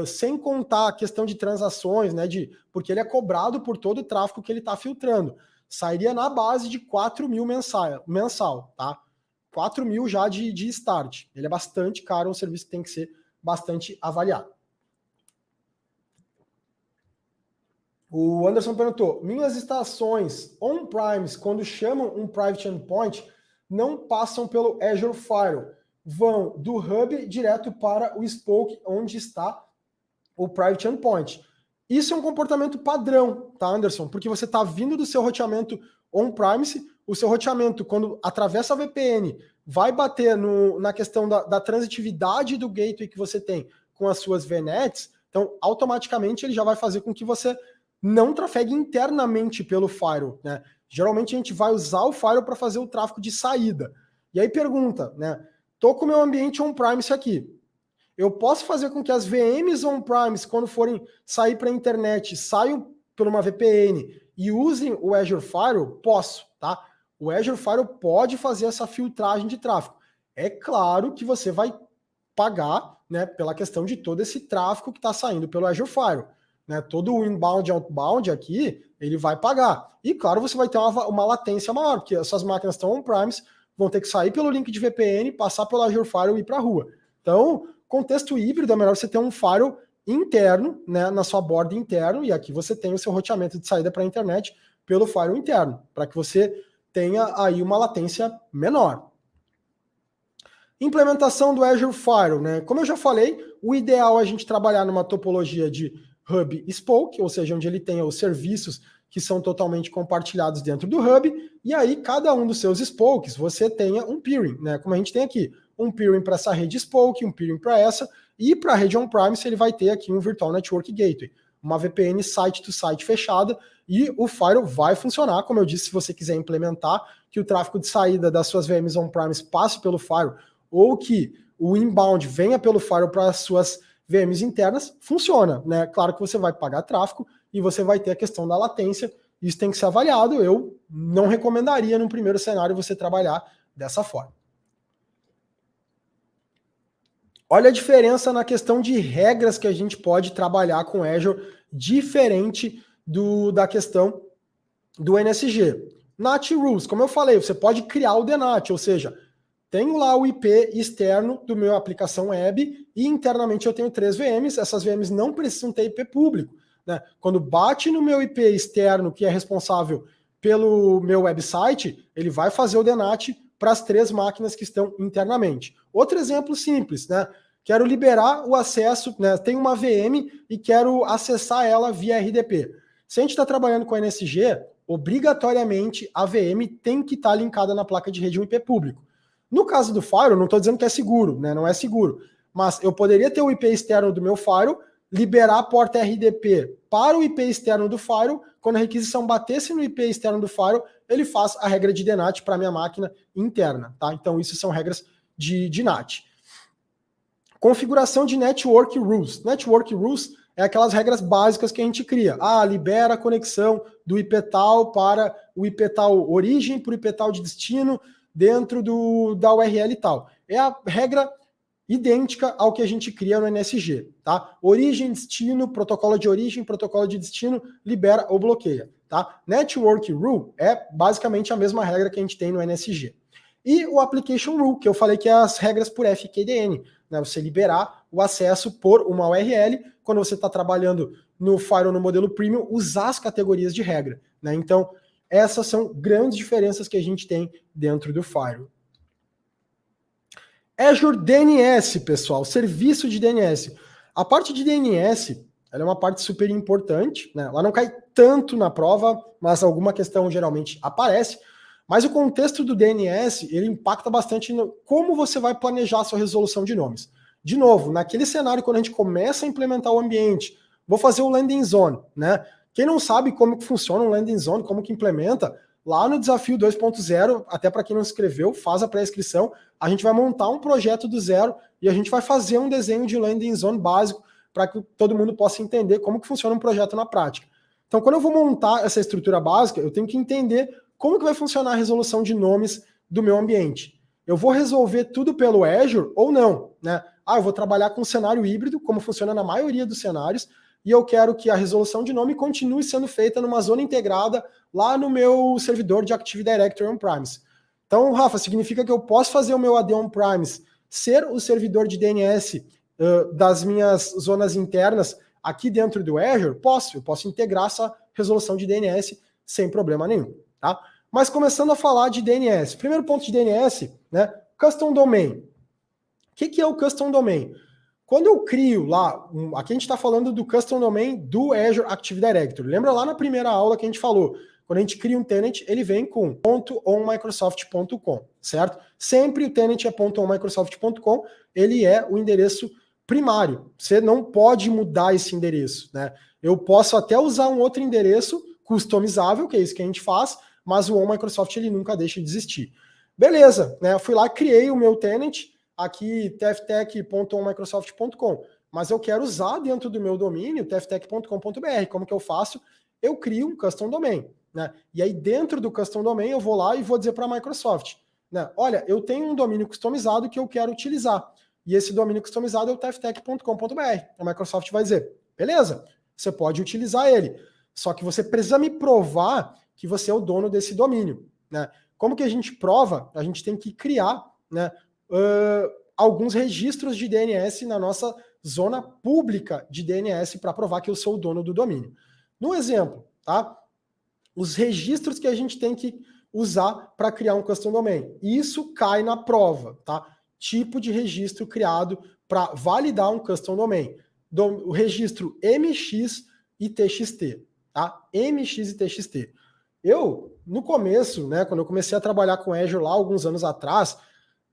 sem contar a questão de transações, né, porque ele é cobrado por todo o tráfego que ele está filtrando, sairia na base de 4 mil mensal, tá? 4 mil já de start. Ele é bastante caro, um serviço que tem que ser bastante avaliado. O Anderson perguntou, minhas estações on-premise, quando chamam um private endpoint, não passam pelo Azure Firewall, vão do hub direto para o spoke onde está o private endpoint. Isso é um comportamento padrão, tá, Anderson? Porque você está vindo do seu roteamento on-premise, o seu roteamento, quando atravessa a VPN, vai bater na questão da transitividade do gateway que você tem com as suas VNets, então automaticamente ele já vai fazer com que você não trafegue internamente pelo firewall, né? Geralmente a gente vai usar o firewall para fazer o tráfego de saída. E aí pergunta, né? Tô com o meu ambiente on-premise aqui. Eu posso fazer com que as VMs on-premise, quando forem sair para a internet, saiam por uma VPN e usem o Azure Firewall? Posso, tá? O Azure Firewall pode fazer essa filtragem de tráfego. É claro que você vai pagar, né, pela questão de todo esse tráfego que está saindo pelo Azure Firewall. Né, todo o inbound e outbound aqui, ele vai pagar. E claro, você vai ter uma latência maior, porque as suas máquinas estão on-premise, vão ter que sair pelo link de VPN, passar pelo Azure Firewall e ir para a rua. Então, contexto híbrido, é melhor você ter um firewall interno, né, na sua borda interno, e aqui você tem o seu roteamento de saída para a internet pelo firewall interno, para que você tenha aí uma latência menor. Implementação do Azure Firewall, né? Como eu já falei, o ideal é a gente trabalhar numa topologia de Hub Spoke, ou seja, onde ele tenha os serviços que são totalmente compartilhados dentro do Hub, e aí cada um dos seus Spokes você tenha um peering, né? Como a gente tem aqui, um peering para essa rede Spoke, um peering para essa, e para a rede on-premise ele vai ter aqui um Virtual Network Gateway, uma VPN site-to-site fechada, e o Firewall vai funcionar, como eu disse, se você quiser implementar que o tráfego de saída das suas VMs on-premise passe pelo Firewall, ou que o inbound venha pelo Firewall para as suas VMs internas, funciona, né? Claro que você vai pagar tráfego e você vai ter a questão da latência, isso tem que ser avaliado, eu não recomendaria no primeiro cenário você trabalhar dessa forma. Olha a diferença na questão de regras que a gente pode trabalhar com Azure, diferente da questão do NSG. NAT Rules, como eu falei, você pode criar o DNAT, ou seja, tenho lá o IP externo do meu aplicação web e internamente eu tenho 3 VMs, essas VMs não precisam ter IP público. Né? Quando bate no meu IP externo, que é responsável pelo meu website, ele vai fazer o DNAT para as 3 máquinas que estão internamente. Outro exemplo simples, né? Quero liberar o acesso, né? Tenho uma VM e quero acessar ela via RDP. Se a gente está trabalhando com NSG, obrigatoriamente a VM tem que estar linkada na placa de rede um IP público. No caso do Firewall, não estou dizendo que é seguro, né? Não é seguro. Mas eu poderia ter o IP externo do meu Firewall, liberar a porta RDP para o IP externo do Firewall. Quando a requisição batesse no IP externo do Firewall, ele faz a regra de DNAT para a minha máquina interna. Tá? Então, isso são regras de NAT. Configuração de Network Rules. Network Rules é aquelas regras básicas que a gente cria. Libera a conexão do IP tal para o IP tal origem, para o IP tal de destino, dentro da URL e tal. É a regra idêntica ao que a gente cria no NSG, tá? Origem, destino, protocolo de origem, protocolo de destino, libera ou bloqueia, tá? Network Rule é basicamente a mesma regra que a gente tem no NSG. E o Application Rule, que eu falei que é as regras por FQDN, né? Você liberar o acesso por uma URL, quando você está trabalhando no Firewall no modelo Premium, usar as categorias de regra, né? Então, essas são grandes diferenças que a gente tem dentro do Firewall. Azure DNS, pessoal, serviço de DNS. A parte de DNS, ela é uma parte super importante, né? Ela não cai tanto na prova, mas alguma questão geralmente aparece. Mas o contexto do DNS, ele impacta bastante no como você vai planejar a sua resolução de nomes. De novo, naquele cenário, quando a gente começa a implementar o ambiente, vou fazer o landing zone, né? Quem não sabe como que funciona um landing zone, como que implementa, lá no Desafio 2.0, até para quem não se inscreveu, faz a pré-inscrição, a gente vai montar um projeto do zero e a gente vai fazer um desenho de landing zone básico para que todo mundo possa entender como que funciona um projeto na prática. Então, quando eu vou montar essa estrutura básica, eu tenho que entender como que vai funcionar a resolução de nomes do meu ambiente. Eu vou resolver tudo pelo Azure ou não, né? Eu vou trabalhar com um cenário híbrido, como funciona na maioria dos cenários, e eu quero que a resolução de nome continue sendo feita numa zona integrada lá no meu servidor de Active Directory on-premise. Então, Rafa, significa que eu posso fazer o meu AD on-premise ser o servidor de DNS das minhas zonas internas aqui dentro do Azure? Eu posso integrar essa resolução de DNS sem problema nenhum, tá? Mas começando a falar de DNS, primeiro ponto de DNS, né? Custom Domain. O que é o Custom Domain? Quando eu crio lá, aqui a gente está falando do Custom Domain do Azure Active Directory. Lembra lá na primeira aula que a gente falou? Quando a gente cria um tenant, ele vem com .onmicrosoft.com, certo? Sempre o tenant é .onmicrosoft.com, ele é o endereço primário. Você não pode mudar esse endereço, né? Eu posso até usar um outro endereço customizável, que é isso que a gente faz, mas o OnMicrosoft ele nunca deixa de existir. Beleza, né? Eu fui lá, criei o meu tenant, aqui tftech.onmicrosoft.com, mas eu quero usar dentro do meu domínio tftech.com.br. Como que eu faço? Eu crio um custom domain, né? E aí dentro do custom domain eu vou lá e vou dizer para a Microsoft, né? Olha, eu tenho um domínio customizado que eu quero utilizar. E esse domínio customizado é o tftech.com.br. A Microsoft vai dizer, beleza, você pode utilizar ele. Só que você precisa me provar que você é o dono desse domínio, né? Como que a gente prova? A gente tem que criar, né, alguns registros de DNS na nossa zona pública de DNS para provar que eu sou o dono do domínio. No exemplo, tá? Os registros que a gente tem que usar para criar um custom domain. Isso cai na prova, tá? Tipo de registro criado para validar um custom domain. O registro MX e TXT, tá? MX e TXT. Eu, no começo, né, quando eu comecei a trabalhar com Azure lá alguns anos atrás,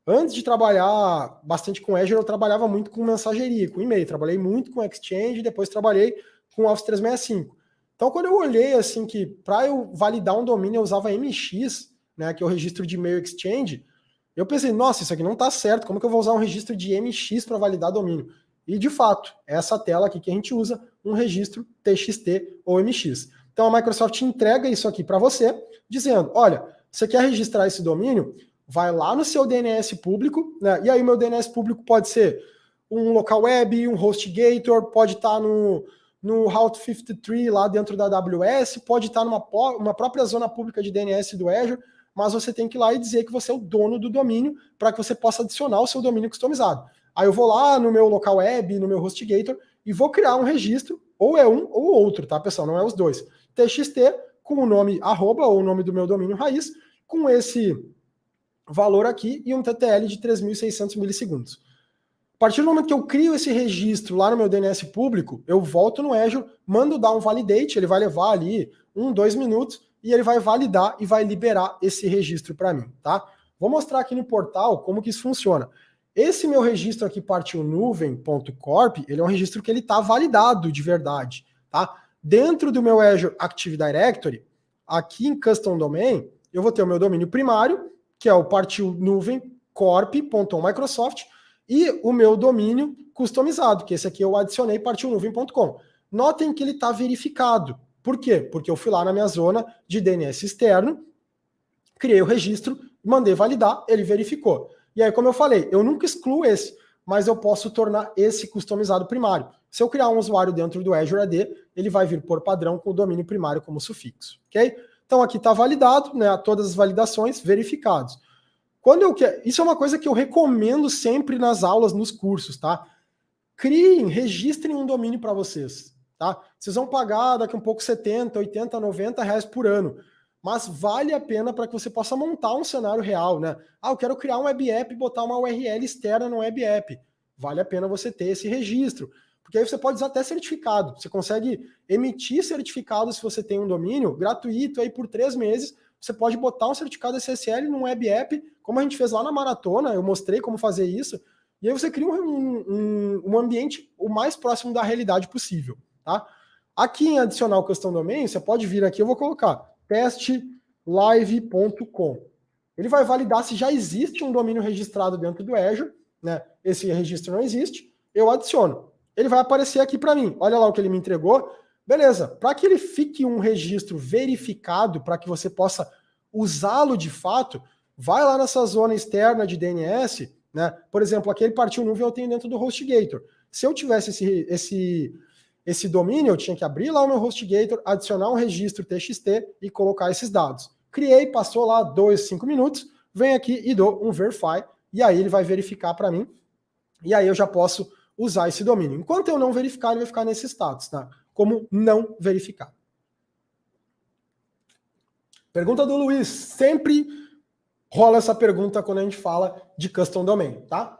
antes de trabalhar bastante com Azure, eu trabalhava muito com mensageria, com e-mail. Trabalhei muito com Exchange, depois trabalhei com Office 365. Então, quando eu olhei assim que para eu validar um domínio eu usava MX, né, que é o registro de e-mail Exchange, eu pensei, nossa, isso aqui não está certo, como que eu vou usar um registro de MX para validar domínio? E, de fato, essa tela aqui que a gente usa, um registro TXT ou MX. Então, a Microsoft entrega isso aqui para você, dizendo, olha, você quer registrar esse domínio? Vai lá no seu DNS público, né? E aí o meu DNS público pode ser um local web, um HostGator, pode estar no Route 53 lá dentro da AWS, pode estar numa própria zona pública de DNS do Azure, mas você tem que ir lá e dizer que você é o dono do domínio para que você possa adicionar o seu domínio customizado. Aí eu vou lá no meu local web, no meu HostGator e vou criar um registro, ou é um ou outro, tá, pessoal? Não é os dois. TXT com o nome arroba ou o nome do meu domínio raiz, com esse valor aqui e um TTL de 3.600 milissegundos. A partir do momento que eu crio esse registro lá no meu DNS público, eu volto no Azure, mando dar um validate, ele vai levar ali 2 minutos e ele vai validar e vai liberar esse registro para mim, tá? Vou mostrar aqui no portal como que isso funciona. Esse meu registro aqui, partiu nuvem.corp, ele é um registro que ele está validado de verdade, tá? Dentro do meu Azure Active Directory, aqui em Custom Domain, eu vou ter o meu domínio primário, que é o partiu nuvem corp.microsoft, e o meu domínio customizado, que esse aqui eu adicionei partilnuvem.com. Notem que ele está verificado. Por quê? Porque eu fui lá na minha zona de DNS externo, criei o registro, mandei validar, ele verificou. E aí, como eu falei, eu nunca excluo esse, mas eu posso tornar esse customizado primário. Se eu criar um usuário dentro do Azure AD, ele vai vir por padrão com o domínio primário como sufixo, ok? Então aqui está validado, né? Todas as validações verificados. Isso é uma coisa que eu recomendo sempre nas aulas, nos cursos, tá? Criem, registrem um domínio para vocês, tá? Vocês vão pagar daqui a um pouco 70, 80, 90 reais por ano, mas vale a pena para que você possa montar um cenário real, né? Eu quero criar um web app e botar uma URL externa no web app. Vale a pena você ter esse registro, porque aí você pode usar até certificado. Você consegue emitir certificado se você tem um domínio gratuito aí por 3 meses. Você pode botar um certificado SSL num web app, como a gente fez lá na maratona, eu mostrei como fazer isso, e aí você cria um ambiente o mais próximo da realidade possível, tá? Aqui em adicionar o custom domain, você pode vir aqui, eu vou colocar teste live.com. Ele vai validar se já existe um domínio registrado dentro do Azure, né? Esse registro não existe, eu adiciono. Ele vai aparecer aqui para mim. Olha lá o que ele me entregou. Beleza, para que ele fique um registro verificado, para que você possa usá-lo de fato, vai lá nessa zona externa de DNS, né? Por exemplo, aquele partiu nuvem eu tenho dentro do HostGator. Se eu tivesse esse domínio, eu tinha que abrir lá o meu HostGator, adicionar um registro TXT e colocar esses dados. Criei, passou lá 2, 5 minutos, venho aqui e dou um verify, e aí ele vai verificar para mim, e aí eu já posso usar esse domínio. Enquanto eu não verificar, ele vai ficar nesse status, tá? Como não verificar. Pergunta do Luiz. Sempre rola essa pergunta quando a gente fala de custom domain, tá?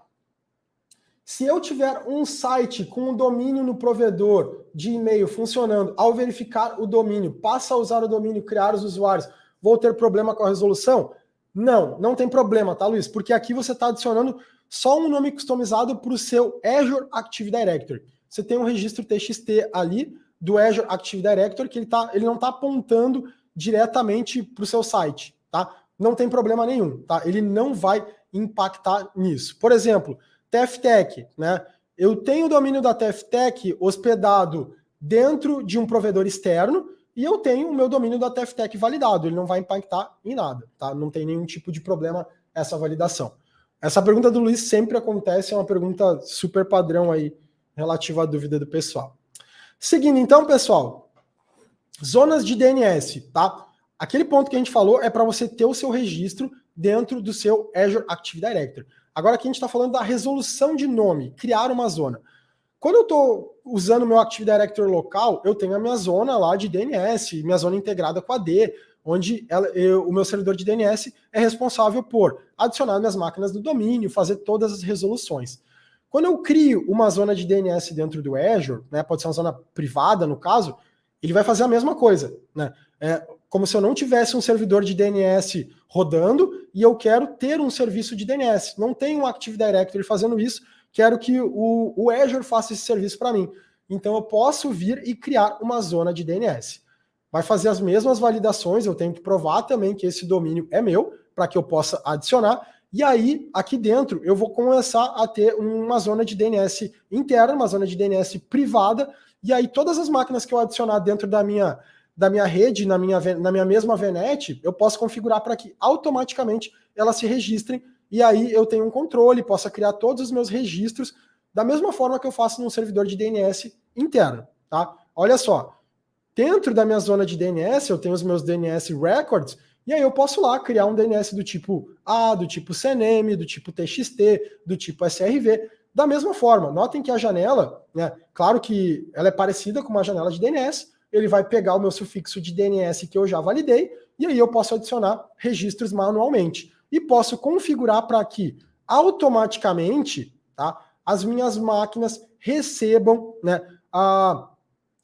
Se eu tiver um site com um domínio no provedor de e-mail funcionando, ao verificar o domínio, passa a usar o domínio, criar os usuários, vou ter problema com a resolução? Não, não tem problema, tá, Luiz? Porque aqui você está adicionando só um nome customizado para o seu Azure Active Directory. Você tem um registro TXT ali do Azure Active Directory que ele não está apontando diretamente para o seu site, tá? Não tem problema nenhum, tá? Ele não vai impactar nisso. Por exemplo, TFTech, né? Eu tenho o domínio da TFTech hospedado dentro de um provedor externo e eu tenho o meu domínio da TFTech validado. Ele não vai impactar em nada, tá? Não tem nenhum tipo de problema essa validação. Essa pergunta do Luiz sempre acontece, é uma pergunta super padrão aí, relativa à dúvida do pessoal. Seguindo então, pessoal, zonas de DNS, tá? Aquele ponto que a gente falou é para você ter o seu registro dentro do seu Azure Active Directory. Agora aqui a gente está falando da resolução de nome, criar uma zona. Quando eu estou usando o meu Active Directory local, eu tenho a minha zona lá de DNS, minha zona integrada com a AD, onde o meu servidor de DNS é responsável por adicionar minhas máquinas do domínio, fazer todas as resoluções. Quando eu crio uma zona de DNS dentro do Azure, né, pode ser uma zona privada no caso, ele vai fazer a mesma coisa, né? É como se eu não tivesse um servidor de DNS rodando e eu quero ter um serviço de DNS. Não tem um Active Directory fazendo isso, quero que o Azure faça esse serviço para mim. Então eu posso vir e criar uma zona de DNS. Vai fazer as mesmas validações, eu tenho que provar também que esse domínio é meu, para que eu possa adicionar. E aí, aqui dentro, eu vou começar a ter uma zona de DNS interna, uma zona de DNS privada, e aí todas as máquinas que eu adicionar dentro da minha rede, na minha mesma VNet, eu posso configurar para que automaticamente elas se registrem, e aí eu tenho um controle, possa criar todos os meus registros da mesma forma que eu faço num servidor de DNS interno, tá? Olha só, dentro da minha zona de DNS, eu tenho os meus DNS records, e aí eu posso lá criar um DNS do tipo A, do tipo CNAME, do tipo TXT, do tipo SRV, da mesma forma. Notem que a janela, né, claro que ela é parecida com uma janela de DNS, ele vai pegar o meu sufixo de DNS que eu já validei, e aí eu posso adicionar registros manualmente. E posso configurar para que automaticamente, tá, as minhas máquinas recebam, né,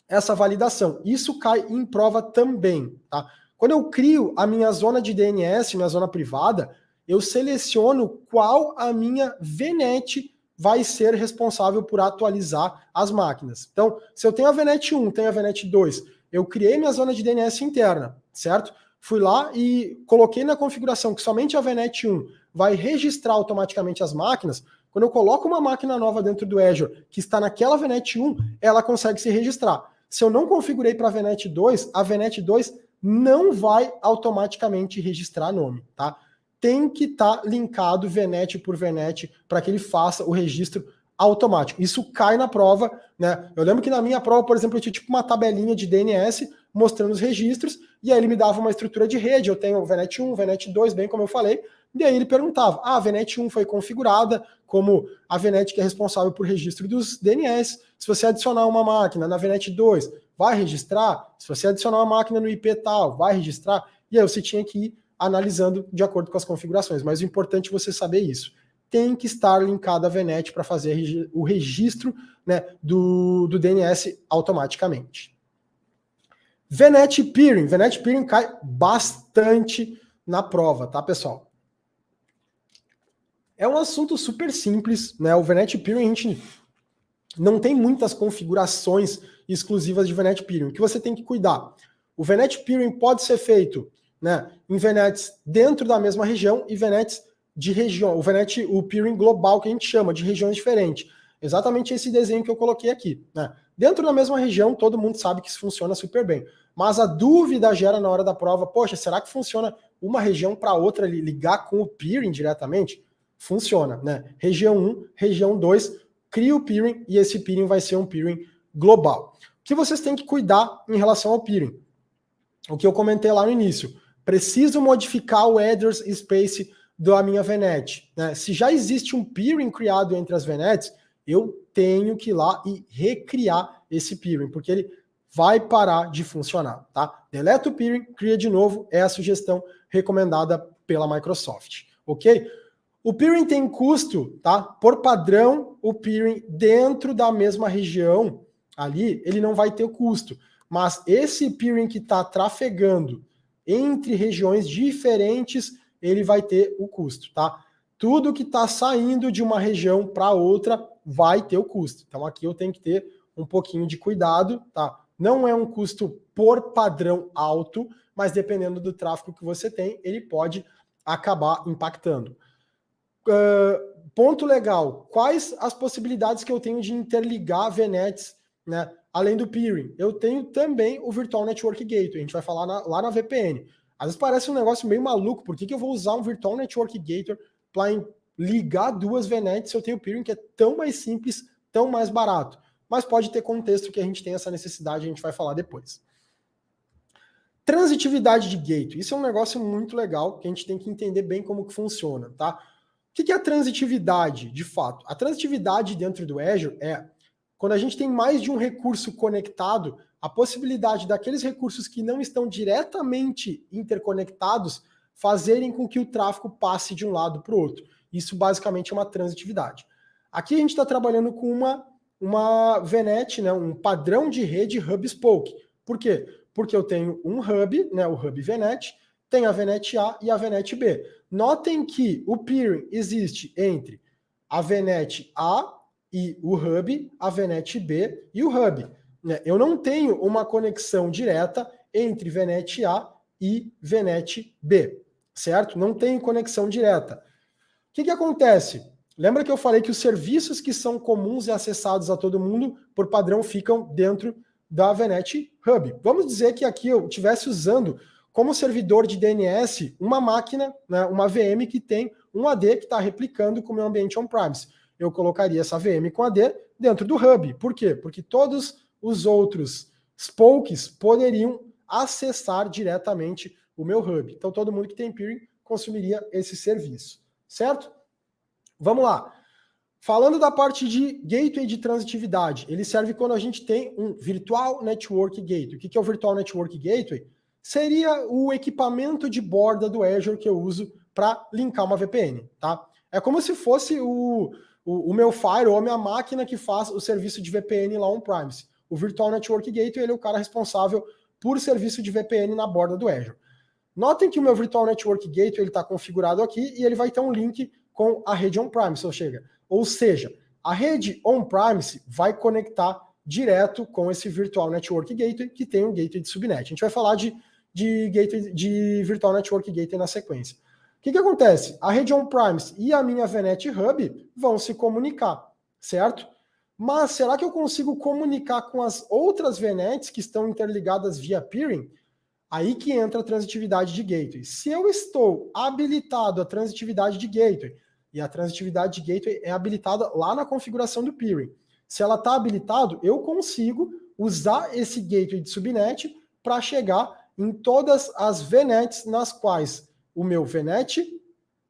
essa validação. Isso cai em prova também, tá? Quando eu crio a minha zona de DNS, minha zona privada, eu seleciono qual a minha VNet vai ser responsável por atualizar as máquinas. Então, se eu tenho a VNet 1, tenho a VNet 2, eu criei minha zona de DNS interna, certo? Fui lá e coloquei na configuração que somente a VNet 1 vai registrar automaticamente as máquinas. Quando eu coloco uma máquina nova dentro do Azure que está naquela VNet 1, ela consegue se registrar. Se eu não configurei para a VNet 2, a VNet 2 não vai automaticamente registrar nome, tá? Tem que estar linkado VNet por VNet para que ele faça o registro automático. Isso cai na prova, né? Eu lembro que na minha prova, por exemplo, eu tinha tipo uma tabelinha de DNS mostrando os registros, e aí ele me dava uma estrutura de rede, eu tenho VNet 1, VNet 2, bem como eu falei, e aí ele perguntava, a VNet 1 foi configurada como a VNet que é responsável por registro dos DNS, se você adicionar uma máquina na VNet 2, vai registrar? Se você adicionar uma máquina no IP tal, vai registrar? E aí você tinha que ir analisando de acordo com as configurações, mas o importante é você saber isso. Tem que estar linkada a VNet para fazer o registro, né, do DNS automaticamente. VNet Peering. VNet Peering cai bastante na prova, tá, pessoal? É um assunto super simples, né? O VNet Peering, a gente não tem muitas configurações exclusivas de VNet Peering. O que você tem que cuidar? O VNet Peering pode ser feito né, em VNets dentro da mesma região e VNets de região, o peering global que a gente chama, de regiões diferentes. Exatamente esse desenho que eu coloquei aqui, né? Dentro da mesma região, todo mundo sabe que isso funciona super bem. Mas a dúvida gera na hora da prova, poxa, será que funciona uma região para outra ligar com o peering diretamente? Funciona, né? Região 1, região 2, cria o peering e esse peering vai ser um peering global. O que vocês têm que cuidar em relação ao peering? O que eu comentei lá no início. Preciso modificar o address space da minha VNet, né? Se já existe um peering criado entre as VNets, eu tenho que ir lá e recriar esse peering, porque ele vai parar de funcionar, tá? Deleta o peering, cria de novo, é a sugestão recomendada pela Microsoft, ok? O peering tem custo, tá? Por padrão, o peering dentro da mesma região ali, ele não vai ter o custo, mas esse peering que está trafegando entre regiões diferentes, ele vai ter o custo, tá? Tudo que está saindo de uma região para outra vai ter o custo. Então aqui eu tenho que ter um pouquinho de cuidado, tá? Não é um custo por padrão alto, mas dependendo do tráfego que você tem, ele pode acabar impactando. Ponto legal. Quais as possibilidades que eu tenho de interligar VNets, né? Além do peering, eu tenho também o Virtual Network Gateway. A gente vai falar lá na VPN. Às vezes parece um negócio meio maluco. Por que eu vou usar um Virtual Network Gateway para ligar duas VNets se eu tenho o peering que é tão mais simples, tão mais barato? Mas pode ter contexto que a gente tem essa necessidade, a gente vai falar depois. Transitividade de gateway. Isso é um negócio muito legal que a gente tem que entender bem como que funciona, tá? O que é a transitividade, de fato? A transitividade dentro do Azure é quando a gente tem mais de um recurso conectado, a possibilidade daqueles recursos que não estão diretamente interconectados fazerem com que o tráfego passe de um lado para o outro. Isso basicamente é uma transitividade. Aqui a gente está trabalhando com uma VNet, né, um padrão de rede hub spoke. Por quê? Porque eu tenho um hub, né, o hub VNet, tem a VNet A e a VNet B. Notem que o peering existe entre a VNet A e o hub, a VNet B e o hub. Eu não tenho uma conexão direta entre VNet A e VNet B, certo? Não tenho conexão direta. O que acontece? Lembra que eu falei que os serviços que são comuns e acessados a todo mundo, por padrão, ficam dentro da VNet Hub. Vamos dizer que aqui eu estivesse usando como servidor de DNS uma máquina, né, uma VM que tem um AD que está replicando com o meu ambiente on-premise. Eu colocaria essa VM com AD dentro do Hub. Por quê? Porque todos os outros spokes poderiam acessar diretamente o meu Hub. Então todo mundo que tem peering consumiria esse serviço, certo? Vamos lá. Falando da parte de gateway de transitividade, ele serve quando a gente tem um Virtual Network Gateway. O que é o Virtual Network Gateway? Seria o equipamento de borda do Azure que eu uso para linkar uma VPN, tá? É como se fosse o meu firewall, a minha máquina que faz o serviço de VPN lá on-premise. O Virtual Network Gateway, ele é o cara responsável por serviço de VPN na borda do Azure. Notem que o meu Virtual Network Gateway ele está configurado aqui e ele vai ter um link com a rede on-premise, ou seja, a rede on-premise vai conectar direto com esse Virtual Network Gateway que tem um gateway de subnet. A gente vai falar de gateway de Virtual Network Gateway na sequência. O que acontece? A rede on-premise e a minha VNet Hub vão se comunicar, certo? Mas será que eu consigo comunicar com as outras VNets que estão interligadas via peering? Aí que entra a transitividade de gateway. Se eu estou habilitado a transitividade de gateway, e a transitividade de gateway é habilitada lá na configuração do peering. Se ela está habilitado, eu consigo usar esse gateway de subnet para chegar em todas as VNets nas quais o meu VNet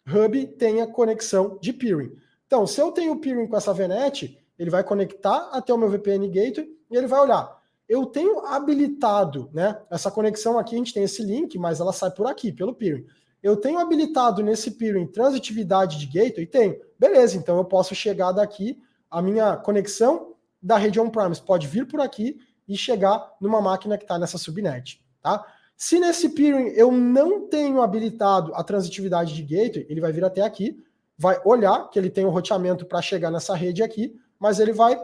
Hub tenha conexão de peering. Então, se eu tenho peering com essa VNet, ele vai conectar até o meu VPN Gateway e ele vai olhar. Eu tenho habilitado, né? Essa conexão aqui, a gente tem esse link, mas ela sai por aqui, pelo peering. Eu tenho habilitado nesse peering transitividade de gateway? Tenho. Beleza, então eu posso chegar daqui, a minha conexão da rede on-premise pode vir por aqui e chegar numa máquina que está nessa subnet, tá? Se nesse peering eu não tenho habilitado a transitividade de gateway, ele vai vir até aqui, vai olhar que ele tem um roteamento para chegar nessa rede aqui, mas ele vai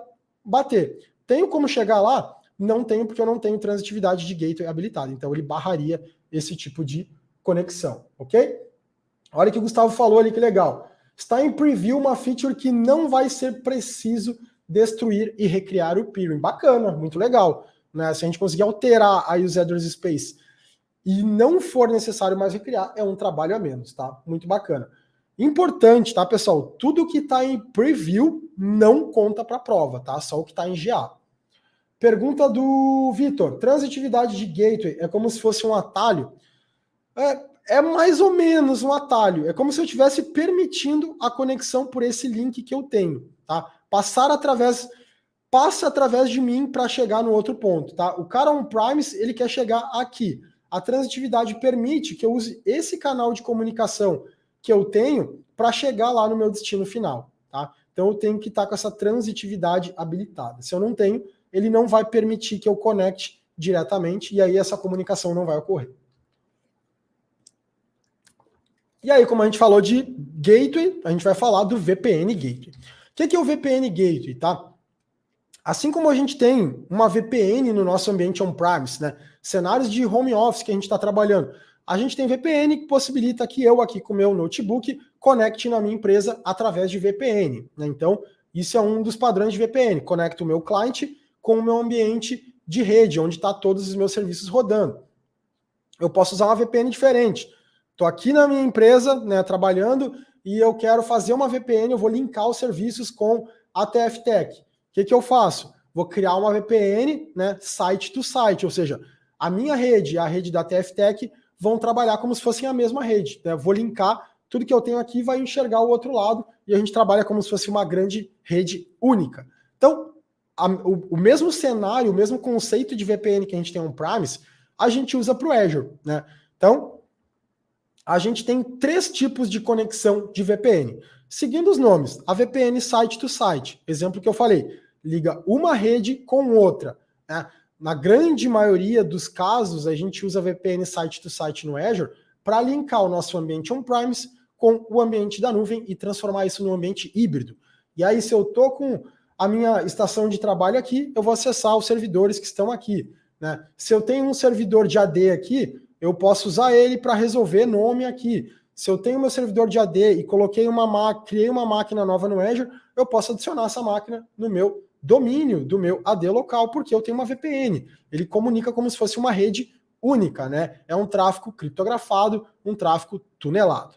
bater. Tenho como chegar lá? Não tenho, porque eu não tenho transitividade de gateway habilitada. Então ele barraria esse tipo de conexão, ok? Olha o que o Gustavo falou ali, que legal. Está em preview uma feature que não vai ser preciso destruir e recriar o peering. Bacana, muito legal. Né? Se a gente conseguir alterar aí os address space e não for necessário mais recriar, é um trabalho a menos, tá? Muito bacana. Importante, tá, pessoal? Tudo que está em preview não conta para prova, tá? Só o que está em GA. Pergunta do Vitor. Transitividade de gateway é como se fosse um atalho? É mais ou menos um atalho. É como se eu estivesse permitindo a conexão por esse link que eu tenho, tá? Passa através de mim para chegar no outro ponto, tá? O cara on-premise, ele quer chegar aqui. A transitividade permite que eu use esse canal de comunicação que eu tenho para chegar lá no meu destino final, tá? Então eu tenho que estar com essa transitividade habilitada. Se eu não tenho, ele não vai permitir que eu conecte diretamente e aí essa comunicação não vai ocorrer. E aí, como a gente falou de gateway, a gente vai falar do VPN Gateway. O que é o VPN Gateway, tá? Assim como a gente tem uma VPN no nosso ambiente on-premise, né? Cenários de home office que a gente está trabalhando, a gente tem VPN que possibilita que eu aqui com o meu notebook conecte na minha empresa através de VPN, né? Então, isso é um dos padrões de VPN. Conecto o meu cliente com o meu ambiente de rede, onde está todos os meus serviços rodando. Eu posso usar uma VPN diferente. Estou aqui na minha empresa, né, trabalhando, e eu quero fazer uma VPN, eu vou linkar os serviços com a TFTech. O que eu faço? Vou criar uma VPN, né, site to site, ou seja, a minha rede e a rede da TFTech vão trabalhar como se fossem a mesma rede. Né? Vou linkar tudo que eu tenho aqui, vai enxergar o outro lado, e a gente trabalha como se fosse uma grande rede única. Então, o mesmo cenário, o mesmo conceito de VPN que a gente tem on-premise, a gente usa para o Azure. Né? Então, a gente tem 3 tipos de conexão de VPN. Seguindo os nomes, a VPN site to site, exemplo que eu falei, liga uma rede com outra. Né? Na grande maioria dos casos, a gente usa VPN site to site no Azure para linkar o nosso ambiente on-premise com o ambiente da nuvem e transformar isso num ambiente híbrido. E aí, se eu estou com a minha estação de trabalho aqui, eu vou acessar os servidores que estão aqui. Né? Se eu tenho um servidor de AD aqui, eu posso usar ele para resolver nome aqui. Se eu tenho meu servidor de AD e criei uma máquina nova no Azure, eu posso adicionar essa máquina no meu domínio do meu AD local, porque eu tenho uma VPN. Ele comunica como se fosse uma rede única, né? É um tráfego criptografado, um tráfego tunelado.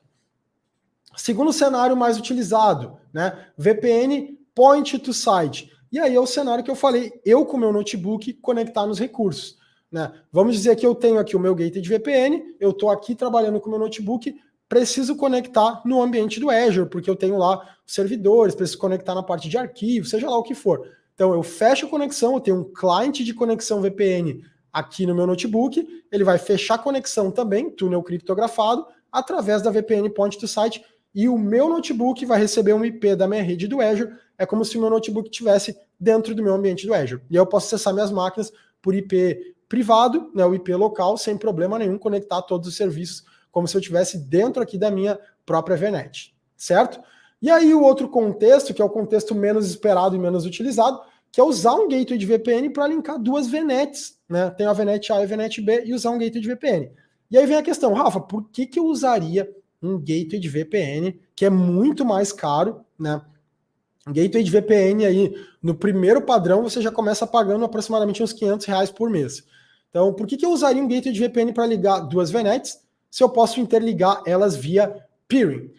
Segundo cenário mais utilizado, né? VPN point to site. E aí é o cenário que eu falei, eu com o meu notebook conectar nos recursos. Né? Vamos dizer que eu tenho aqui o meu gateway de VPN, eu estou aqui trabalhando com o meu notebook, preciso conectar no ambiente do Azure, porque eu tenho lá os servidores, preciso conectar na parte de arquivo, seja lá o que for. Então eu fecho a conexão, eu tenho um cliente de conexão VPN aqui no meu notebook, ele vai fechar a conexão também, túnel criptografado, através da VPN Point to Site, e o meu notebook vai receber um IP da minha rede do Azure, é como se o meu notebook estivesse dentro do meu ambiente do Azure. E aí eu posso acessar minhas máquinas por IP privado, né, o IP local, sem problema nenhum, conectar todos os serviços como se eu estivesse dentro aqui da minha própria VNet, certo? E aí o outro contexto, que é o contexto menos esperado e menos utilizado, que é usar um gateway de VPN para linkar 2 VNets, né? Tem a VNet A e a VNet B e usar um gateway de VPN. E aí vem a questão, Rafa, por que eu usaria um gateway de VPN, que é muito mais caro, né? Um gateway de VPN aí, no primeiro padrão, você já começa pagando aproximadamente uns R$500 por mês. Então, por que eu usaria um gateway de VPN para ligar 2 VNets se eu posso interligar elas via peering?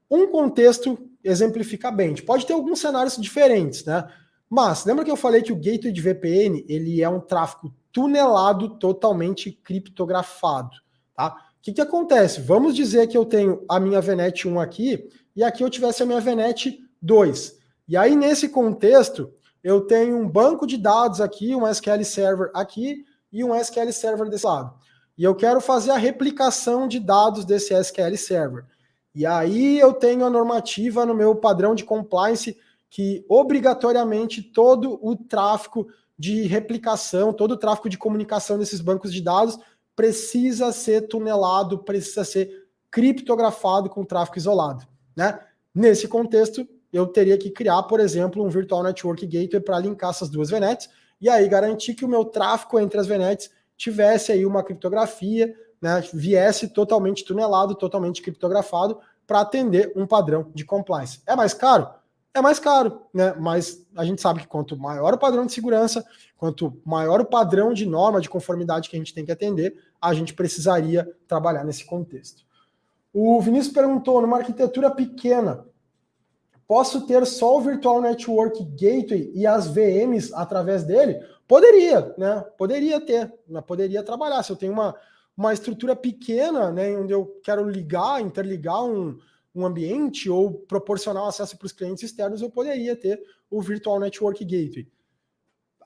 Um contexto exemplifica bem. Pode ter alguns cenários diferentes, né? Mas, lembra que eu falei que o gateway de VPN, ele é um tráfego tunelado, totalmente criptografado, tá? O que acontece? Vamos dizer que eu tenho a minha VNet 1 aqui, e aqui eu tivesse a minha VNet 2. E aí, nesse contexto, eu tenho um banco de dados aqui, um SQL Server aqui, e um SQL Server desse lado. E eu quero fazer a replicação de dados desse SQL Server. E aí eu tenho a normativa no meu padrão de compliance que obrigatoriamente todo o tráfego de replicação, todo o tráfego de comunicação desses bancos de dados precisa ser tunelado, precisa ser criptografado com tráfego isolado. Né? Nesse contexto, eu teria que criar, por exemplo, um Virtual Network Gateway para linkar essas 2 VNets, e aí garantir que o meu tráfego entre as VNets tivesse aí uma criptografia né, viesse totalmente tunelado, totalmente criptografado para atender um padrão de compliance. É mais caro? É mais caro, né? Mas a gente sabe que quanto maior o padrão de segurança, quanto maior o padrão de norma de conformidade que a gente tem que atender, a gente precisaria trabalhar nesse contexto. O Vinícius perguntou, numa arquitetura pequena, posso ter só o Virtual Network Gateway e as VMs através dele? Poderia, né? Poderia ter, né? Poderia trabalhar. Se eu tenho uma estrutura pequena, né, onde eu quero interligar um ambiente ou proporcionar acesso para os clientes externos, eu poderia ter o Virtual Network Gateway.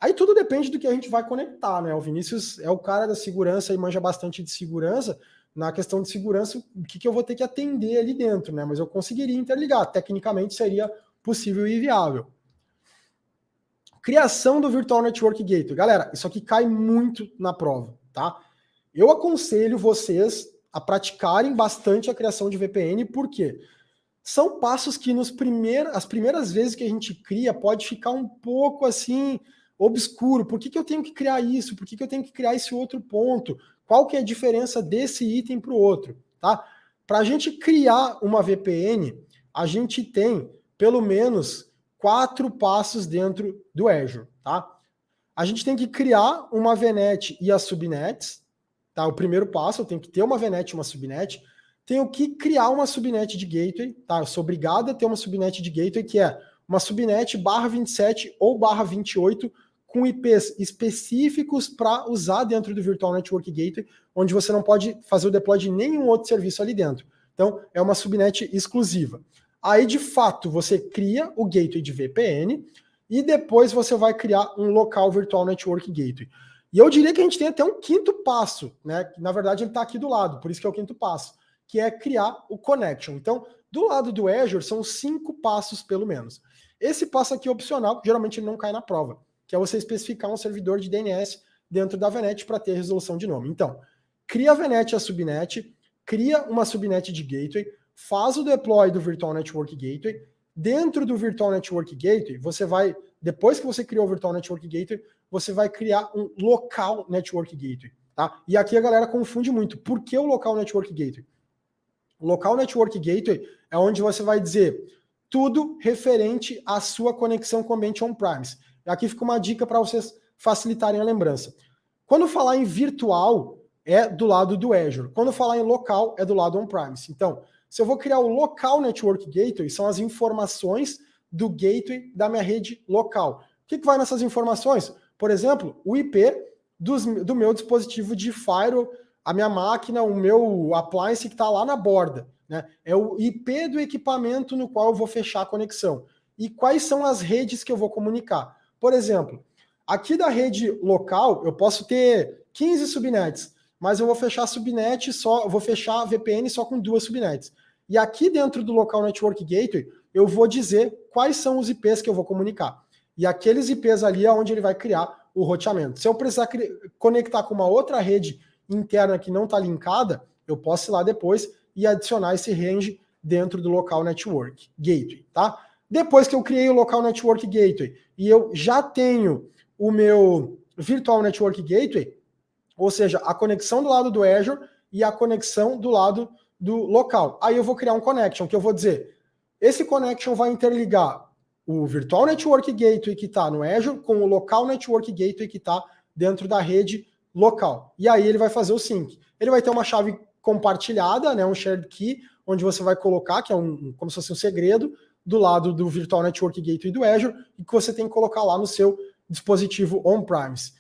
Aí tudo depende do que a gente vai conectar, né? O Vinícius é o cara da segurança e manja bastante de segurança. Na questão de segurança, o que eu vou ter que atender ali dentro, né? Mas eu conseguiria interligar. Tecnicamente seria possível e viável. Criação do Virtual Network Gateway. Galera, isso aqui cai muito na prova, tá? Eu aconselho vocês a praticarem bastante a criação de VPN, porque são passos que as primeiras vezes que a gente cria pode ficar um pouco assim obscuro. Por que eu tenho que criar isso? Por que eu tenho que criar esse outro ponto? Qual que é a diferença desse item para o outro? Tá? Para a gente criar uma VPN, a gente tem pelo menos 4 passos dentro do Azure. Tá? A gente tem que criar uma VNet e as subnets. Tá? O primeiro passo, eu tenho que ter uma VNet e uma subnet. Tenho que criar uma subnet de gateway. Tá? Eu sou obrigado a ter uma subnet de gateway, que é uma subnet /27 ou /28, com IPs específicos para usar dentro do Virtual Network Gateway, onde você não pode fazer o deploy de nenhum outro serviço ali dentro. Então, é uma subnet exclusiva. Aí, de fato, você cria o gateway de VPN e depois você vai criar um local Virtual Network Gateway. E eu diria que a gente tem até um quinto passo, né? Que, na verdade, ele está aqui do lado, por isso que é o quinto passo, que é criar o connection. Então, do lado do Azure, são 5 passos, pelo menos. Esse passo aqui é opcional, geralmente ele não cai na prova, que é você especificar um servidor de DNS dentro da VNet para ter resolução de nome. Então, cria a VNet e a subnet, cria uma subnet de gateway, faz o deploy do Virtual Network Gateway. Dentro do Virtual Network Gateway, você vai, depois que você criou o Virtual Network Gateway, você vai criar um Local Network Gateway. Tá? E aqui a galera confunde muito. Por que o Local Network Gateway? O Local Network Gateway é onde você vai dizer tudo referente à sua conexão com o ambiente on-premise. Aqui fica uma dica para vocês facilitarem a lembrança. Quando falar em virtual, é do lado do Azure. Quando falar em local, é do lado on-premise. Então, se eu vou criar o Local Network Gateway, são as informações do gateway da minha rede local. O que vai nessas informações? Por exemplo, o IP do meu dispositivo de firewall, a minha máquina, o meu appliance que está lá na borda. Né? É o IP do equipamento no qual eu vou fechar a conexão. E quais são as redes que eu vou comunicar? Por exemplo, aqui da rede local, eu posso ter 15 subnets, mas eu vou fechar subnet só, eu vou fechar a VPN só com 2 subnets. E aqui dentro do Local Network Gateway, eu vou dizer quais são os IPs que eu vou comunicar. E aqueles IPs ali é onde ele vai criar o roteamento. Se eu precisar conectar com uma outra rede interna que não está linkada, eu posso ir lá depois e adicionar esse range dentro do Local Network Gateway, tá? Depois que eu criei o Local Network Gateway e eu já tenho o meu Virtual Network Gateway, ou seja, a conexão do lado do Azure e a conexão do lado do local. Aí eu vou criar um connection, que eu vou dizer, esse connection vai interligar o Virtual Network Gateway que está no Azure com o Local Network Gateway que está dentro da rede local. E aí ele vai fazer o sync. Ele vai ter uma chave compartilhada, né, um shared key, onde você vai colocar, que é como se fosse um segredo, do lado do Virtual Network Gateway do Azure, e que você tem que colocar lá no seu dispositivo on-premise.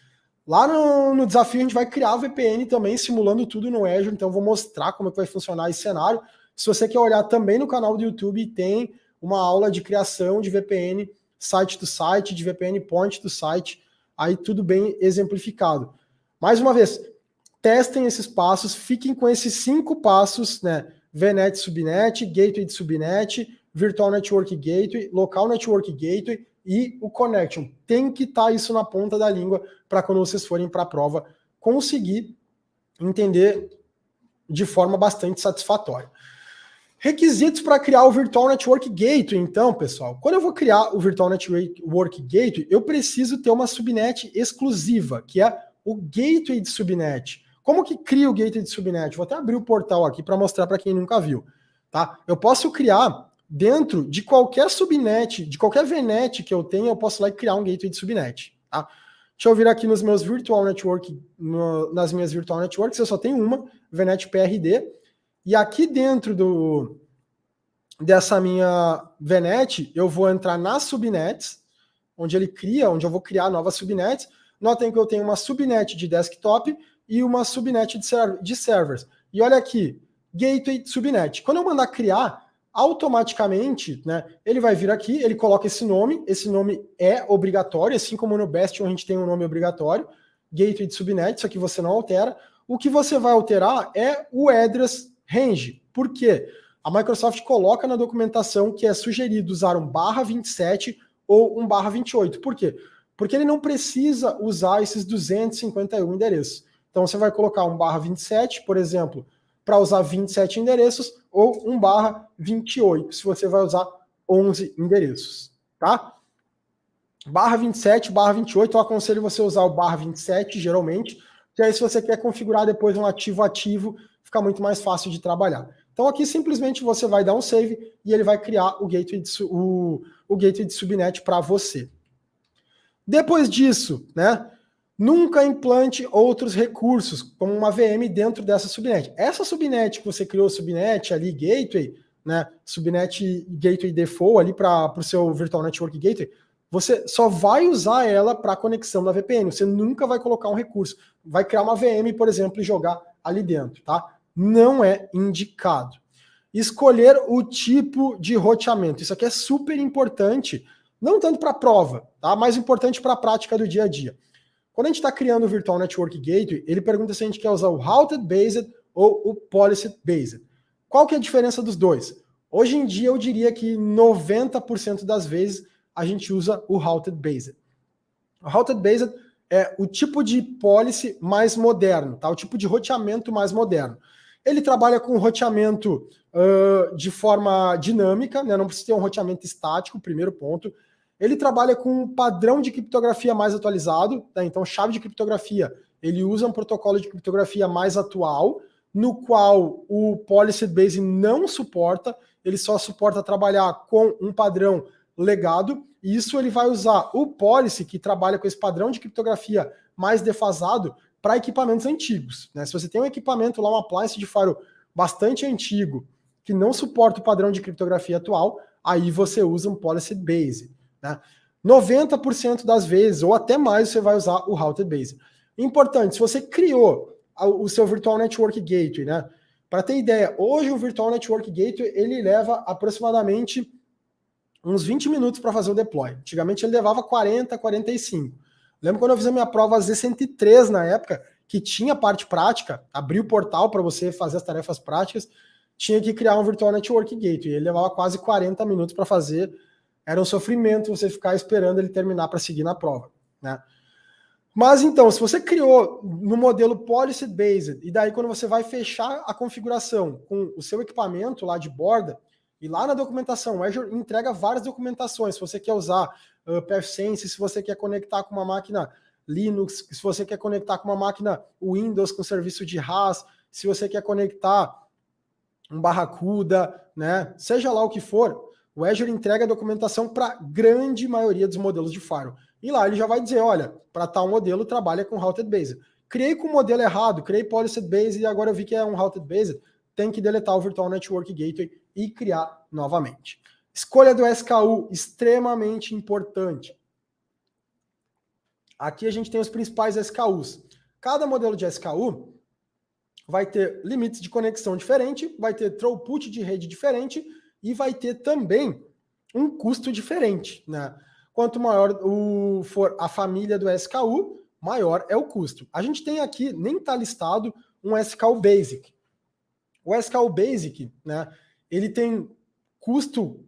Lá no desafio a gente vai criar a VPN também, simulando tudo no Azure, então eu vou mostrar como é que vai funcionar esse cenário. Se você quer olhar também no canal do YouTube, tem uma aula de criação de VPN site to site, de VPN point to site, aí tudo bem exemplificado. Mais uma vez, testem esses passos, fiquem com esses 5 passos, né? VNet, subnet, gateway de subnet, Virtual Network Gateway, Local Network Gateway e o Connection. Tem que estar isso na ponta da língua para quando vocês forem para a prova conseguir entender de forma bastante satisfatória. Requisitos para criar o Virtual Network Gateway, então, pessoal. Quando eu vou criar o Virtual Network Gateway, eu preciso ter uma subnet exclusiva, que é o gateway de subnet. Como que cria o gateway de subnet? Vou até abrir o portal aqui para mostrar para quem nunca viu. Tá? Eu posso criar dentro de qualquer subnet, de qualquer VNet que eu tenha, eu posso ir lá e criar um gateway de subnet. Tá? Deixa eu vir aqui nos meus virtual network, nas minhas virtual networks, eu só tenho uma, VNet PRD, e aqui dentro dessa minha VNet, eu vou entrar nas subnets, onde eu vou criar novas subnets. Notem que eu tenho uma subnet de desktop e uma subnet de servers. E olha aqui, gateway subnet. Quando eu mandar criar, automaticamente, né, ele vai vir aqui, ele coloca esse nome é obrigatório, assim como no Bastion a gente tem um nome obrigatório, gateway de subnet, isso aqui você não altera. O que você vai alterar é o address range. Por quê? A Microsoft coloca na documentação que é sugerido usar um /27 ou um /28. Por quê? Porque ele não precisa usar esses 251 endereços. Então você vai colocar um /27, por exemplo, para usar 27 endereços, ou um /28, se você vai usar 11 endereços, tá? /27, /28, eu aconselho você usar o /27, geralmente, que aí se você quer configurar depois um ativo, fica muito mais fácil de trabalhar. Então aqui simplesmente você vai dar um save e ele vai criar o gateway de subnet para você. Depois disso, né, nunca implante outros recursos, como uma VM dentro dessa subnet. Essa subnet que você criou, subnet ali, gateway, né, subnet gateway default ali para o seu Virtual Network Gateway, você só vai usar ela para conexão da VPN, você nunca vai colocar um recurso. Vai criar uma VM, por exemplo, e jogar ali dentro, tá? Não é indicado. Escolher o tipo de roteamento. Isso aqui é super importante, não tanto para a prova, tá? Mais importante para a prática do dia a dia. Quando a gente está criando o Virtual Network Gateway, ele pergunta se a gente quer usar o Routed Based ou o Policy Based. Qual que é a diferença dos dois? Hoje em dia eu diria que 90% das vezes a gente usa o Routed Based. O Routed Based é o tipo de policy mais moderno, tá? O tipo de roteamento mais moderno. Ele trabalha com roteamento de forma dinâmica, né? Não precisa ter um roteamento estático, primeiro ponto. Ele trabalha com um padrão de criptografia mais atualizado, tá? Então chave de criptografia, ele usa um protocolo de criptografia mais atual, no qual o Policy Based não suporta, ele só suporta trabalhar com um padrão legado, e isso ele vai usar o Policy, que trabalha com esse padrão de criptografia mais defasado, para equipamentos antigos, né? Se você tem um equipamento lá, um appliance de firewall bastante antigo, que não suporta o padrão de criptografia atual, aí você usa um Policy Based, né? 90% das vezes, ou até mais, você vai usar o Routed Based. Importante, se você criou o seu Virtual Network Gateway, né? Para ter ideia, hoje o Virtual Network Gateway, ele leva aproximadamente uns 20 minutos para fazer o deploy. Antigamente ele levava 40, 45. Lembro quando eu fiz a minha prova Z103 na época, que tinha parte prática, abri o portal para você fazer as tarefas práticas, tinha que criar um Virtual Network Gateway. Ele levava quase 40 minutos para fazer. Era um sofrimento você ficar esperando ele terminar para seguir na prova, né? Mas então, se você criou no modelo Policy Based, e daí quando você vai fechar a configuração com o seu equipamento lá de borda, e lá na documentação, o Azure entrega várias documentações. Se você quer usar PathSense, se você quer conectar com uma máquina Linux, se você quer conectar com uma máquina Windows com serviço de RAS, se você quer conectar um Barracuda, né? Seja lá o que for, o Azure entrega a documentação para a grande maioria dos modelos de firewall. E lá ele já vai dizer, olha, para tal modelo trabalha com Routed Based. Criei com o modelo errado, criei Policy Based e agora eu vi que é um Routed Based, tem que deletar o Virtual Network Gateway e criar novamente. Escolha do SKU, extremamente importante. Aqui a gente tem os principais SKUs. Cada modelo de SKU vai ter limites de conexão diferente, vai ter throughput de rede diferente e vai ter também um custo diferente, né? Quanto maior for a família do SKU, maior é o custo. A gente tem aqui, nem está listado, um SKU Basic. O SKU Basic, né, ele tem custo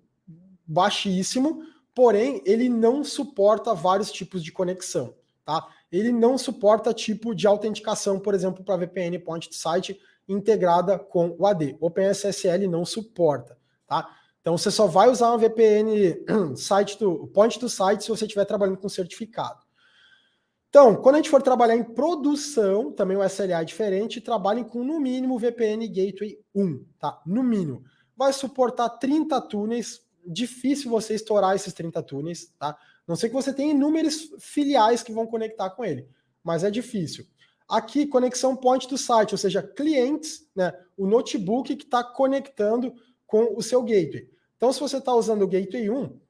baixíssimo, porém ele não suporta vários tipos de conexão, tá? Ele não suporta tipo de autenticação, por exemplo, para VPN Point to Site integrada com o AD. O OpenSSL não suporta, tá? Então você só vai usar uma VPN Point to Site se você estiver trabalhando com certificado. Então, quando a gente for trabalhar em produção, também o SLA é diferente, trabalhem com no mínimo VPN Gateway 1, tá? No mínimo. Vai suportar 30 túneis, difícil você estourar esses 30 túneis, tá? Não sei que você tenha inúmeros filiais que vão conectar com ele, mas é difícil. Aqui, conexão point to site, ou seja, clientes, né? O notebook que está conectando com o seu gateway. Então, se você está usando o Gateway 1,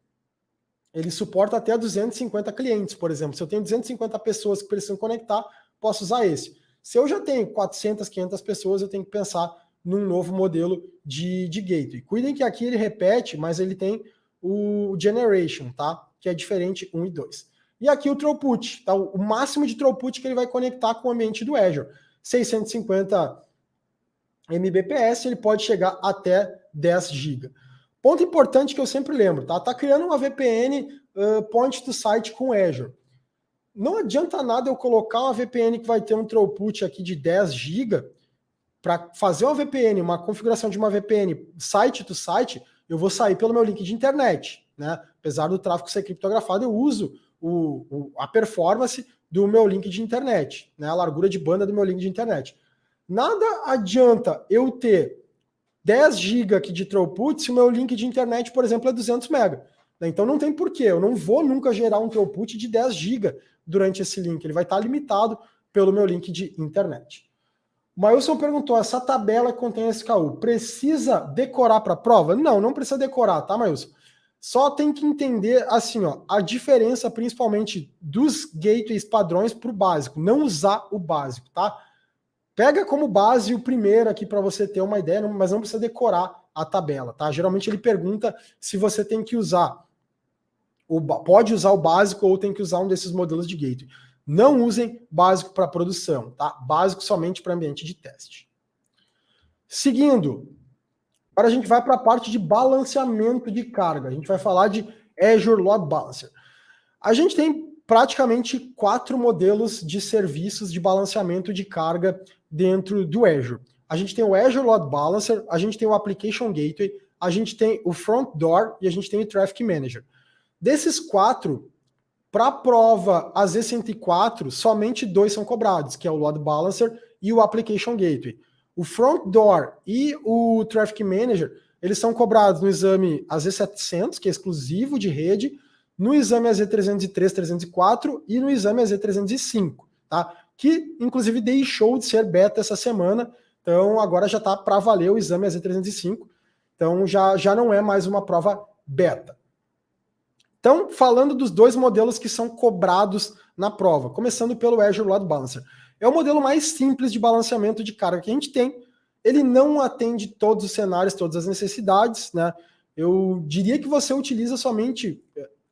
ele suporta até 250 clientes, por exemplo. Se eu tenho 250 pessoas que precisam conectar, posso usar esse. Se eu já tenho 400, 500 pessoas, eu tenho que pensar num novo modelo de gateway. Cuidem que aqui ele repete, mas ele tem o generation, tá? Que é diferente 1 e 2. E aqui o throughput, tá? O máximo de throughput que ele vai conectar com o ambiente do Azure. 650 Mbps, ele pode chegar até 10 GB. Ponto importante que eu sempre lembro, tá? Tá criando uma VPN point to site com Azure. Não adianta nada eu colocar uma VPN que vai ter um throughput aqui de 10 GB. Para fazer uma VPN, uma configuração de uma VPN site to site, eu vou sair pelo meu link de internet, né? Apesar do tráfego ser criptografado, eu uso a performance do meu link de internet, né? A largura de banda do meu link de internet. Nada adianta eu ter 10 GB aqui de throughput se o meu link de internet, por exemplo, é 200 MB. Então não tem porquê, eu não vou nunca gerar um throughput de 10 GB durante esse link, ele vai estar limitado pelo meu link de internet. O Mailson perguntou, essa tabela contém SKU, precisa decorar para a prova? Não, não precisa decorar, tá, Mailson? Só tem que entender, assim, ó, a diferença principalmente dos gateways padrões para o básico, não usar o básico, tá? Pega como base o primeiro aqui para você ter uma ideia, mas não precisa decorar a tabela, tá? Geralmente ele pergunta se você tem que usar, pode usar o básico ou tem que usar um desses modelos de gateway. Não usem básico para produção, tá? Básico somente para ambiente de teste. Seguindo, agora a gente vai para a parte de balanceamento de carga. A gente vai falar de Azure Load Balancer. A gente tem praticamente 4 modelos de serviços de balanceamento de carga dentro do Azure. A gente tem o Azure Load Balancer, a gente tem o Application Gateway, a gente tem o Front Door e a gente tem o Traffic Manager. Desses 4, para a prova AZ104, somente 2 são cobrados, que é o Load Balancer e o Application Gateway. O Front Door e o Traffic Manager, eles são cobrados no exame AZ700, que é exclusivo de rede, no exame AZ303, 304 e no exame AZ305, tá? Que inclusive deixou de ser beta essa semana, então agora já está para valer o exame AZ305, então já não é mais uma prova beta. Então, falando dos 2 modelos que são cobrados na prova, começando pelo Azure Load Balancer. É o modelo mais simples de balanceamento de carga que a gente tem, ele não atende todos os cenários, todas as necessidades, né? Eu diria que você utiliza somente,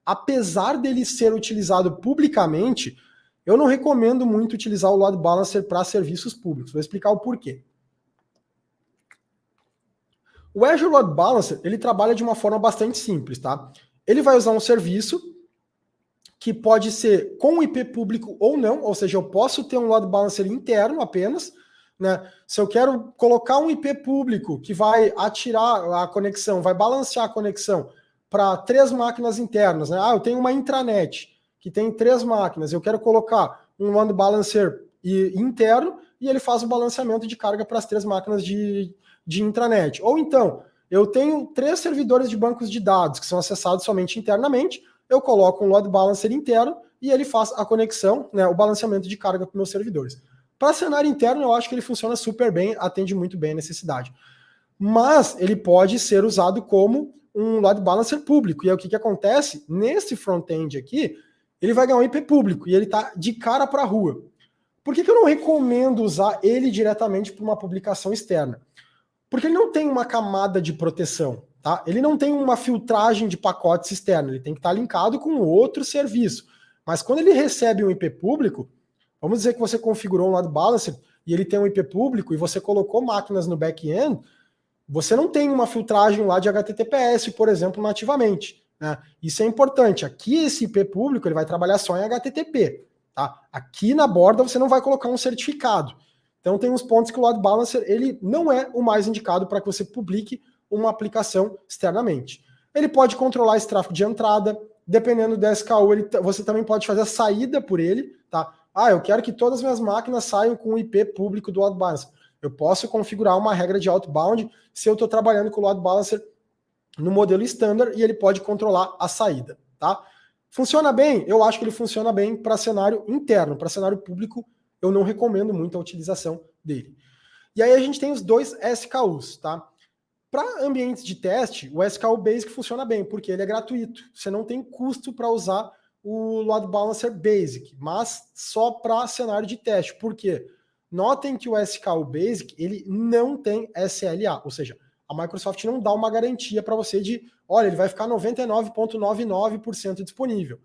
apesar dele ser utilizado publicamente, eu não recomendo muito utilizar o Load Balancer para serviços públicos. Vou explicar o porquê. O Azure Load Balancer, ele trabalha de uma forma bastante simples, tá? Ele vai usar um serviço que pode ser com IP público ou não, ou seja, eu posso ter um load balancer interno apenas, né? Se eu quero colocar um IP público que vai atirar a conexão, vai balancear a conexão para 3 máquinas internas, né? Eu tenho uma intranet que tem 3 máquinas, eu quero colocar um load balancer interno e ele faz o balanceamento de carga para as 3 máquinas de intranet. Ou então, eu tenho 3 servidores de bancos de dados que são acessados somente internamente, eu coloco um load balancer interno e ele faz a conexão, né, o balanceamento de carga para meus servidores. Para cenário interno, eu acho que ele funciona super bem, atende muito bem a necessidade. Mas ele pode ser usado como um load balancer público. E aí o que acontece? Nesse front-end aqui, ele vai ganhar um IP público e ele está de cara para a rua. Por que eu não recomendo usar ele diretamente para uma publicação externa? Porque ele não tem uma camada de proteção, tá? Ele não tem uma filtragem de pacotes externos, ele tem que estar linkado com outro serviço. Mas quando ele recebe um IP público, vamos dizer que você configurou um load balancer e ele tem um IP público e você colocou máquinas no back-end, você não tem uma filtragem lá de HTTPS, por exemplo, nativamente, né? Isso é importante. Aqui esse IP público ele vai trabalhar só em HTTP, tá? Aqui na borda você não vai colocar um certificado. Então tem uns pontos que o Load Balancer ele não é o mais indicado para que você publique uma aplicação externamente. Ele pode controlar esse tráfego de entrada, dependendo do SKU, você também pode fazer a saída por ele, tá? eu quero que todas as minhas máquinas saiam com o IP público do load balancer. Eu posso configurar uma regra de outbound se eu estou trabalhando com o load balancer no modelo standard e ele pode controlar a saída, tá? Funciona bem? Eu acho que ele funciona bem para cenário interno. Para cenário público, eu não recomendo muito a utilização dele. E aí a gente tem os dois SKUs, tá? Para ambientes de teste, o SKU Basic funciona bem, porque ele é gratuito. Você não tem custo para usar o Load Balancer Basic, mas só para cenário de teste. Por quê? Notem que o SKU Basic ele não tem SLA, ou seja, a Microsoft não dá uma garantia para você de, olha, ele vai ficar 99,99% disponível.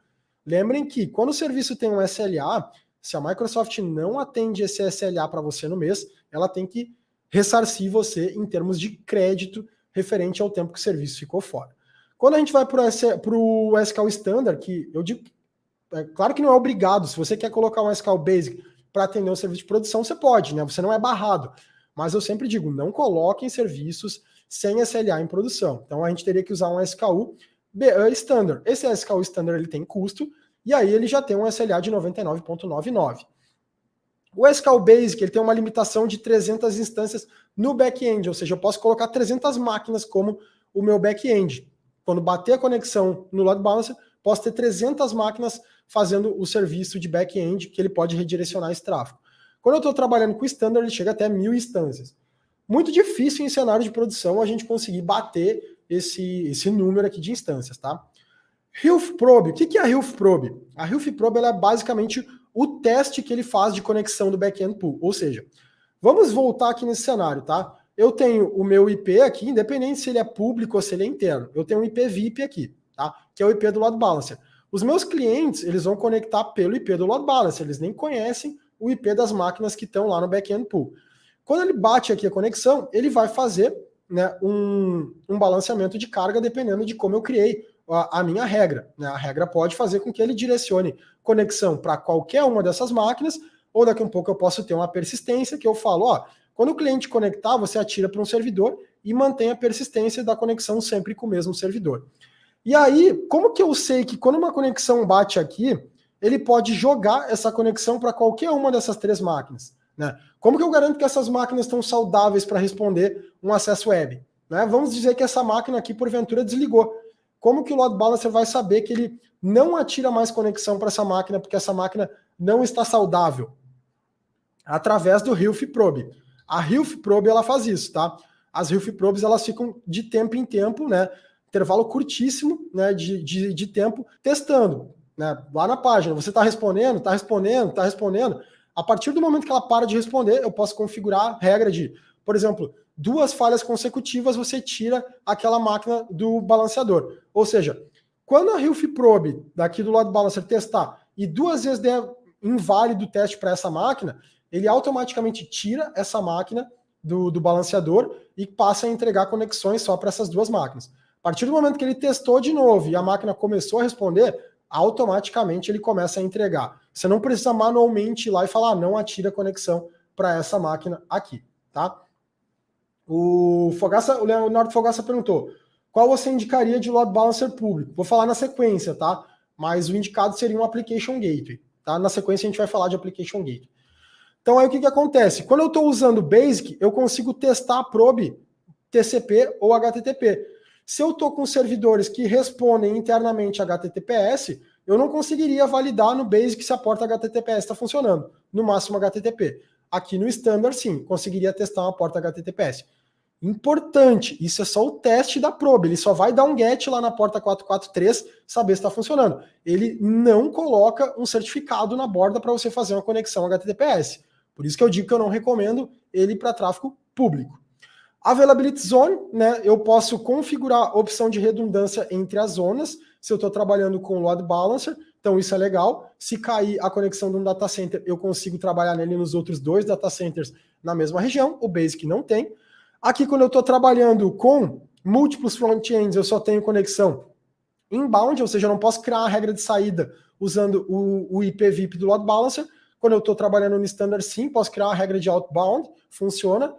Lembrem que quando o serviço tem um SLA, se a Microsoft não atende esse SLA para você no mês, ela tem que ressarcir você em termos de crédito referente ao tempo que o serviço ficou fora. Quando a gente vai para o SKU Standard, que eu digo, claro que não é obrigado, se você quer colocar um SKU Basic para atender um serviço de produção, você pode, né? Você não é barrado. Mas eu sempre digo, não coloquem serviços sem SLA em produção. Então a gente teria que usar um SKU Standard. Esse SKU Standard ele tem custo, e aí ele já tem um SLA de 99,99. O SKU Basic ele tem uma limitação de 300 instâncias no back-end, ou seja, eu posso colocar 300 máquinas como o meu back-end. Quando bater a conexão no load balancer, posso ter 300 máquinas fazendo o serviço de back-end que ele pode redirecionar esse tráfego. Quando eu estou trabalhando com o standard, ele chega até 1000 instâncias. Muito difícil em cenário de produção a gente conseguir bater esse número aqui de instâncias, tá? Health Probe. O que é a Health Probe? A Health Probe ela é basicamente o teste que ele faz de conexão do back-end pool. Ou seja, vamos voltar aqui nesse cenário, tá? Eu tenho o meu IP aqui, independente se ele é público ou se ele é interno. Eu tenho um IP VIP aqui, tá? Que é o IP do load balancer. Os meus clientes, eles vão conectar pelo IP do load balancer. Eles nem conhecem o IP das máquinas que estão lá no back-end pool. Quando ele bate aqui a conexão, ele vai fazer, né, um balanceamento de carga dependendo de como eu criei a minha regra. Né? A regra pode fazer com que ele direcione conexão para qualquer uma dessas máquinas, ou daqui a um pouco eu posso ter uma persistência que eu falo, quando o cliente conectar, você atira para um servidor e mantém a persistência da conexão sempre com o mesmo servidor. E aí, como que eu sei que quando uma conexão bate aqui, ele pode jogar essa conexão para qualquer uma dessas 3 máquinas? Né? Como que eu garanto que essas máquinas estão saudáveis para responder um acesso web? Né? Vamos dizer que essa máquina aqui, porventura, desligou. Como que o load balancer vai saber que ele não atira mais conexão para essa máquina porque essa máquina não está saudável? Através do Health Probe. A Health Probe ela faz isso, tá? As Health Probes elas ficam de tempo em tempo, né? Intervalo curtíssimo, né? De tempo testando, né? Lá na página. Você está respondendo, está respondendo, está respondendo. A partir do momento que ela para de responder, eu posso configurar a regra de, por exemplo, 2 falhas consecutivas, você tira aquela máquina do balanceador. Ou seja, quando a Health Probe daqui do load balancer testar e 2 vezes der inválido o teste para essa máquina, ele automaticamente tira essa máquina do balanceador e passa a entregar conexões só para essas 2 máquinas. A partir do momento que ele testou de novo e a máquina começou a responder, automaticamente ele começa a entregar. Você não precisa manualmente ir lá e falar, não atira a conexão para essa máquina aqui, tá? O Leonardo Fogaça perguntou, qual você indicaria de load balancer público? Vou falar na sequência, tá? Mas o indicado seria um application gateway, tá? Na sequência a gente vai falar de application gateway. Então aí o que acontece? Quando eu estou usando Basic, eu consigo testar a probe TCP ou HTTP. Se eu estou com servidores que respondem internamente HTTPS, eu não conseguiria validar no Basic se a porta HTTPS está funcionando. No máximo HTTP. Aqui no Standard, sim, conseguiria testar uma porta HTTPS. Importante, isso é só o teste da probe. Ele só vai dar um get lá na porta 443, saber se está funcionando. Ele não coloca um certificado na borda para você fazer uma conexão HTTPS. Por isso que eu digo que eu não recomendo ele para tráfego público. Availability Zone, né? Eu posso configurar a opção de redundância entre as zonas, se eu estou trabalhando com o load balancer, então isso é legal. Se cair a conexão de um data center, eu consigo trabalhar nele nos outros 2 data centers na mesma região, o Basic não tem. Aqui, quando eu estou trabalhando com múltiplos front-ends, eu só tenho conexão inbound, ou seja, eu não posso criar uma regra de saída usando o IP VIP do load balancer. Quando eu estou trabalhando no standard, sim, posso criar uma regra de outbound, funciona.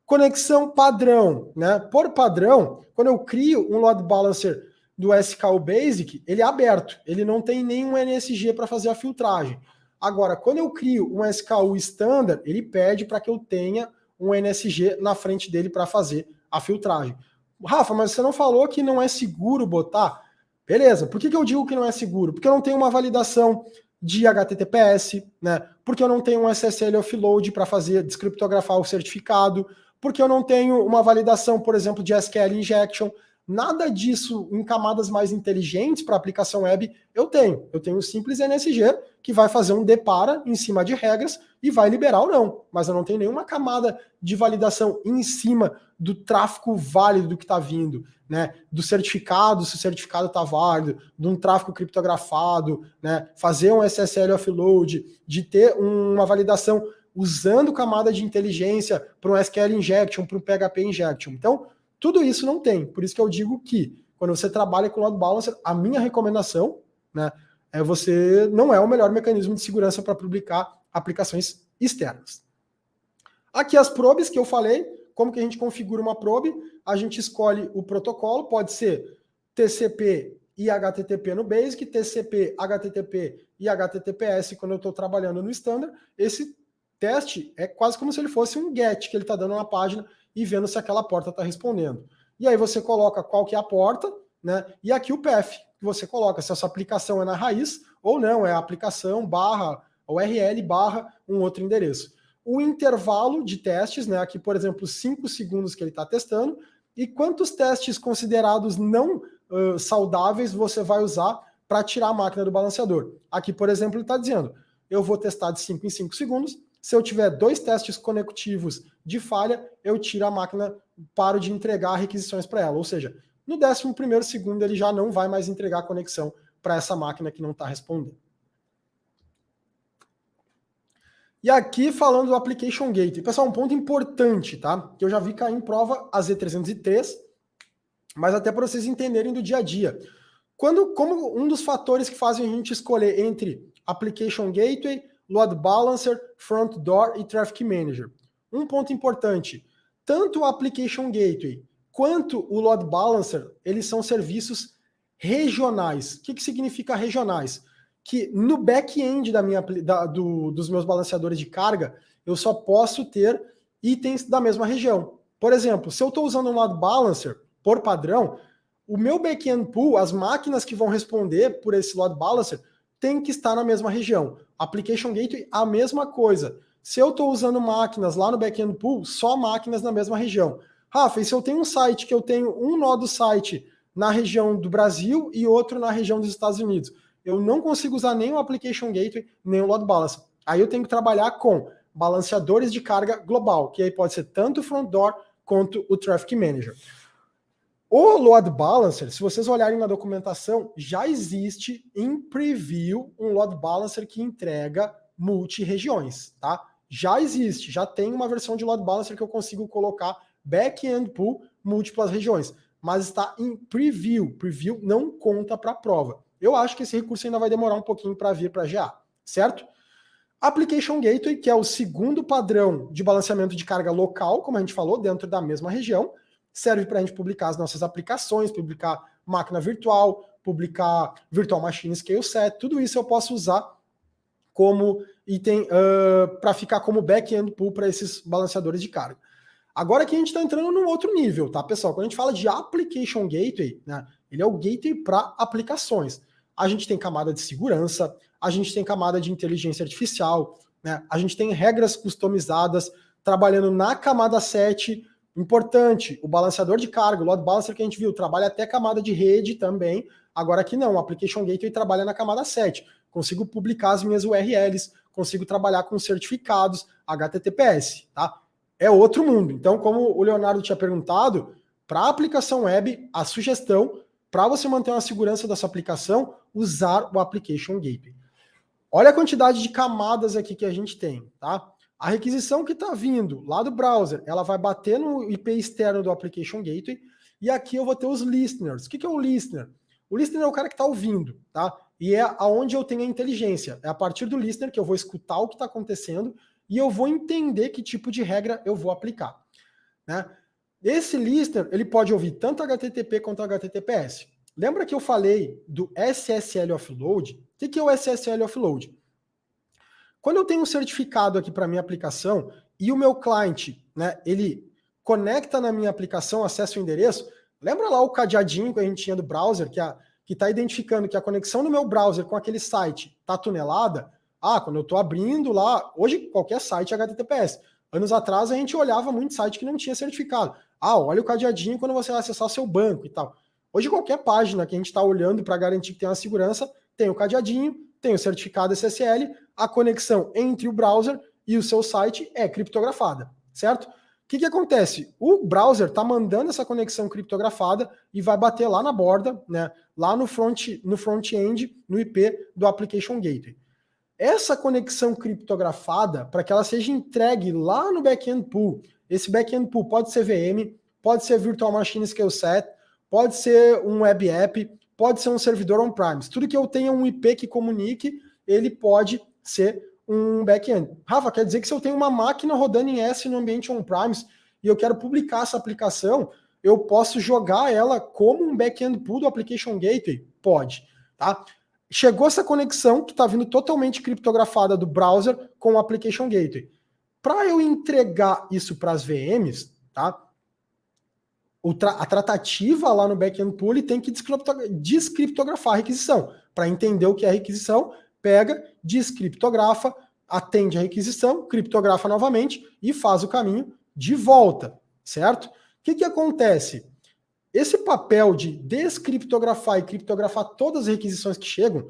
Conexão padrão, né? Por padrão, quando eu crio um load balancer do SKU Basic, ele é aberto, ele não tem nenhum NSG para fazer a filtragem. Agora, quando eu crio um SKU standard, ele pede para que eu tenha um NSG na frente dele para fazer a filtragem. Rafa, mas você não falou que não é seguro botar? Beleza, por que eu digo que não é seguro? Porque eu não tenho uma validação de HTTPS, né? Porque eu não tenho um SSL offload para fazer descriptografar o certificado, porque eu não tenho uma validação, por exemplo, de SQL injection. Nada disso em camadas mais inteligentes para aplicação web eu tenho. Eu tenho um simples NSG que vai fazer um depara em cima de regras e vai liberar ou não. Mas eu não tenho nenhuma camada de validação em cima do tráfego válido do que está vindo, né? Do certificado, se o certificado está válido, de um tráfego criptografado, né? Fazer um SSL offload, de ter uma validação usando camada de inteligência para um SQL injection, para um PHP injection. Então, tudo isso não tem. Por isso que eu digo que, quando você trabalha com load balancer, a minha recomendação, né, você não é o melhor mecanismo de segurança para publicar aplicações externas. Aqui as probes que eu falei, como que a gente configura uma probe? A gente escolhe o protocolo, pode ser TCP e HTTP no Basic, TCP, HTTP e HTTPS quando eu estou trabalhando no Standard. Esse teste é quase como se ele fosse um GET que ele está dando na página e vendo se aquela porta está respondendo. E aí você coloca qual que é a porta, né? E aqui o path que você coloca, se essa aplicação é na raiz ou não, é a aplicação barra URL barra um outro endereço. O intervalo de testes, né? Aqui, por exemplo, 5 segundos que ele está testando, e quantos testes considerados não saudáveis você vai usar para tirar a máquina do balanceador. Aqui, por exemplo, ele está dizendo, eu vou testar de 5 em 5 segundos, se eu tiver 2 testes conectivos de falha, eu tiro a máquina, paro de entregar requisições para ela. Ou seja, no 11º segundo ele já não vai mais entregar a conexão para essa máquina que não está respondendo. E aqui falando do Application Gateway. Pessoal, um ponto importante, tá? Que eu já vi cair em prova a Z303, mas até para vocês entenderem do dia a dia. Como um dos fatores que fazem a gente escolher entre Application Gateway, Load Balancer, Front Door e Traffic Manager. Um ponto importante, tanto o Application Gateway quanto o Load Balancer, eles são serviços regionais. O que significa regionais? Que no back-end dos meus balanceadores de carga, eu só posso ter itens da mesma região. Por exemplo, se eu estou usando um Load Balancer, por padrão, o meu back-end pool, as máquinas que vão responder por esse Load Balancer, tem que estar na mesma região. Application Gateway, a mesma coisa. Se eu estou usando máquinas lá no back-end pool, só máquinas na mesma região. Rafa, e se eu tenho um site que eu tenho um nó do site na região do Brasil e outro na região dos Estados Unidos, eu não consigo usar nem o Application Gateway, nem o Load Balancer. Aí eu tenho que trabalhar com balanceadores de carga global, que aí pode ser tanto o Front Door quanto o Traffic Manager. O Load Balancer, se vocês olharem na documentação, já existe em preview um Load Balancer que entrega multi-regiões, tá? Já existe, já tem uma versão de Load Balancer que eu consigo colocar back-end pool múltiplas regiões, mas está em preview. Preview não conta para a prova. Eu acho que esse recurso ainda vai demorar um pouquinho para vir para GA, certo? Application Gateway, que é o segundo padrão de balanceamento de carga local, como a gente falou, dentro da mesma região, serve para a gente publicar as nossas aplicações, publicar máquina virtual, publicar Virtual Machine Scale Set, tudo isso eu posso usar como item para ficar como back-end pool para esses balanceadores de carga. Agora que a gente está entrando num outro nível, tá, pessoal? Quando a gente fala de Application Gateway, né, ele é o gateway para aplicações. A gente tem camada de segurança, a gente tem camada de inteligência artificial, né, a gente tem regras customizadas, trabalhando na camada 7. Importante, o balanceador de carga, o Load Balancer que a gente viu, trabalha até camada de rede também. Agora aqui não, o Application Gateway trabalha na camada 7. Consigo publicar as minhas URLs, consigo trabalhar com certificados HTTPS, tá? É outro mundo. Então, como o Leonardo tinha perguntado, para a aplicação web, a sugestão, para você manter uma segurança da sua aplicação, usar o Application Gateway. Olha a quantidade de camadas aqui que a gente tem, tá? A requisição que está vindo lá do browser, ela vai bater no IP externo do Application Gateway, e aqui eu vou ter os listeners. O que é o listener? O listener é o cara que está ouvindo, tá? E é aonde eu tenho a inteligência. É a partir do listener que eu vou escutar o que está acontecendo e eu vou entender que tipo de regra eu vou aplicar, né? Esse listener, ele pode ouvir tanto HTTP quanto HTTPS. Lembra que eu falei do SSL offload? O que é o SSL offload? Quando eu tenho um certificado aqui para minha aplicação e o meu cliente, né, ele conecta na minha aplicação, acessa o endereço, lembra lá o cadeadinho que a gente tinha do browser, que está identificando que a conexão do meu browser com aquele site está tunelada? Quando eu estou abrindo lá, hoje qualquer site é HTTPS. Anos atrás a gente olhava muito site que não tinha certificado. Olha o cadeadinho quando você vai acessar o seu banco e tal. Hoje qualquer página que a gente está olhando para garantir que tem uma segurança, tem o cadeadinho, tem o certificado SSL, a conexão entre o browser e o seu site é criptografada, certo? O que acontece? O browser está mandando essa conexão criptografada e vai bater lá na borda, né, lá no front-end, no IP do Application Gateway. Essa conexão criptografada, para que ela seja entregue lá no backend pool, esse backend pool pode ser VM, pode ser Virtual Machine Scale Set, pode ser um web app, pode ser um servidor on-premise. Tudo que eu tenha um IP que comunique, ele pode ser um back-end. Rafa, quer dizer que se eu tenho uma máquina rodando em S no ambiente on-premise e eu quero publicar essa aplicação, eu posso jogar ela como um back-end pool do Application Gateway? Pode, tá? Chegou essa conexão que está vindo totalmente criptografada do browser com o Application Gateway. Para eu entregar isso para as VMs, tá? A tratativa lá no backend pool tem que descriptografar a requisição. Para entender o que é a requisição, pega, descriptografa, atende a requisição, criptografa novamente e faz o caminho de volta, certo? O que acontece? Esse papel de descriptografar e criptografar todas as requisições que chegam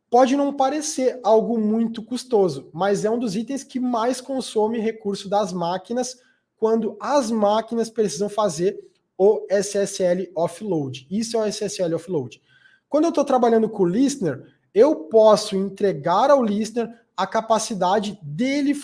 pode não parecer algo muito custoso, mas é um dos itens que mais consome recurso das máquinas quando as máquinas precisam fazer o SSL offload. Isso é o SSL offload. Quando eu estou trabalhando com o listener, eu posso entregar ao listener a capacidade dele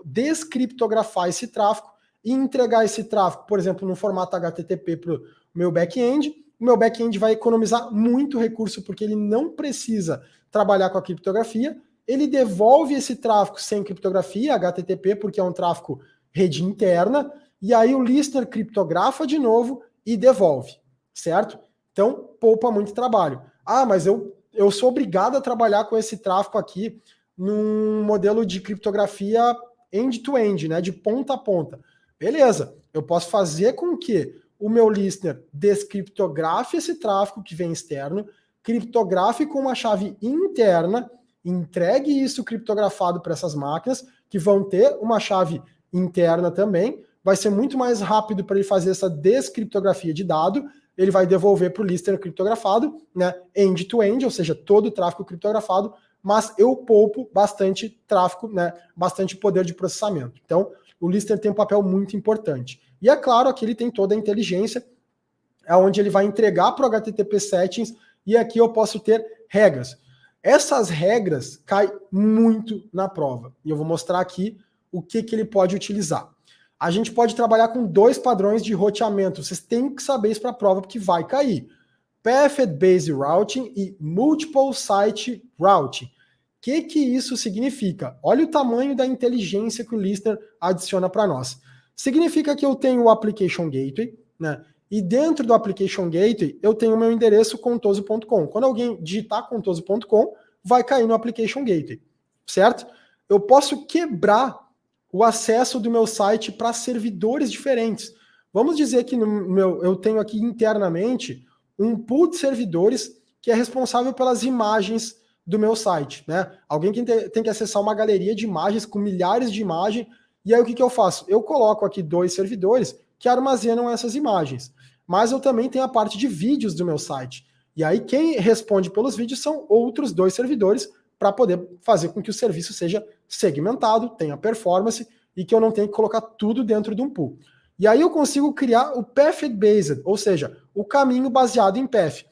descriptografar esse tráfego e entregar esse tráfego, por exemplo, no formato HTTP para o meu back-end. O meu back-end vai economizar muito recurso porque ele não precisa trabalhar com a criptografia. Ele devolve esse tráfego sem criptografia, HTTP, porque é um tráfego rede interna, e aí o listener criptografa de novo e devolve, certo? Então, poupa muito trabalho. Mas eu sou obrigado a trabalhar com esse tráfego aqui num modelo de criptografia end-to-end, né, de ponta a ponta. Beleza, eu posso fazer com que o meu listener descriptografe esse tráfego que vem externo, criptografe com uma chave interna, entregue isso criptografado para essas máquinas, que vão ter uma chave interna também, vai ser muito mais rápido para ele fazer essa descriptografia de dado, ele vai devolver para o listener criptografado, né, end-to-end, ou seja, todo o tráfego criptografado, mas eu poupo bastante tráfego, né, bastante poder de processamento. Então, o listener tem um papel muito importante. E é claro, aqui ele tem toda a inteligência, é onde ele vai entregar para o HTTP settings, e aqui eu posso ter regras. Essas regras caem muito na prova, e eu vou mostrar aqui o que ele pode utilizar. A gente pode trabalhar com 2 padrões de roteamento, vocês têm que saber isso para a prova, porque vai cair. Path-Based Routing e Multiple Site Routing. O que isso significa? Olha o tamanho da inteligência que o listener adiciona para nós. Significa que eu tenho o Application Gateway, né? E dentro do Application Gateway eu tenho o meu endereço contoso.com. Quando alguém digitar contoso.com, vai cair no Application Gateway, certo? Eu posso quebrar o acesso do meu site para servidores diferentes. Vamos dizer que eu tenho aqui internamente um pool de servidores que é responsável pelas imagens do meu site, né? Alguém que tem que acessar uma galeria de imagens com milhares de imagens, e aí o que eu faço? Eu coloco aqui 2 servidores que armazenam essas imagens, mas eu também tenho a parte de vídeos do meu site, e aí quem responde pelos vídeos são outros 2 servidores para poder fazer com que o serviço seja segmentado, tenha performance, e que eu não tenha que colocar tudo dentro de um pool. E aí eu consigo criar o Path-Based, ou seja, o caminho baseado em path.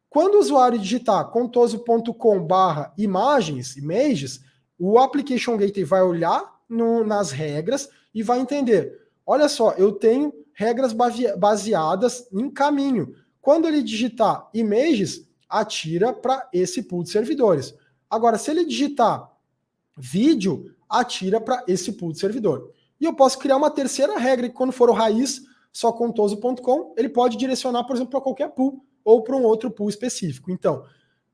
Quando o usuário digitar contoso.com/imagens, images, o Application Gateway vai olhar nas regras e vai entender. Olha só, eu tenho regras baseadas em caminho. Quando ele digitar images, atira para esse pool de servidores. Agora, se ele digitar vídeo, atira para esse pool de servidor. E eu posso criar uma terceira regra, que quando for o raiz, só contoso.com, ele pode direcionar, por exemplo, para qualquer pool ou para um outro pool específico. Então,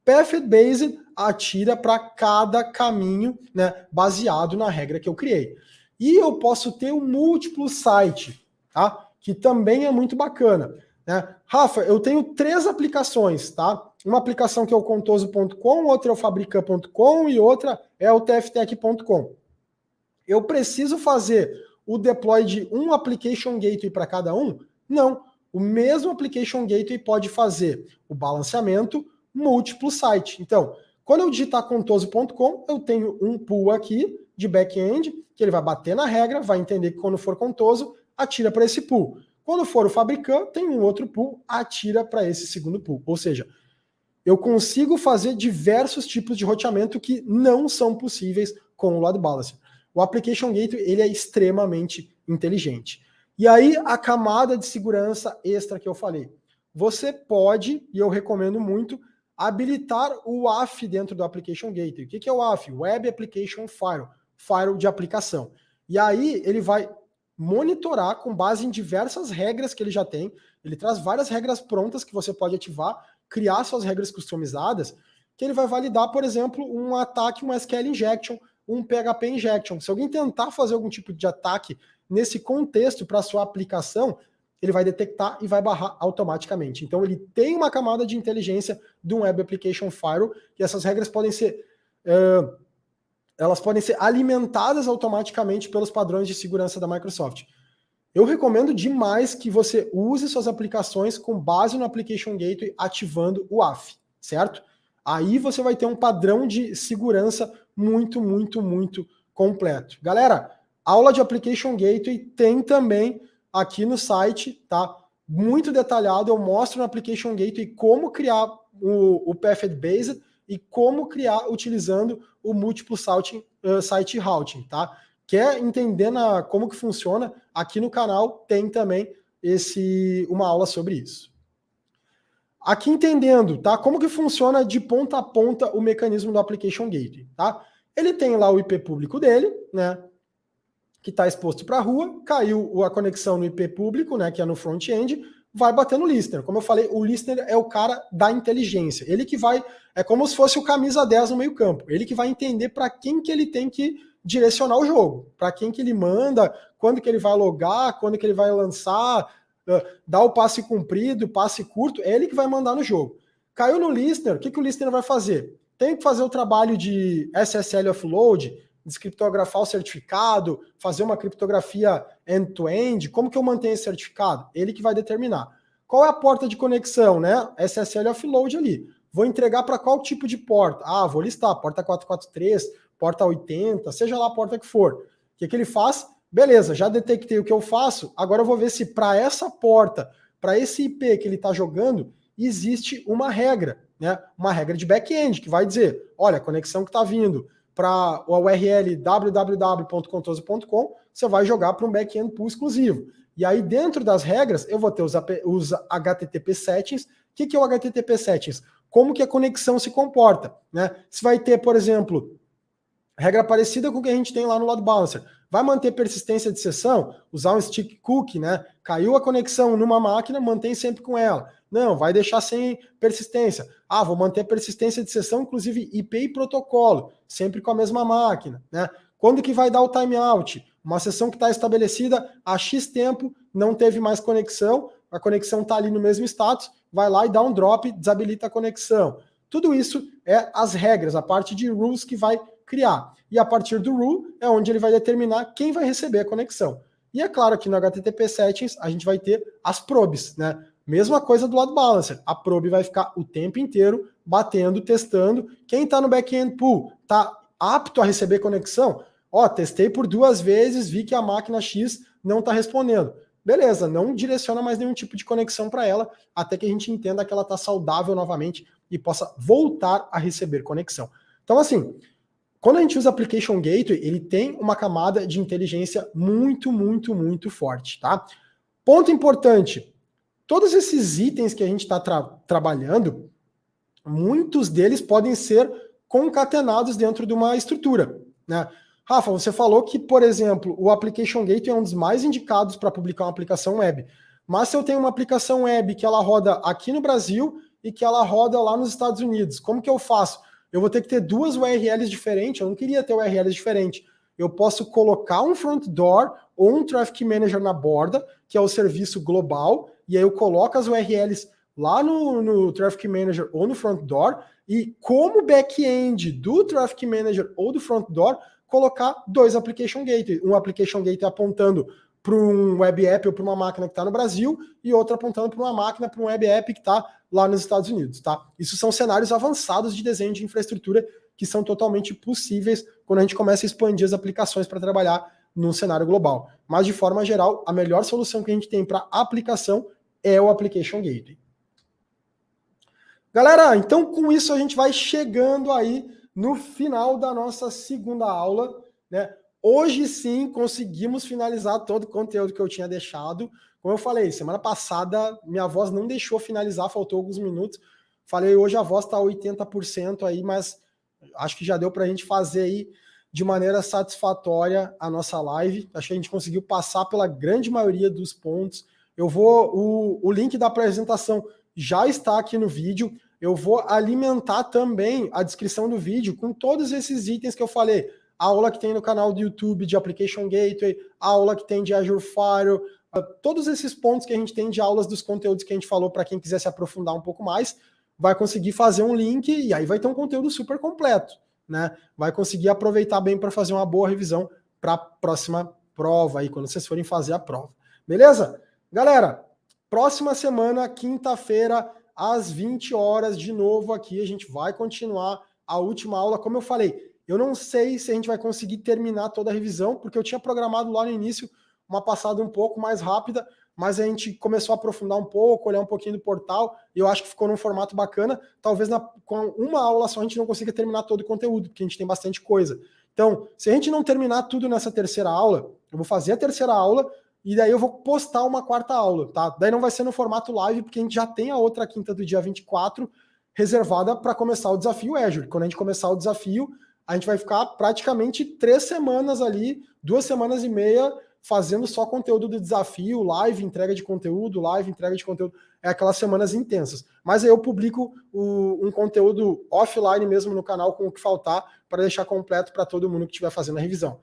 Path-based atira para cada caminho, né, baseado na regra que eu criei. E eu posso ter um múltiplo site, tá? Que também é muito bacana, né? Rafa, eu tenho 3 aplicações, tá? Uma aplicação que é o contoso.com, outra é o fabrica.com e outra é o tftech.com. Eu preciso fazer o deploy de um application gateway para cada um? Não. O mesmo application gateway pode fazer o balanceamento múltiplo site. Então, quando eu digitar contoso.com, eu tenho um pool aqui de back-end, que ele vai bater na regra, vai entender que quando for contoso, atira para esse pool. Quando for o fabricante, tem um outro pool, atira para esse segundo pool. Ou seja, eu consigo fazer diversos tipos de roteamento que não são possíveis com o load balancer. O Application Gateway ele é extremamente inteligente. E aí, a camada de segurança extra que eu falei. Você pode, e eu recomendo muito, habilitar o WAF dentro do Application Gateway. O que é o WAF? Web Application Firewall, firewall de aplicação. E aí, ele vai monitorar com base em diversas regras que ele já tem. Ele traz várias regras prontas que você pode ativar, criar suas regras customizadas, que ele vai validar, por exemplo, um ataque, um SQL injection, um PHP injection. Se alguém tentar fazer algum tipo de ataque nesse contexto para sua aplicação, ele vai detectar e vai barrar automaticamente. Então ele tem uma camada de inteligência de um Web Application Firewall, e essas regras podem ser elas podem ser alimentadas automaticamente pelos padrões de segurança da Microsoft. Eu recomendo demais que você use suas aplicações com base no Application Gateway ativando o WAF, certo? Aí você vai ter um padrão de segurança muito, muito, muito completo. Galera, aula de Application Gateway tem também aqui no site, tá? Muito detalhado, eu mostro no Application Gateway como criar o Path-based e como criar utilizando o múltiplo site routing, tá? Quer entender como que funciona? Aqui no canal tem também uma aula sobre isso. Aqui entendendo, tá? Como que funciona de ponta a ponta o mecanismo do Application Gateway, tá? Ele tem lá o IP público dele, né? Que está exposto para a rua, caiu a conexão no IP público, né? Que é no front-end, vai bater no listener. Como eu falei, o listener é o cara da inteligência. Ele que vai, é como se fosse o camisa 10 no meio campo. Ele que vai entender para quem que ele tem que direcionar o jogo, para quem que ele manda, quando que ele vai logar, quando que ele vai lançar, dar o passe comprido, passe curto, é ele que vai mandar no jogo. Caiu no listener, o que o listener vai fazer? Tem que fazer o trabalho de SSL offload, descriptografar o certificado, fazer uma criptografia end-to-end, como que eu mantenho esse certificado? Ele que vai determinar. Qual é a porta de conexão, né? SSL offload ali. Vou entregar para qual tipo de porta? Ah, vou listar, porta 443, porta 80, seja lá a porta que for. O que ele faz? Beleza, já detectei o que eu faço, agora eu vou ver se para essa porta, para esse IP que ele está jogando, existe uma regra, né? Uma regra de back-end, que vai dizer, olha, a conexão que está vindo para o URL www.contoso.com, você vai jogar para um back-end pool exclusivo. E aí, dentro das regras, eu vou ter os HTTP settings. O que é o HTTP settings? Como que a conexão se comporta, né? Se vai ter, por exemplo, regra parecida com o que a gente tem lá no load balancer. Vai manter persistência de sessão? Usar um stick cookie, né? Caiu a conexão numa máquina, mantém sempre com ela. Não, vai deixar sem persistência. Ah, vou manter persistência de sessão, inclusive IP e protocolo, sempre com a mesma máquina, né? Quando que vai dar o timeout? Uma sessão que está estabelecida há X tempo, não teve mais conexão, a conexão está ali no mesmo status, vai lá e dá um drop, desabilita a conexão. Tudo isso é as regras, a parte de rules que vai criar. E a partir do rule é onde ele vai determinar quem vai receber a conexão. E é claro que no HTTP settings a gente vai ter as probes, né? Mesma coisa do load balancer. A probe vai ficar o tempo inteiro batendo, testando. Quem está no back-end pool está apto a receber conexão? Ó, testei por 2 vezes, vi que a máquina X não está respondendo. Beleza, não direciona mais nenhum tipo de conexão para ela, até que a gente entenda que ela está saudável novamente e possa voltar a receber conexão. Então, assim, quando a gente usa Application Gateway, ele tem uma camada de inteligência muito, muito, muito forte, tá? Ponto importante, todos esses itens que a gente está trabalhando, muitos deles podem ser concatenados dentro de uma estrutura, né? Rafa, você falou que, por exemplo, o Application Gateway é um dos mais indicados para publicar uma aplicação web. Mas se eu tenho uma aplicação web que ela roda aqui no Brasil e que ela roda lá nos Estados Unidos. Como que eu faço? Eu vou ter que ter duas URLs diferentes, eu não queria ter URLs diferentes. Eu posso colocar um front door ou um Traffic Manager na borda, que é o serviço global, e aí eu coloco as URLs lá no Traffic Manager ou no front door, e como back-end do Traffic Manager ou do front door, colocar dois Application Gateway. Um Application Gateway apontando para um web app ou para uma máquina que está no Brasil, e outro apontando para uma máquina, para um web app que está lá nos Estados Unidos. Tá? Isso são cenários avançados de desenho de infraestrutura que são totalmente possíveis quando a gente começa a expandir as aplicações para trabalhar no cenário global. Mas, de forma geral, a melhor solução que a gente tem para aplicação é o Application Gateway. Galera, então com isso a gente vai chegando aí no final da nossa segunda aula, né? Hoje sim conseguimos finalizar todo o conteúdo que eu tinha deixado. Como eu falei, semana passada minha voz não deixou finalizar, faltou alguns minutos. Falei, hoje a voz está 80% aí, mas acho que já deu para a gente fazer aí de maneira satisfatória a nossa live. Acho que a gente conseguiu passar pela grande maioria dos pontos. O link da apresentação já está aqui no vídeo. Eu vou alimentar também a descrição do vídeo com todos esses itens que eu falei. A aula que tem no canal do YouTube de Application Gateway, a aula que tem de Azure Firewall, todos esses pontos que a gente tem de aulas dos conteúdos que a gente falou para quem quiser se aprofundar um pouco mais, vai conseguir fazer um link e aí vai ter um conteúdo super completo, né? Vai conseguir aproveitar bem para fazer uma boa revisão para a próxima prova aí, quando vocês forem fazer a prova. Beleza? Galera, próxima semana, quinta-feira, às 20 horas, de novo aqui, a gente vai continuar a última aula. Como eu falei, eu não sei se a gente vai conseguir terminar toda a revisão, porque eu tinha programado lá no início uma passada um pouco mais rápida, mas a gente começou a aprofundar um pouco, olhar um pouquinho do portal, e eu acho que ficou num formato bacana. Talvez com uma aula só a gente não consiga terminar todo o conteúdo, porque a gente tem bastante coisa. Então, se a gente não terminar tudo nessa terceira aula, eu vou fazer a terceira aula, e daí eu vou postar uma quarta aula, tá? Daí não vai ser no formato live, porque a gente já tem a outra quinta do dia 24 reservada para começar o desafio Azure. Quando a gente começar o desafio, a gente vai ficar praticamente 3 semanas ali, 2 semanas e meia, fazendo só conteúdo do desafio, live, entrega de conteúdo, live, entrega de conteúdo. É aquelas semanas intensas. Mas aí eu publico um conteúdo offline mesmo no canal com o que faltar, para deixar completo para todo mundo que estiver fazendo a revisão.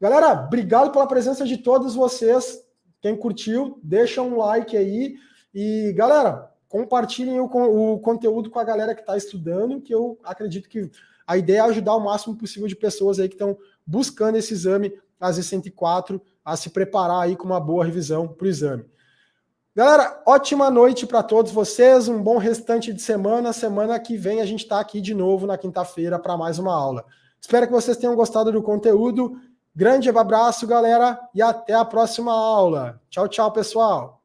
Galera, obrigado pela presença de todos vocês. Quem curtiu, deixa um like aí. E, galera, compartilhem o conteúdo com a galera que está estudando, que eu acredito que a ideia é ajudar o máximo possível de pessoas aí que estão buscando esse exame, a Z104, a se preparar aí com uma boa revisão para o exame. Galera, ótima noite para todos vocês, um bom restante de semana. Semana que vem a gente está aqui de novo na quinta-feira para mais uma aula. Espero que vocês tenham gostado do conteúdo. Grande abraço, galera, e até a próxima aula. Tchau, tchau, pessoal.